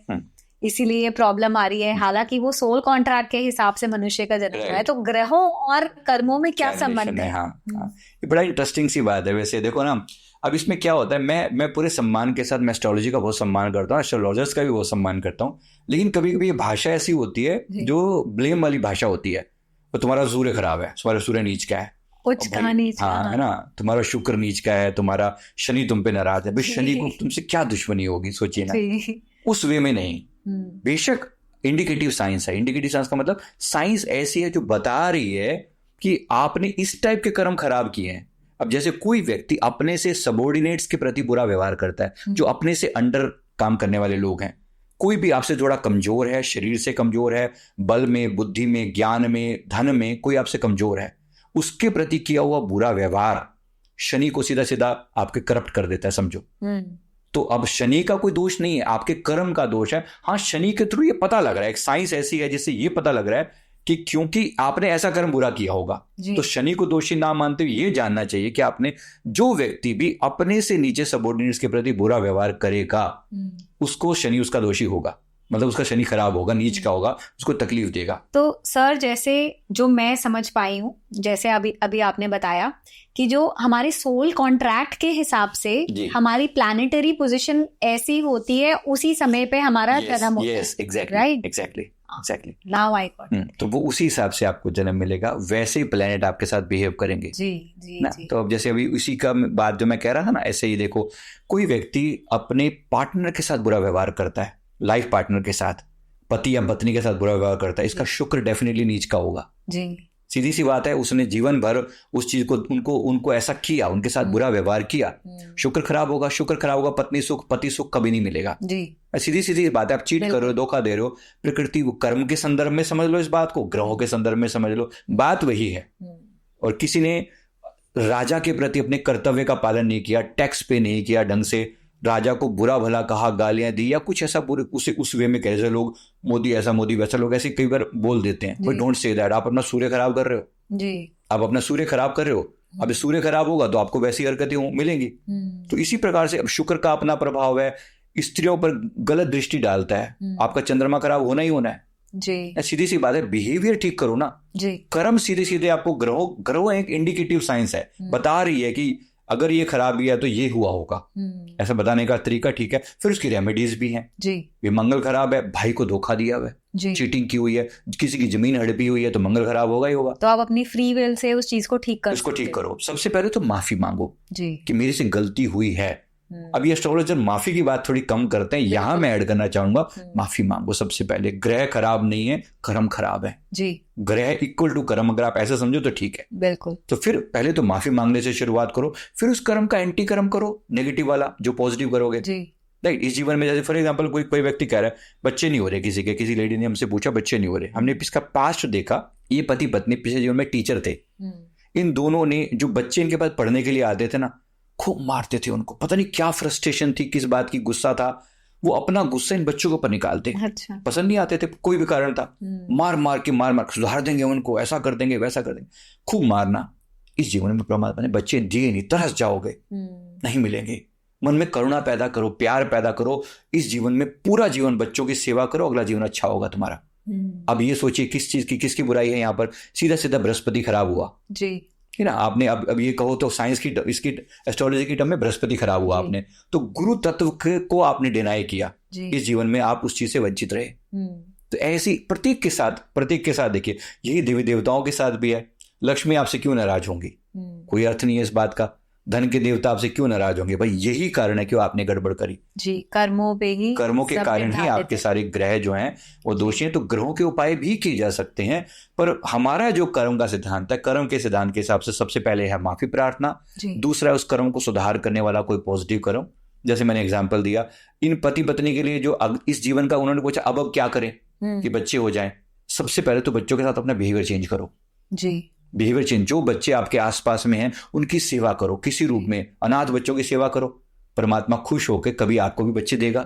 इसीलिए ये प्रॉब्लम आ रही है। हालांकि वो सोल कॉन्ट्रैक्ट के हिसाब से मनुष्य का जन्म हुआ है। तो ग्रहों और कर्मों में क्या संबंध है? हाँ, ये बड़ा इंटरेस्टिंग सी बात है। वैसे देखो ना, अब इसमें क्या होता है, मैं पूरे सम्मान के साथ मैं एस्ट्रोलॉजी का बहुत सम्मान करता हूँ, एस्ट्रोलॉजर्स का भी बहुत सम्मान करता हूँ, लेकिन कभी कभी ये भाषा ऐसी होती है जो ब्लेम वाली भाषा होती है। तो तुम्हारा सूर्य खराब है, तुम्हारा सूर्य नीच का है, हाँ है ना, तुम्हारा शुक्र नीच का है, तुम्हारा शनि तुम पे नाराज है, भाई शनि को तुमसे क्या दुश्मनी होगी, सोचिए ना। उस वे में नहीं, बेशक इंडिकेटिव साइंस है। इंडिकेटिव साइंस का मतलब साइंस ऐसी है जो बता रही है कि आपने इस टाइप के कर्म खराब किए हैं। अब जैसे कोई व्यक्ति अपने से सबॉर्डिनेट्स के प्रति बुरा व्यवहार करता है, जो अपने से अंडर काम करने वाले लोग हैं, कोई भी आपसे थोड़ा कमजोर है, शरीर से कमजोर है, बल में, बुद्धि में, ज्ञान में, धन में कोई आपसे कमजोर है, उसके प्रति किया हुआ बुरा व्यवहार शनि को सीधा सीधा आपके करप्ट कर देता है, समझो। तो अब शनि का कोई दोष नहीं है, आपके कर्म का दोष है। हाँ, शनि के थ्रू ये पता लग रहा है, एक साइंस ऐसी है जिससे ये पता लग रहा है कि क्योंकि आपने ऐसा कर्म बुरा किया होगा, तो शनि को दोषी ना मानते हुए ये जानना चाहिए कि आपने, जो व्यक्ति भी अपने से नीचे सबॉर्डिनेट्स के प्रति बुरा व्यवहार करेगा उसको शनि उसका दोषी होगा, मतलब उसका शनि खराब होगा, नीच का होगा, उसको तकलीफ देगा। तो सर, जैसे जो मैं समझ पाई हूँ, जैसे अभी आपने बताया कि जो हमारे सोल कॉन्ट्रैक्ट के हिसाब से हमारी प्लैनेटरी पोजीशन ऐसी होती है, उसी समय पे हमारा जन्म होता है। एग्जैक्टली। Now I got. तो वो उसी हिसाब से आपको जन्म मिलेगा, वैसे ही प्लेनेट आपके साथ बिहेव करेंगे। जी। तो अब जैसे अभी उसी का बात जो मैं कह रहा था ना, ऐसे ही देखो, कोई व्यक्ति अपने पार्टनर के साथ बुरा व्यवहार करता है, लाइफ पार्टनर के साथ, पति या पत्नी के साथ बुरा व्यवहार करता है, इसका शुक्र डेफिनेटली नीच का होगा। सीधी सी बात है, उसने जीवन भर उस चीज को उनको ऐसा किया, उनके साथ बुरा व्यवहार किया, शुक्र खराब होगा। शुक्र खराब होगा, पत्नी सुख, पति सुख कभी नहीं मिलेगा। सीधी बात है, आप चीट कर रहे हो, धोखा दे रहे हो, प्रकृति को कर्म के संदर्भ में समझ लो, इस बात को ग्रहों के संदर्भ में समझ लो, बात वही है। और किसी ने राजा के प्रति अपने कर्तव्य का पालन नहीं किया, टैक्स पे नहीं किया ढंग से, राजा को बुरा भला कहा, गालियां दी, या कुछ ऐसा बुरे उस वे में, कैसे लोग मोदी ऐसा मोदी वैसा, लोग ऐसे कई बार बोल देते हैं, बट डोंट से दैट। आप अपना सूर्य खराब कर रहे हो, आप अपना सूर्य खराब कर रहे हो। अब सूर्य खराब होगा तो आपको वैसी हरकतें मिलेंगी। तो इसी प्रकार से अब शुक्र का अपना प्रभाव है, स्त्रियों पर गलत दृष्टि डालता है, आपका चंद्रमा खराब होना ही होना है। सीधी सी बात है, बिहेवियर ठीक करो ना। कर्म सीधे सीधे आपको, ग्रहों एक इंडिकेटिव साइंस है, बता रही है कि अगर ये खराबी है तो ये हुआ होगा, ऐसा बताने का तरीका ठीक है। फिर उसकी रेमेडीज भी हैं। ये मंगल खराब है, भाई को धोखा दिया हुआ है, चीटिंग की हुई है, किसी की जमीन हड़पी हुई है, तो मंगल खराब होगा ही होगा। तो आप अपनी फ्री विल से उस चीज को ठीक करो। सबसे पहले तो माफी मांगो कि मेरे से गलती हुई है। अब ये एस्ट्रोलॉजर माफी की बात थोड़ी कम करते हैं, यहाँ मैं ऐड करना चाहूंगा, माफी मांगो सबसे पहले। ग्रह खराब नहीं है, कर्म खराब है। ग्रह इक्वल टू कर्म, अगर आप ऐसे समझो तो ठीक है, बिल्कुल। तो फिर पहले तो माफी मांगने से शुरुआत करो, फिर उस कर्म का एंटी कर्म करो, नेगेटिव वाला जो पॉजिटिव करोगे। राइट। इस जीवन में जैसे फॉर एग्जांपल कोई व्यक्ति कह रहा है बच्चे नहीं हो रहे, किसी लेडी ने हमसे पूछा बच्चे नहीं हो रहे, हमने इसका पास्ट देखा, ये पति पत्नी पिछले जीवन में टीचर थे, इन दोनों ने जो बच्चे इनके पास पढ़ने के लिए आते थे ना, खूब मारते थे उनको, पता नहीं क्या फ्रस्ट्रेशन थी, किस बात की गुस्सा था, वो अपना गुस्सा इन बच्चों के ऊपर निकालते। पसंद नहीं आते थे, कोई भी कारण था, मार के सुधार देंगे उनको, ऐसा कर देंगे वैसा कर देंगे, खूब मारना। इस जीवन में परमात्मा ने बच्चे दिए नहीं, तरस जाओगे, नहीं मिलेंगे। मन में करुणा पैदा करो, प्यार पैदा करो, इस जीवन में पूरा जीवन बच्चों की सेवा करो, अगला जीवन अच्छा होगा तुम्हारा। अब ये सोचिए किस चीज की, किसकी बुराई है यहाँ पर, सीधा सीधा बृहस्पति खराब हुआ है ना। आपने अब ये कहो तो साइंस की, इसकी एस्ट्रोलॉजी की टर्म में बृहस्पति खराब हुआ आपने, तो गुरु तत्व को आपने डिनाई किया, इस जीवन में आप उस चीज से वंचित रहे। तो ऐसी प्रत्येक के साथ देखिए, यही देवी देवताओं के साथ भी है। लक्ष्मी आपसे क्यों नाराज होंगी, कोई अर्थ नहीं है इस बात का। धन के देवता आपसे क्यों नाराज होंगे, भाई यही कारण है कि आपने गड़बड़ करी। कर्मों के कारण ही आपके सारे ग्रह जो हैं वो दोषी हैं। तो ग्रहों के उपाय भी किए जा सकते हैं, पर हमारा जो कर्म का सिद्धांत है, कर्म के सिद्धांत के हिसाब से सबसे पहले है माफी प्रार्थना, दूसरा है उस कर्म को सुधार करने वाला कोई पॉजिटिव कर्म। जैसे मैंने एग्जाम्पल दिया, इन पति पत्नी के लिए जो इस जीवन का उन्होंने पूछा अब क्या करें कि बच्चे हो जाएं, सबसे पहले तो बच्चों के साथ अपना बिहेवियर चेंज करो। बिहेवियर चेंज, जो बच्चे आपके आसपास में हैं उनकी सेवा करो, किसी रूप में अनाथ बच्चों की सेवा करो। परमात्मा खुश होकर कभी आपको भी बच्चे देगा,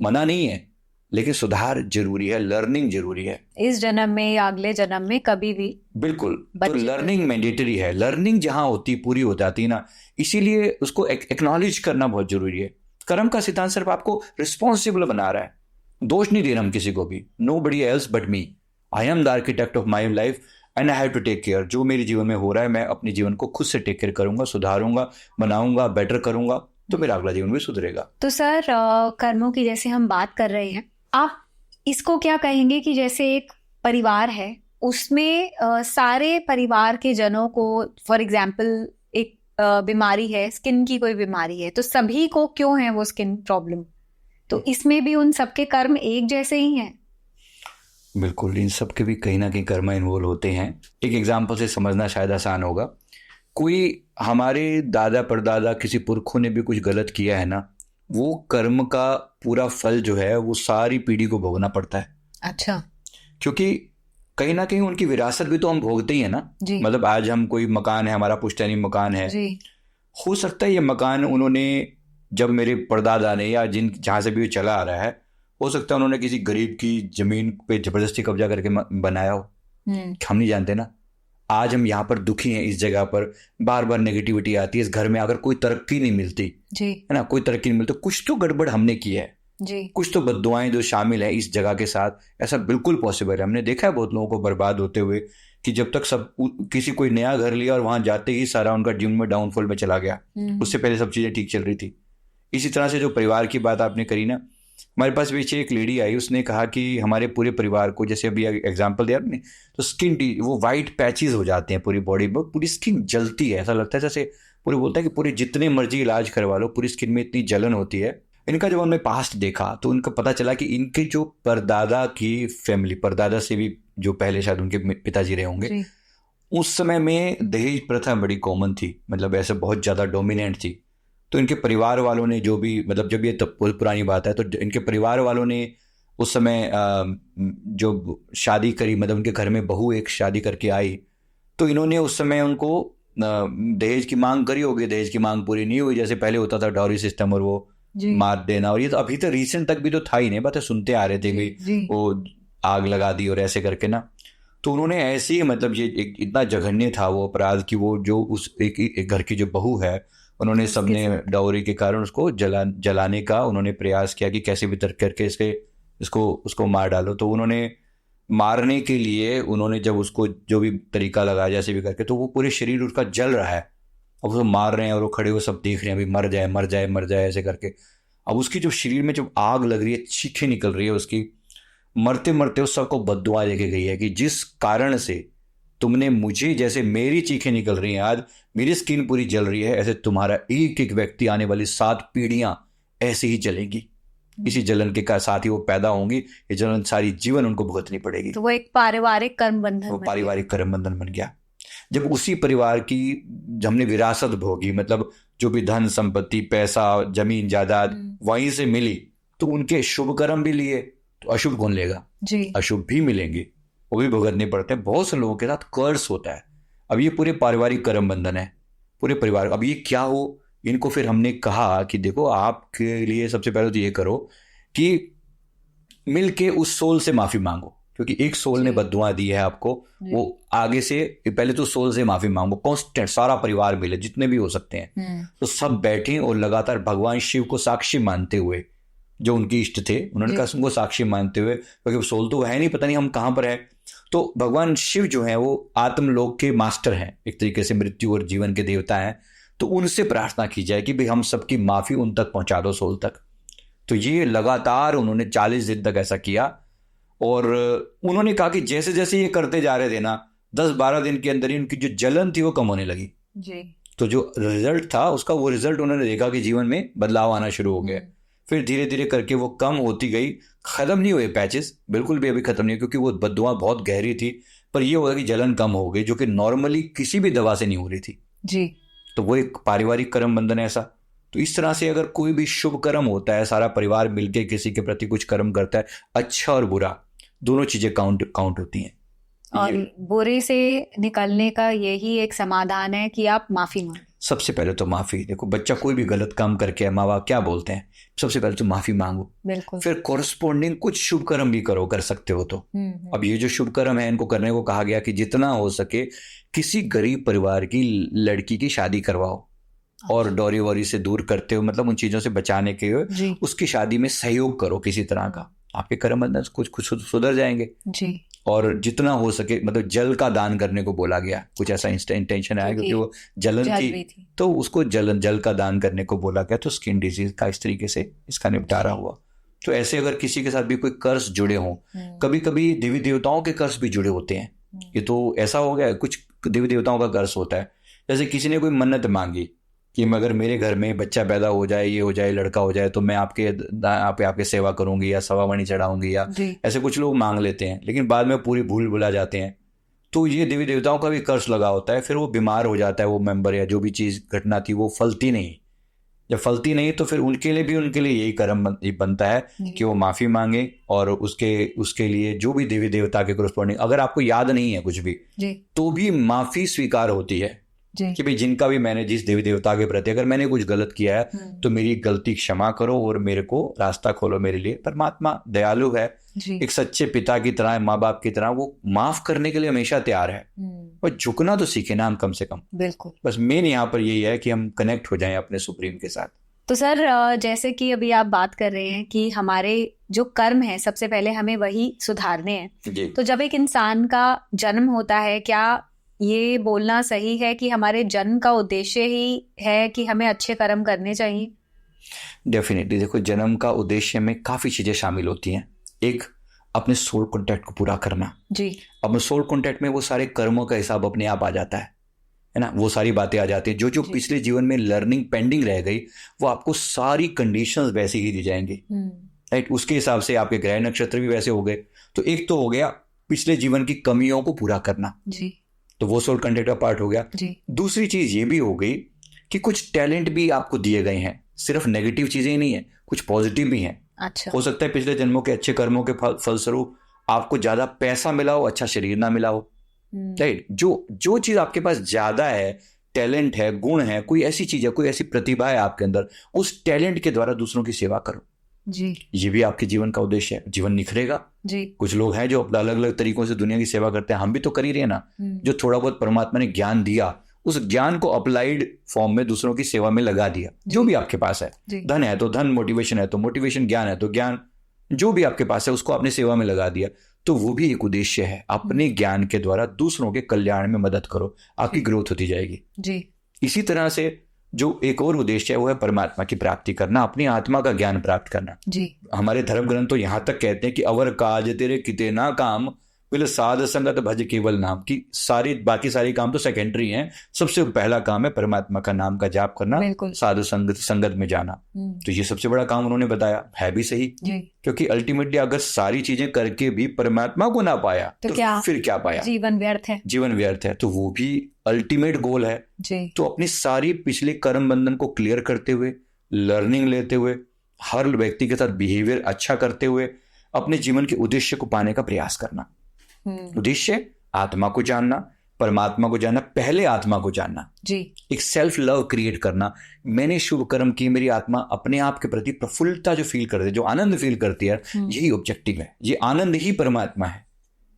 मना नहीं है, लेकिन सुधार जरूरी है, लर्निंग जरूरी है, इस जन्म में या अगले जन्म में कभी भी। बिल्कुल। तो लर्निंग मैंडेटरी है, लर्निंग जहां होती पूरी हो जाती ना, इसीलिए उसको एक्नॉलेज करना बहुत जरूरी है। कर्म का सिद्धांत सिर्फ आपको रिस्पॉन्सिबल बना रहा है, दोष नहीं दे रहा हम किसी को भी। Nobody else but me, I am the architect of my life and I have to take care. जो मेरे जीवन में हो रहा है मैं अपने जीवन को खुद से टेक केयर करूंगा, सुधारूंगा, बनाऊंगा, बेटर करूंगा, तो मेरा अगला जीवन भी सुधरेगा। तो सर, कर्मों की जैसे हम बात कर रहे हैं, आप इसको क्या कहेंगे कि जैसे एक परिवार है, उसमें सारे परिवार के जनों को, फॉर एग्जाम्पल एक बीमारी है, स्किन की कोई बीमारी है, तो सभी को क्यों है वो स्किन प्रॉब्लम, तो इसमें भी उन सबके कर्म एक जैसे ही हैं? बिल्कुल, इन सब के भी कहीं ना कहीं कर्म इन्वॉल्व होते हैं। एक एग्जाम्पल से समझना शायद आसान होगा। कोई हमारे दादा परदादा किसी पुरखों ने भी कुछ गलत किया है ना, वो कर्म का पूरा फल जो है वो सारी पीढ़ी को भोगना पड़ता है। अच्छा। क्योंकि कहीं ना कहीं उनकी विरासत भी तो हम भोगते ही है ना। जी। मतलब आज हम कोई मकान है, हमारा पुश्तैनी मकान है, जी। हो सकता है ये मकान उन्होंने जब मेरे परदादा ने या जहाँ से भी ये चला आ रहा है, हो सकता है उन्होंने किसी गरीब की जमीन पे जबरदस्ती कब्जा करके बनाया हो। हम नहीं जानते ना। आज हम यहाँ पर दुखी हैं, इस जगह पर बार बार नेगेटिविटी आती है, इस घर में अगर कोई तरक्की नहीं मिलती जी। है ना, कोई तरक्की नहीं मिलती, कुछ तो गड़बड़ हमने की है जी। कुछ तो बद्दुआएं जो शामिल है इस जगह के साथ। ऐसा बिल्कुल पॉसिबल है। हमने देखा है बहुत लोगों को बर्बाद होते हुए कि जब तक किसी कोई नया घर लिया और वहां जाते ही सारा उनका जीवन में डाउनफॉल में चला गया। उससे पहले सब चीजें ठीक चल रही थी। इसी तरह से जो परिवार की बात आपने करी ना, हमारे पास पीछे एक लेडी आई, उसने कहा कि हमारे पूरे परिवार को, जैसे अभी एग्जाम्पल दिया आपने, तो स्किन वो वाइट पैचेस हो जाते हैं पूरी बॉडी में, पूरी स्किन जलती है, ऐसा लगता है जैसे पूरे बोलता है कि पूरे जितने मर्जी इलाज करवा लो पूरी स्किन में इतनी जलन होती है। इनका जब हमने पास्ट देखा तो उनका पता चला कि इनके जो परदादा की फैमिली, परदादा से भी जो पहले शायद उनके पिताजी रहे होंगे, उस समय में दहेज प्रथा बड़ी कॉमन थी, मतलब ऐसे बहुत ज़्यादा डोमिनेंट थी। तो इनके परिवार वालों ने जो भी, मतलब जब ये तब पुरानी बात है, तो इनके परिवार वालों ने उस समय जो शादी करी, मतलब उनके घर में बहू एक शादी करके आई, तो इन्होंने उस समय उनको दहेज की मांग करी होगी। दहेज की मांग पूरी नहीं हुई, जैसे पहले होता था डॉरी सिस्टम और वो मार देना, और ये तो अभी तो रिसेंट तक भी तो था ही नहीं, बातें सुनते आ रहे थे कि वो आग लगा दी और ऐसे करके ना। तो उन्होंने ऐसे ही, मतलब ये इतना जघन्य था वो अपराध कि वो जो उस एक घर की जो बहू है, उन्होंने सबने डाउरी के कारण उसको जलाने का उन्होंने प्रयास किया कि कैसे भी करके उसको मार डालो। तो उन्होंने मारने के लिए उन्होंने जब उसको जो भी तरीका लगाया जैसे भी करके, तो वो पूरे शरीर उसका जल रहा है, अब उसको मार रहे हैं और वो खड़े हुए सब देख रहे हैं अभी मर जाए मर जाए मर जाए ऐसे करके। अब उसकी जो शरीर में जब आग लग रही है, चीखें निकल रही है उसकी, मरते मरते उस सबको बद्दुआ लेके गई है कि जिस कारण से तुमने मुझे, जैसे मेरी चीखें निकल रही हैं आज, मेरी स्किन पूरी जल रही है, ऐसे तुम्हारा एक एक व्यक्ति आने वाली 7 पीढ़ियां ऐसे ही जलेगी। इसी जलन के साथ ही वो पैदा होंगी, ये जलन सारी जीवन उनको भुगतनी पड़ेगी। तो वो एक पारिवारिक कर्म बंधन, वो पारिवारिक कर्म बंधन बन गया। जब उसी परिवार की हमने विरासत भोगी, मतलब जो भी धन संपत्ति, पैसा, जमीन जायदाद वहीं से मिली, तो उनके शुभ कर्म भी लिए, तो अशुभ कौन लेगा जी? अशुभ भी मिलेंगे, वो भी भुगतने पड़ते हैं। बहुत से लोगों के साथ कर्ज होता है। अब ये पूरे पारिवारिक कर्म बंधन है पूरे परिवार। अब ये क्या हो, इनको फिर हमने कहा कि देखो आपके लिए सबसे पहले तो ये करो कि मिल के उस सोल से माफी मांगो, क्योंकि एक सोल ने बद्दुआ दी है आपको, वो आगे से पहले तो सोल से माफी मांगो। कॉन्स्टेंट सारा परिवार मिले, जितने भी हो सकते हैं, तो सब बैठे और लगातार भगवान शिव को साक्षी मानते हुए, जो उनके इष्ट थे उन्होंने कहा उनको साक्षी मानते हुए, क्योंकि सोल तो है नहीं, पता नहीं हम कहाँ पर है। तो भगवान शिव जो है वो आत्मलोक के मास्टर हैं, एक तरीके से मृत्यु और जीवन के देवता हैं। तो उनसे प्रार्थना की जाए कि भाई हम सबकी माफी उन तक पहुंचा दो, सोल तक। तो ये लगातार उन्होंने 40 दिन तक ऐसा किया, और उन्होंने कहा कि जैसे जैसे ये करते जा रहे थे ना, 10-12 दिन के अंदर ही उनकी जो जलन थी वो कम होने लगी जी। तो जो रिजल्ट था उसका, वो रिजल्ट उन्होंने देखा कि जीवन में बदलाव आना शुरू हो गया। फिर धीरे धीरे करके वो कम होती गई, खत्म नहीं हुए पैचेस, बिल्कुल भी अभी खत्म नहीं, क्योंकि वो बद्दुआ बहुत गहरी थी, पर ये होगा कि जलन कम हो गई, जो कि नॉर्मली किसी भी दवा से नहीं हो रही थी जी। तो वो एक पारिवारिक कर्म बंधन है ऐसा। तो इस तरह से अगर कोई भी शुभ कर्म होता है, सारा परिवार मिलकर किसी के प्रति कुछ कर्म करता है, अच्छा और बुरा दोनों चीजें काउंट होती हैं। और बुरे से निकलने का यही एक समाधान है कि आप माफी मांगो। सबसे पहले तो माफी। देखो बच्चा कोई भी गलत काम करके माँ बाप क्या बोलते हैं, सबसे पहले तो माफी मांगो, बिल्कुल। फिर कॉरस्पॉन्डिंग कुछ शुभ कर्म भी करो, कर सकते हो तो। अब ये जो शुभ कर्म है इनको करने को कहा गया कि जितना हो सके किसी गरीब परिवार की लड़की की शादी करवाओ, और डॉरी वॉरी से दूर करते हो, मतलब उन चीजों से बचाने के हुए उसकी शादी में सहयोग करो किसी तरह का, आपके कर्म बंधन कुछ सुधर जाएंगे जी। और जितना हो सके, मतलब जल का दान करने को बोला गया, कुछ ऐसा इंटेंशन आया क्योंकि वो जलन थी, तो उसको जल का दान करने को बोला गया। तो स्किन डिजीज का इस तरीके से इसका निपटारा हुआ। तो ऐसे अगर किसी के साथ भी कोई कर्ज जुड़े हों, कभी कभी देवी देवताओं के कर्ज भी जुड़े होते हैं, ये तो ऐसा हो गया, कुछ देवी देवताओं का कर्ज होता है। जैसे किसी ने कोई मन्नत मांगी कि अगर मेरे घर में बच्चा पैदा हो जाए, ये हो जाए, लड़का हो जाए, तो मैं आपके सेवा करूंगी या सवामणि चढ़ाऊंगी, या ऐसे कुछ लोग मांग लेते हैं, लेकिन बाद में पूरी भूल भुला जाते हैं। तो ये देवी देवताओं का भी कर्ज लगा होता है। फिर वो बीमार हो जाता है वो मेंबर, या जो भी चीज घटना थी वो फलती नहीं, जब फलती नहीं तो फिर उनके लिए यही कर्म बनता है कि वो माफी मांगे और उसके लिए जो भी देवी देवता के कोरस्पॉन्डिंग, अगर आपको याद नहीं है कुछ भी तो भी माफी स्वीकार होती है कि भाई जिनका भी मैंने जिस देवी देवता के प्रति अगर मैंने कुछ गलत किया है तो मेरी गलती क्षमा करो और मेरे को रास्ता खोलो मेरे लिए। परमात्मा दयालु है, एक सच्चे पिता की तरह, माँ बाप की तरह, वो माफ करने के लिए हमेशा तैयार है। और झुकना तो सीखे ना हम कम से कम। बिल्कुल। बस मेन यहाँ पर यही है कि हम कनेक्ट हो जाएं अपने सुप्रीम के साथ। तो सर जैसे कि अभी आप बात कर रहे हैं कि हमारे जो कर्म है सबसे पहले हमें वही सुधारने हैं, तो जब एक इंसान का जन्म होता है, क्या ये बोलना सही है कि हमारे जन्म का उद्देश्य ही है कि हमें अच्छे कर्म करने चाहिए? डेफिनेटली। देखो, जन्म का उद्देश्य में काफी चीजें शामिल होती हैं। एक, अपने सोल कॉन्ट्रैक्ट को पूरा करना जी। अपने सोल कॉन्ट्रैक्ट में वो सारे कर्मों का हिसाब अपने आप आ जाता है ना, वो सारी बातें आ जाती है। जो पिछले जीवन में लर्निंग पेंडिंग रह गई वो आपको सारी कंडीशंस वैसे ही दी जाएंगी, राइट। उसके हिसाब से आपके ग्रह नक्षत्र भी वैसे हो गए। तो एक तो हो गया पिछले जीवन की कमियों को पूरा करना जी, तो वो सोल कॉन्ट्रैक्ट का पार्ट हो गया जी। दूसरी चीज ये भी हो गई कि कुछ टैलेंट भी आपको दिए गए हैं, सिर्फ नेगेटिव चीजें ही नहीं है, कुछ पॉजिटिव भी हैं। अच्छा। हो सकता है पिछले जन्मों के अच्छे कर्मों के फलस्वरूप आपको ज्यादा पैसा मिला हो, अच्छा शरीर ना मिला हो, राइट। जो चीज आपके पास ज्यादा है, टैलेंट है, गुण है, कोई ऐसी चीज है, कोई ऐसी प्रतिभा है आपके अंदर, उस टैलेंट के द्वारा दूसरों की सेवा करो जी। ये भी आपके जीवन का उद्देश्य है, जीवन निखरेगा जी। कुछ लोग हैं जो अलग अलग तरीकों से दुनिया की सेवा करते हैं, हम भी तो कर ही रहे हैं ना। जो थोड़ा बहुत परमात्मा ने ज्ञान दिया उस ज्ञान को अप्लाइड फॉर्म में दूसरों की सेवा में लगा दिया। जो भी आपके पास है, धन है तो धन, मोटिवेशन है तो मोटिवेशन, ज्ञान है तो ज्ञान, जो भी आपके पास है उसको आपने सेवा में लगा दिया, तो वो भी एक उद्देश्य है। अपने ज्ञान के द्वारा दूसरों के कल्याण में मदद करो, आपकी ग्रोथ होती जाएगी जी। इसी तरह से जो एक और उद्देश्य है वो है परमात्मा की प्राप्ति करना, अपनी आत्मा का ज्ञान प्राप्त करना जी। हमारे धर्म ग्रंथ तो यहाँ तक कहते हैं कि अवर काज तेरे किते ना काम, बोले साध संगत भज केवल नाम, की बाकी सारी काम तो सेकेंडरी हैं, सबसे पहला काम है परमात्मा का नाम का जाप करना, साधु संगत में जाना। तो ये सबसे बड़ा काम उन्होंने बताया, है भी सही, क्योंकि अल्टीमेटली अगर सारी चीजें करके भी परमात्मा को ना पाया तो फिर क्या पाया, जीवन व्यर्थ है। तो वो भी अल्टीमेट गोल है जी। तो अपनी सारी पिछले कर्म बंधन को क्लियर करते हुए, लर्निंग लेते हुए, हर व्यक्ति के साथ बिहेवियर अच्छा करते हुए अपने जीवन के उद्देश्य को पाने का प्रयास करना। उद्देश्य आत्मा को जानना, परमात्मा को जानना, पहले आत्मा को जानना जी। एक सेल्फ लव क्रिएट करना, मैंने शुभ कर्म की, मेरी आत्मा अपने आप के प्रति प्रफुल्लता जो फील करती है, जो आनंद फील करती है, यही ऑब्जेक्टिव है। ये आनंद ही परमात्मा है।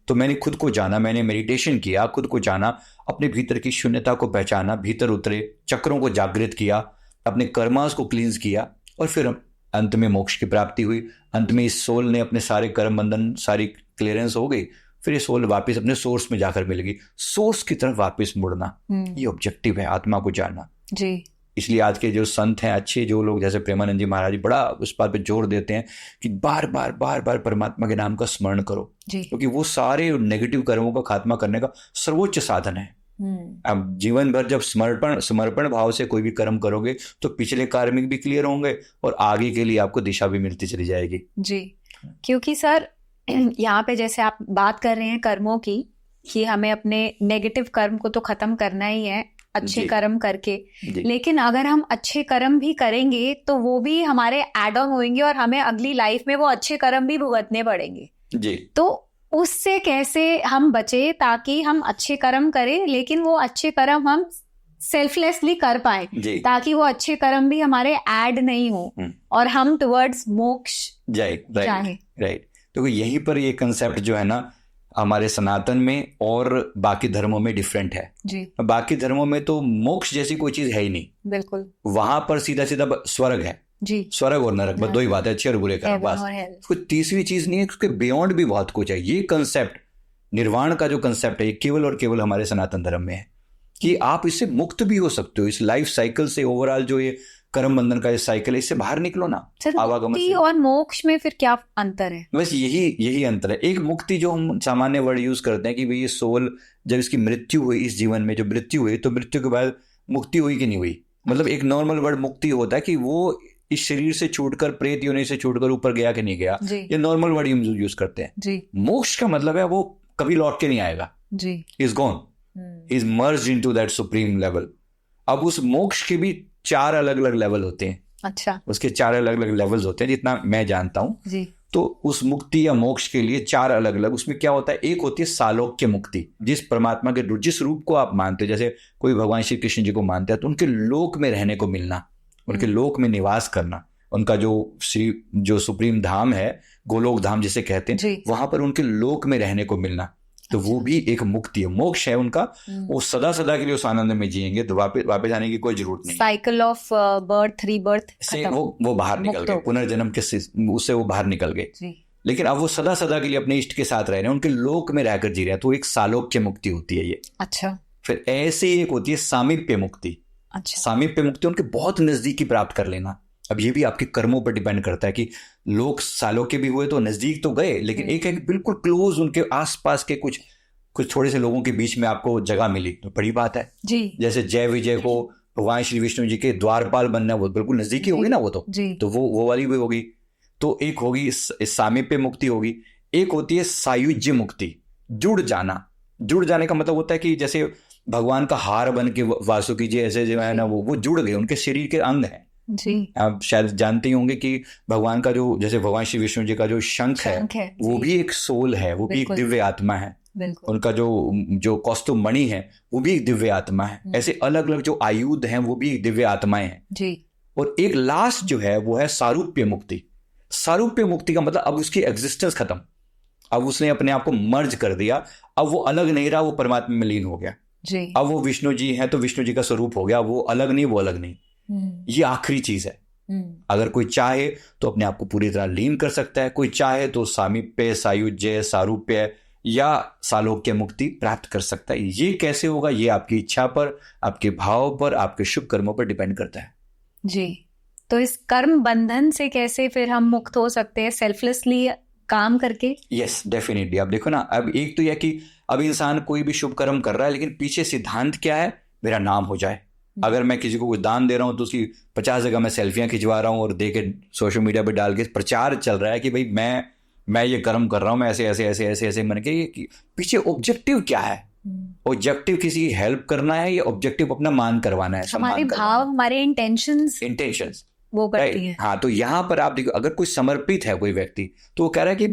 तो मैंने खुद को जाना, मैंने मेडिटेशन किया, खुद को जाना, अपने भीतर की शून्यता को पहचाना, भीतर उतरे, चक्रों को जागृत किया, अपने कर्मास को क्लींस किया, और फिर अंत में मोक्ष की प्राप्ति हुई। अंत में इस सोल ने अपने सारे कर्म बंधन, सारी क्लियरेंस हो गई, फिर ये सोल वापस अपने सोर्स में जाकर मिलेगी, सोर्स की तरफ वापस मुड़ना, ये ऑब्जेक्टिव है, आत्मा को जानना जी। इसलिए आज के जो संत हैं अच्छे, जो लोग जैसे प्रेमानंद जी महाराज बड़ा उस बात पे जोर देते हैं कि बार बार परमात्मा के नाम का स्मरण करो, क्योंकि वो सारे नेगेटिव कर्मों का खात्मा करने का सर्वोच्च साधन है। अब जीवन भर जब समर्पण भाव से कोई भी कर्म करोगे तो पिछले कार्मिक भी क्लियर होंगे और आगे के लिए आपको दिशा भी मिलती चली जाएगी जी। क्योंकि सर यहाँ पे जैसे आप बात कर रहे हैं कर्मों की, कि हमें अपने नेगेटिव कर्म को तो खत्म करना ही है अच्छे कर्म करके, लेकिन अगर हम अच्छे कर्म भी करेंगे तो वो भी हमारे एड ऑन होंगे और हमें अगली लाइफ में वो अच्छे कर्म भी भुगतने पड़ेंगे जी। तो उससे कैसे हम बचे ताकि हम अच्छे कर्म करें, लेकिन वो अच्छे कर्म हम सेल्फलेसली कर पाए, ताकि वो अच्छे कर्म भी हमारे ऐड नहीं हो और हम टुवर्ड्स मोक्ष जाए। राइट। तो यहीं पर ये कंसेप्ट जो है ना हमारे सनातन में और बाकी धर्मों में डिफरेंट है जी। बाकी धर्मों में तो मोक्ष जैसी कोई चीज है ही नहीं, बिल्कुल। वहां पर सीधा स्वर्ग है जी, स्वर्ग और नरक, बस दो ही बात है, अच्छे और बुरे का, बस। कोई तीसरी चीज नहीं है, उसके बियॉन्ड भी बहुत कुछ है। ये कंसेप्ट निर्वाण का जो कंसेप्ट है, ये केवल और केवल हमारे सनातन धर्म में है कि आप इससे मुक्त भी हो सकते हो, इस लाइफ साइकिल से, ओवरऑल जो ये कर्म बंधन का ये साइकिल है, इससे बाहर निकलो ना। मुक्ति और मोक्ष में फिर क्या अंतर है? बस यही अंतर है। एक मुक्ति जो हम सामान्य वर्ड यूज करते हैं कि भाई ये सोल जब इसकी मृत्यु हुई, इस जीवन में जो मृत्यु हुई, तो मृत्यु के बाद मुक्ति हुई कि नहीं हुई, मतलब एक नॉर्मल वर्ड मुक्ति होता है कि वो इस शरीर से छूटकर, प्रेत योनि से छूटकर ऊपर गया कि नहीं गया, ये नॉर्मल वर्ड यूज करते हैं। मोक्ष का मतलब है वो कभी लौट के नहीं आएगा, is gone, is merged into that supreme level. अब उस मोक्ष की भी 4 अलग अलग लेवल होते हैं। अच्छा। उसके 4 अलग अलग लेवल्स होते हैं जितना मैं जानता हूँ जी। तो उस मुक्ति या मोक्ष के लिए 4 अलग अलग, उसमें क्या होता है, एक होती है सालोक्य मुक्ति, जिस परमात्मा के जिस रूप को आप मानते हो, जैसे कोई भगवान श्री कृष्ण जी को मानते हैं तो उनके लोक में रहने को मिलना, उनके लोक में निवास करना, उनका जो सुप्रीम धाम है, गोलोक धाम जिसे कहते हैं, वहां पर उनके लोक में रहने को मिलना, तो वो भी एक मुक्ति है, मोक्ष है उनका। वो सदा सदा के लिए उस आनंद में जिएंगे, तो वापस आने की कोई जरूरत नहीं। साइकिल ऑफ बर्थ रीबर्थ से वो बाहर निकल गए, पुनर्जन्म के उससे वो बाहर निकल गए। लेकिन अब वो सदा सदा के लिए अपने इष्ट के साथ रह रहे हैं, उनके लोक में रहकर जी रहे हैं, तो एक सालोक्य मुक्ति होती है ये। अच्छा। फिर ऐसे ही एक होती है सामीप्य मुक्ति। अच्छा। सामीप्य मुक्ति उनके बहुत नजदीकी प्राप्त कर लेना। अब ये भी आपके कर्मों पर डिपेंड करता है कि लोग सालों के भी हुए तो नजदीक तो गए, लेकिन एक है बिल्कुल क्लोज उनके आसपास के कुछ थोड़े से लोगों के बीच में आपको जगह मिली, तो बड़ी बात है जी। जैसे जय विजय को भगवान श्री विष्णु जी के द्वारपाल बनना, वो बिल्कुल नजदीकी होगी ना, वो तो वो वाली भी होगी। तो एक होगी सामीप्य मुक्ति होगी, एक होती है सायुज्य मुक्ति, जुड़ जाने का मतलब होता है कि जैसे भगवान का हार बन के वासुकी जी ऐसे जो है ना, वो जुड़ गए, उनके शरीर के अंग हैं जी। आप शायद जानते ही होंगे कि भगवान का जैसे भगवान श्री विष्णु जी का जो शंख है वो भी एक सोल है, वो भी एक दिव्य आत्मा है। उनका जो कौस्तुभ मणि है वो भी एक दिव्य आत्मा है। ऐसे अलग अलग जो आयुध हैं वो भी एक दिव्य आत्माएं हैं जी। और एक लास्ट जो है वो है सारूप्य मुक्ति। सारूप्य मुक्ति का मतलब अब उसकी एग्जिस्टेंस खत्म, अब उसने अपने आप को मर्ज कर दिया, अब वो अलग नहीं रहा, वो परमात्मा में लीन हो गया जी। अब वो विष्णु जी हैं तो विष्णु जी का स्वरूप हो गया, वो अलग नहीं, वो अलग नहीं। ये आखिरी चीज है। अगर कोई चाहे तो अपने आप को पूरी तरह लीन कर सकता है, कोई चाहे तो सामीप्य, सायुज्य, सारूप्य या सालोक्य मुक्ति प्राप्त कर सकता है। ये कैसे होगा, ये आपकी इच्छा पर, आपके भाव पर, आपके शुभ कर्मों पर डिपेंड करता है जी। तो इस कर्म बंधन से कैसे फिर हम मुक्त हो सकते हैं, सेल्फलेसली काम करके? Yes, definitely. अब देखो ना, अब एक तो यह कि अब इंसान कोई भी शुभ कर्म कर रहा है, लेकिन पीछे सिद्धांत क्या है, मेरा नाम हो जाए। अगर मैं किसी को कोई दान दे रहा हूं तो उसकी 50 जगह मैं सेल्फियां खिंचवा रहा हूं और दे के सोशल मीडिया पे डाल के प्रचार चल रहा है कि भाई मैं ये कर्म कर रहा हूं, मैं ऐसे मन के पीछे ऑब्जेक्टिव क्या है? ऑब्जेक्टिव किसी की हेल्प करना है या ऑब्जेक्टिव अपना मान करवाना है? हमारे भाव, हमारे इंटेंशंस वो करती है। हाँ, तो यहाँ पर आप देखो, अगर कोई समर्पित है कोई व्यक्ति, तो वो कह रहा है कि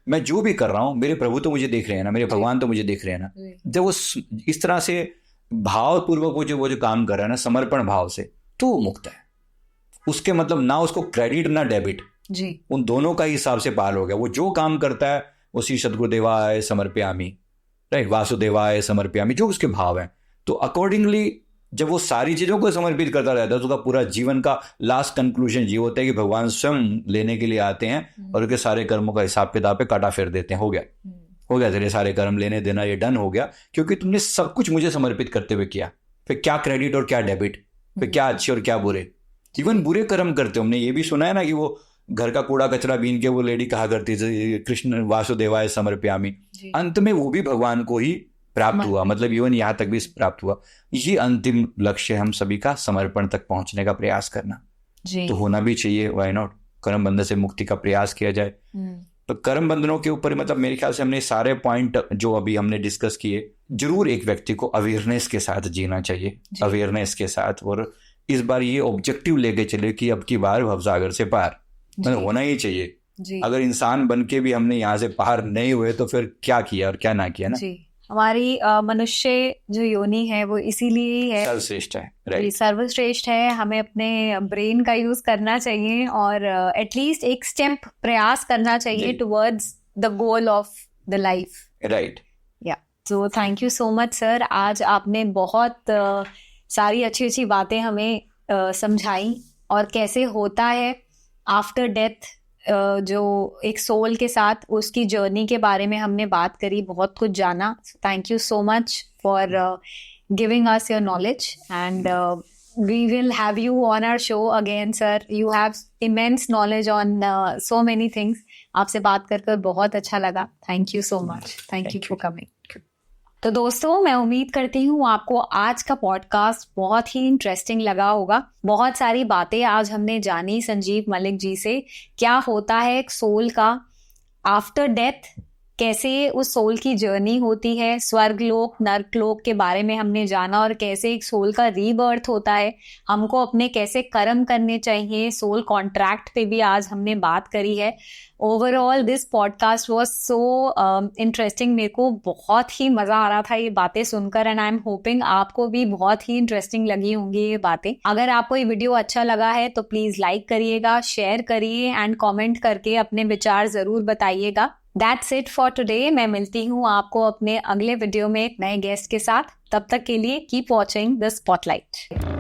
मैं जो भी कर रहा हूँ, मेरे प्रभु तो मुझे देख रहे हैं ना, मेरे भगवान तो मुझे देख रहे हैं ना। जब वो इस तरह से भाव पूर्वक वो जो काम कर रहा है ना, समर्पण भाव से, तो वो मुक्त है। उसके मतलब ना उसको क्रेडिट ना डेबिट जी, उन दोनों का हिसाब से पार हो गया। वो जो काम करता है वो श्री सद्गुरुदेवाय समर्पयामि, राइट, वासुदेवाय समर्पयामि, जो उसके भाव है। तो अकॉर्डिंगली जब वो सारी चीजों को समर्पित करता रहता है तो उसका पूरा जीवन का लास्ट कंक्लूजन ये होता है कि भगवान स्वयं लेने के लिए आते हैं और उसके सारे कर्मों का हिसाब किताब पे काटा फेर देते हैं। हो गया तेरे सारे कर्म लेने देना, ये डन हो गया, क्योंकि तुमने सब कुछ मुझे समर्पित करते हुए किया। फिर क्या क्रेडिट और क्या डेबिट, फिर क्या अच्छे और क्या बुरे। इवन बुरे कर्म करते, हमने ये भी सुना है ना कि वो घर का कूड़ा कचरा बीन के वो लेडी कहा करती थी कृष्ण वासुदेवाय समर्पयामि, अंत में वो भी भगवान को ही प्राप्त हुआ, मतलब इवन यहाँ तक भी प्राप्त हुआ। ये अंतिम लक्ष्य हम सभी का, समर्पण तक पहुंचने का प्रयास करना तो होना भी चाहिए। व्हाई नॉट, कर्म बंधन से मुक्ति का प्रयास किया जाए। तो कर्म बंधनों के ऊपर मतलब मेरे ख्याल से हमने सारे पॉइंट जो अभी हमने डिस्कस किए, जरूर एक व्यक्ति को अवेयरनेस के साथ जीना चाहिए, अवेयरनेस के साथ, और इस बार ये ऑब्जेक्टिव लेके चले कि अब की बार भवसागर से पार, मतलब होना ही चाहिए। अगर इंसान बन के भी हमने यहाँ से पार नहीं हुए तो फिर क्या किया और क्या ना किया ना। हमारी मनुष्य जो योनि है वो इसीलिए ही है, सर्वश्रेष्ठ है, राइट, सर्वश्रेष्ठ है। हमें अपने ब्रेन का यूज करना चाहिए और एटलीस्ट एक स्टेप प्रयास करना चाहिए towards the goal of the life, right. या so thank you so much sir, आज आपने बहुत सारी अच्छी अच्छी बातें हमें समझाई, और कैसे होता है आफ्टर डेथ जो एक सोल के साथ उसकी जर्नी के बारे में हमने बात करी, बहुत कुछ जाना। Thank you so much for giving us your knowledge, and we will have you on our show again sir. You have immense knowledge on so many things. आपसे बात कर बहुत अच्छा लगा। Thank you so much, thank you for coming. तो दोस्तों, मैं उम्मीद करती हूँ आपको आज का पॉडकास्ट बहुत ही इंटरेस्टिंग लगा होगा। बहुत सारी बातें आज हमने जानी संजीव मलिक जी से, क्या होता है एक सोल का आफ्टर डेथ, कैसे उस सोल की जर्नी होती है, स्वर्ग लोक नर्क लोक के बारे में हमने जाना और कैसे एक सोल का रीबर्थ होता है, हमको अपने कैसे कर्म करने चाहिए, सोल कॉन्ट्रैक्ट पे भी आज हमने बात करी है। Overall this podcast was so interesting, मेरे को बहुत ही मजा आ रहा था ये बातें सुनकर एंड आई एम होपिंग आपको भी बहुत ही इंटरेस्टिंग लगी होंगी ये बातें। अगर आपको ये वीडियो अच्छा लगा है तो प्लीज लाइक करिएगा, शेयर करिए एंड कमेंट करके अपने विचार जरूर बताइएगा। That's it for today. मैं मिलती हूँ आपको अपने अगले वीडियो में एक नए गेस्ट के साथ। तब तक के लिए कीप वॉचिंग द स्पॉटलाइट।